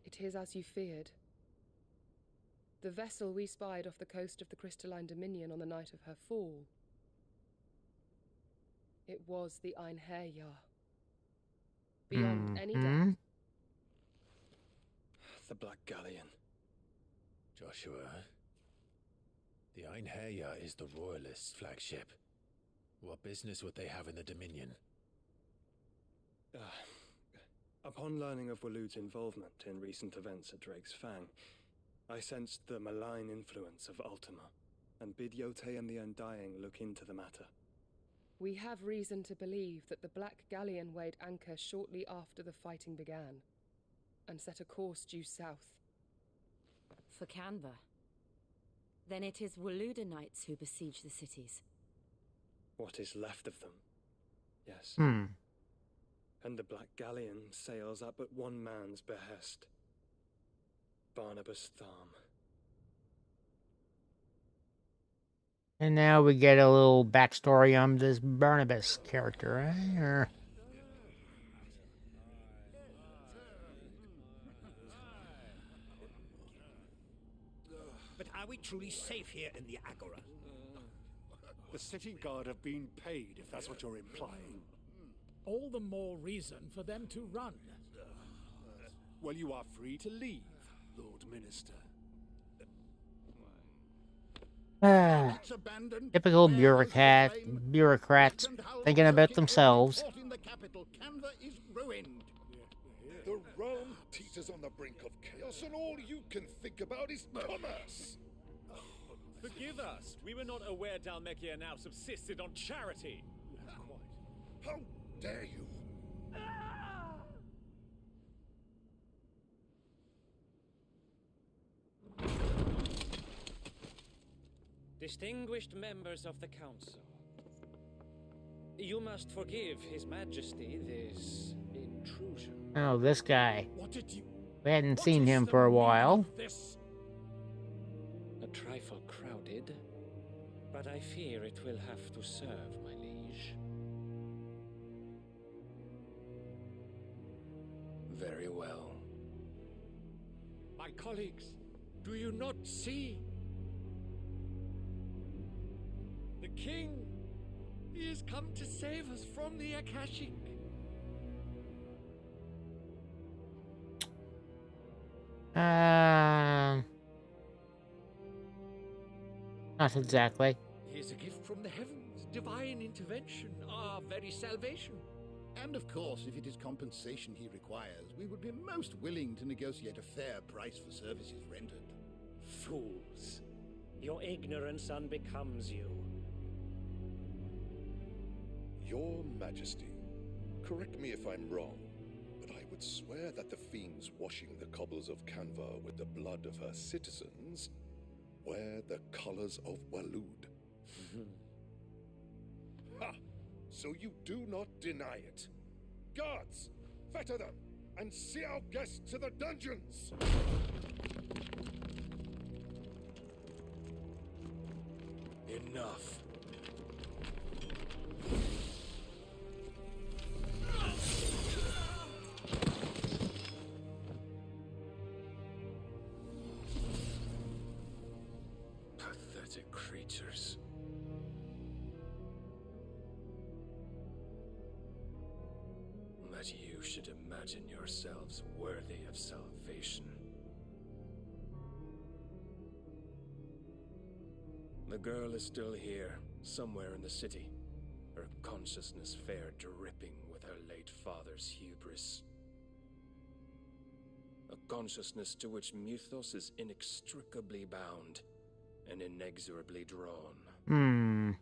It is as you feared. The vessel we spied off the coast of the Crystalline Dominion on the night of her fall. It was the Einherjar. Beyond any doubt. The Black Galleon. Joshua, the Einherjar is the Royalists' flagship. What business would they have in the Dominion? Upon learning of Waloed's involvement in recent events at Drake's Fang, I sensed the malign influence of Ultima, and bid Yote and the Undying look into the matter. We have reason to believe that the Black Galleon weighed anchor shortly after the fighting began, and set a course due south. For Canva. Then it is Waloed Knights who besiege the cities. What is left of them? Yes. And the Black Galleon sails at but one man's behest. Barnabas Tharm. And now we get a little backstory on this Barnabas character, right? Or... But are we truly safe here in the Agora? The city guard have been paid, if that's what you're implying. All the more reason for them to run. Well, you are free to leave, Lord Minister. Typical bureaucrats thinking about themselves. The realm teeters on the brink of chaos, and all you can think about is commerce. Forgive us. We were not aware Dhalmekia now subsisted on charity. How dare you? Distinguished members of the Council, you must forgive His Majesty this intrusion. Oh, this guy. What did you... We hadn't seen him for a while. A trifle crowded, but I fear it will have to serve, my liege. Very well. My colleagues, do you not see? The king! He has come to save us from the Akashic. Not exactly. He is a gift from the heavens, divine intervention, our very salvation. And of course, if it is compensation he requires, we would be most willing to negotiate a fair price for services rendered. Fools. Your ignorance unbecomes you. Your Majesty, correct me if I'm wrong, but I would swear that the fiends washing the cobbles of Canva with the blood of her citizens wear the colors of Waloed. Ha! So you do not deny it. Guards, fetter them, and see our guests to the dungeons! Enough. Pathetic creatures. That you should imagine yourselves worthy of salvation. The girl is still here, somewhere in the city. Her consciousness fair dripping with her late father's hubris. A consciousness to which Mythos is inextricably bound and inexorably drawn.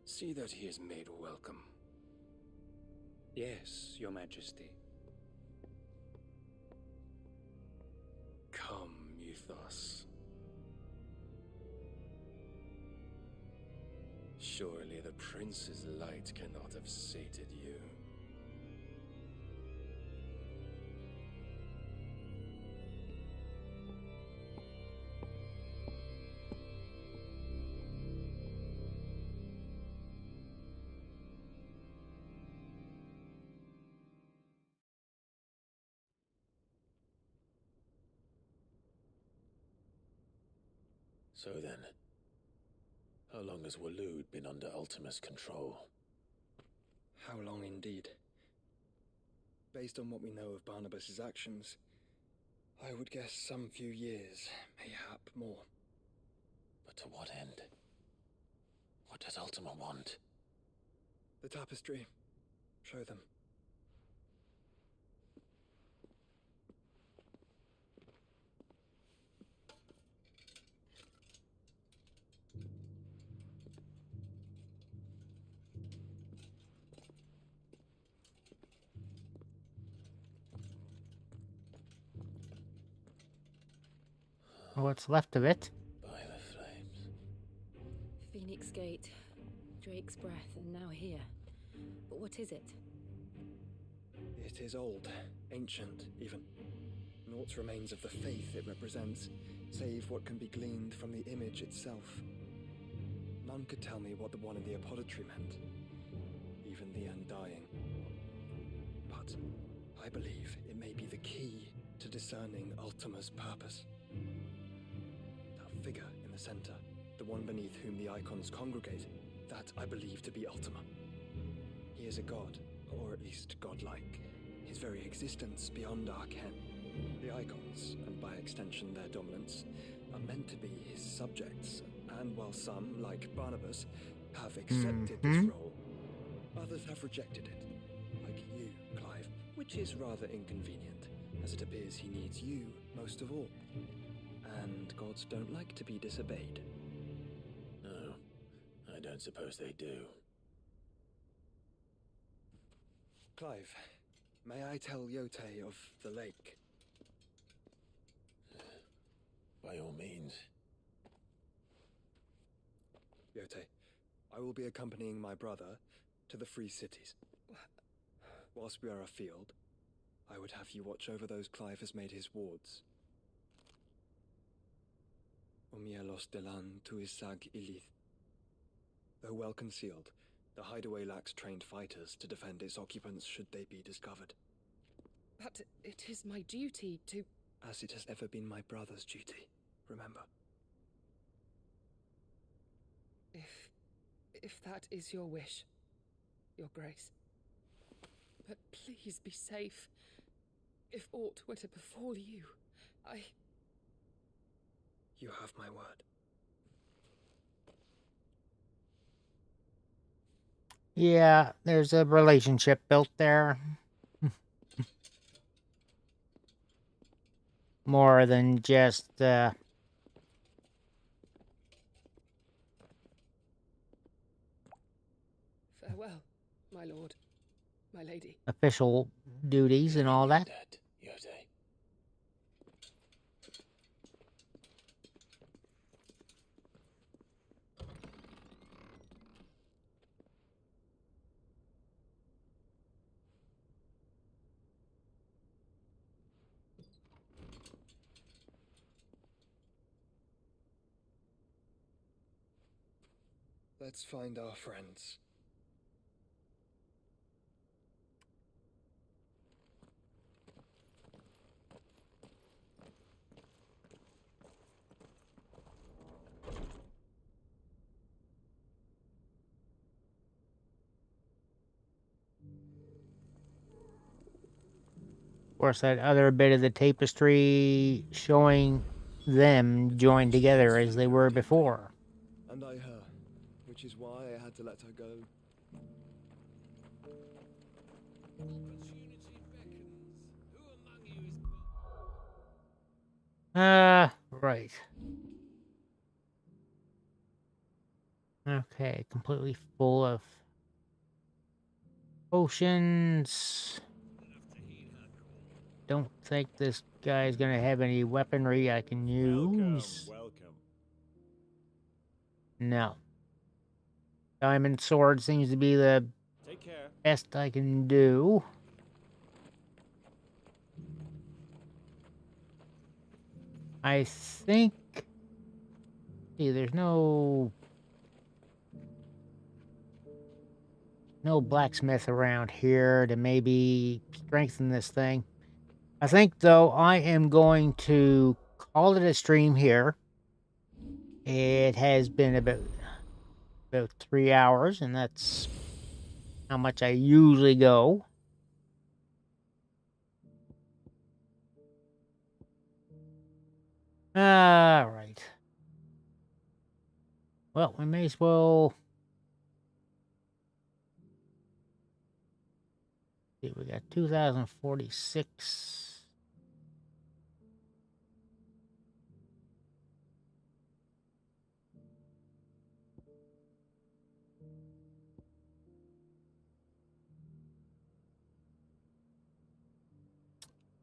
See that he is made welcome. Yes, Your Majesty. Come, Mythos. Surely the prince's light cannot have sated you. So then, how long has Waloed been under Ultima's control? How long indeed? Based on what we know of Barnabas's actions, I would guess some few years, mayhap more. But to what end? What does Ultima want? The tapestry. Show them. What's left of it? By the flames. Phoenix Gate, Drake's breath, and now here. But what is it? It is old, ancient even. Naught remains of the faith it represents, save what can be gleaned from the image itself. None could tell me what the one in the apothecary meant, even the Undying. But I believe it may be the key to discerning Ultima's purpose. That figure in the center, the one beneath whom the icons congregate, that I believe to be Ultima. He is a god, or at least godlike, his very existence beyond our ken. The icons, and by extension their dominants, are meant to be his subjects, and while some, like Barnabas, have accepted this role, others have rejected it, like you, Clive, which is rather inconvenient, as it appears he needs you most of all. And gods don't like to be disobeyed. No, I don't suppose they do. Clive, may I tell Yote of the lake? By all means. Yote, I will be accompanying my brother to the Free Cities. Whilst we are afield, I would have you watch over those Clive has made his wards. Omielos delan tuisag ilith. Though well concealed, the hideaway lacks trained fighters to defend its occupants should they be discovered. But it is my duty to... As it has ever been my brother's duty, remember. If that is your wish, Your Grace. But please be safe. If aught were to befall you, You have my word. Yeah, there's a relationship built there. More than just, Farewell, my lord, my lady. official duties and all that. Let's find our friends. Of course, that other bit of the tapestry showing them joined together as they were before. And I her, which is why I had to let her go. Right. Okay, completely full of potions. Don't think this guy's gonna have any weaponry I can use. Welcome. No. Diamond sword seems to be the Take care. best I can do. I think... See, there's no blacksmith around here to maybe strengthen this thing. I think, though, I am going to call it a stream here. It has been about 3 hours, and that's how much I usually go. All right. Well, we may as well. See, we got 2046.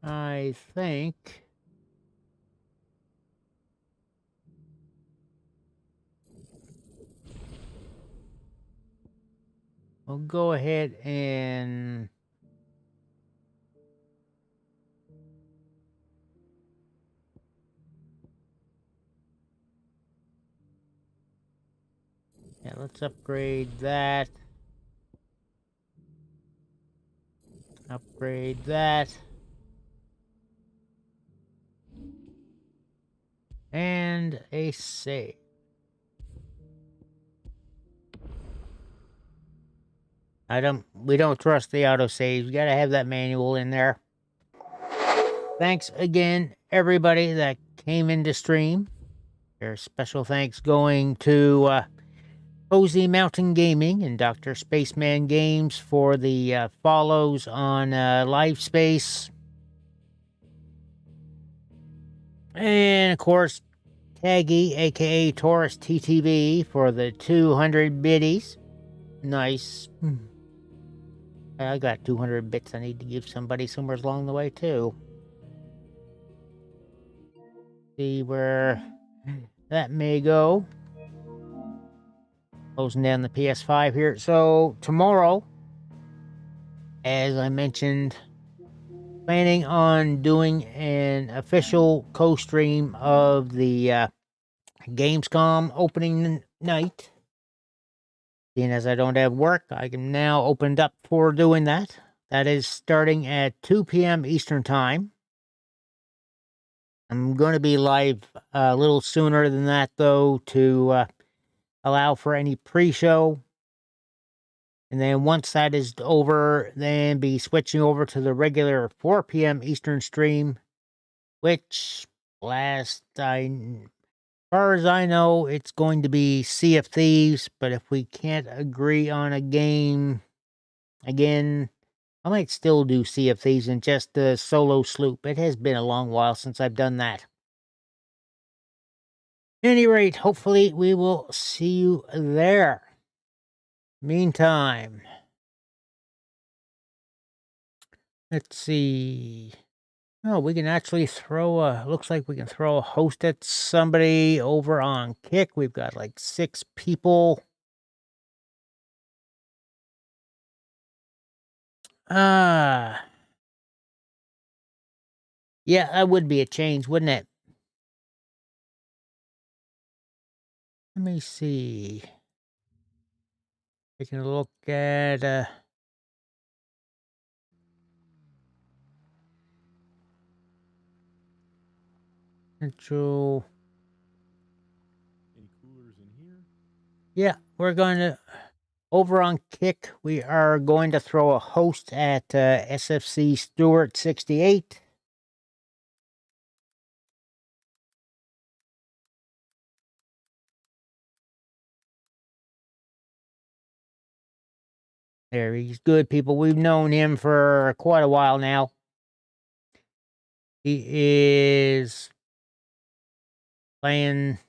I think we'll go ahead and yeah, let's upgrade that. Upgrade that. And a save. We don't trust the autosaves. You gotta have that manual in there. Thanks again, everybody that came into stream. There's special thanks going to Cozy Mountain Gaming and Dr. Spaceman Games for the follows on Live Space. And, of course, Taggy, a.k.a. Taurus TTV, for the 200 biddies. Nice. I got 200 bits I need to give somebody somewhere along the way, too. See where that may go. Closing down the PS5 here. So, tomorrow, as I mentioned, planning on doing an official co-stream of the Gamescom opening night. Seeing as I don't have work, I am now opened up for doing that. That is starting at 2 p.m. Eastern Time. I'm going to be live a little sooner than that, though, to allow for any pre-show. And then once that is over, then be switching over to the regular 4 p.m. Eastern stream, which as far as I know, it's going to be Sea of Thieves, but if we can't agree on a game, again, I might still do Sea of Thieves and just the solo sloop. It has been a long while since I've done that. At any rate, hopefully we will see you there. Meantime, let's see. Oh, we can actually looks like we can throw a host at somebody over on Kick. We've got like 6 people. Yeah, that would be a change, wouldn't it? Let me see. Taking a look at Central. Any coolers in here? Yeah, we're going to over on Kick. We are going to throw a host at SFC Stewart 68. There, he's good, people. We've known him for quite a while now. He is playing.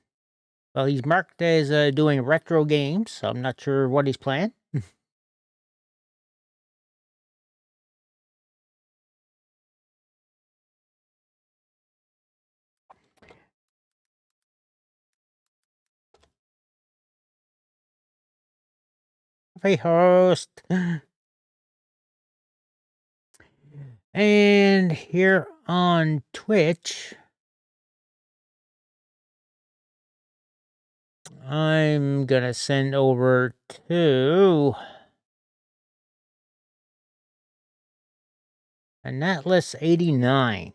Well, he's marked as doing retro games, so I'm not sure what he's playing. Hey, host. And here on Twitch, I'm gonna send over to Anatlus 89.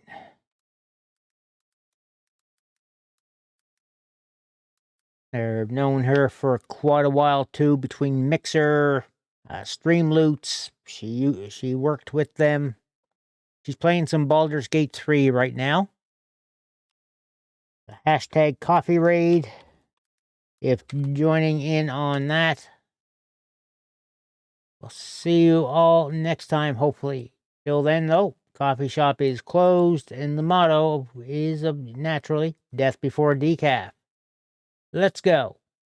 I've known her for quite a while too, between Mixer, Streamloots. She worked with them. She's playing some Baldur's Gate 3 right now. The hashtag Coffee Raid. If joining in on that. We'll see you all next time, hopefully. Till then, though, coffee shop is closed, and the motto is naturally death before decaf. Let's go.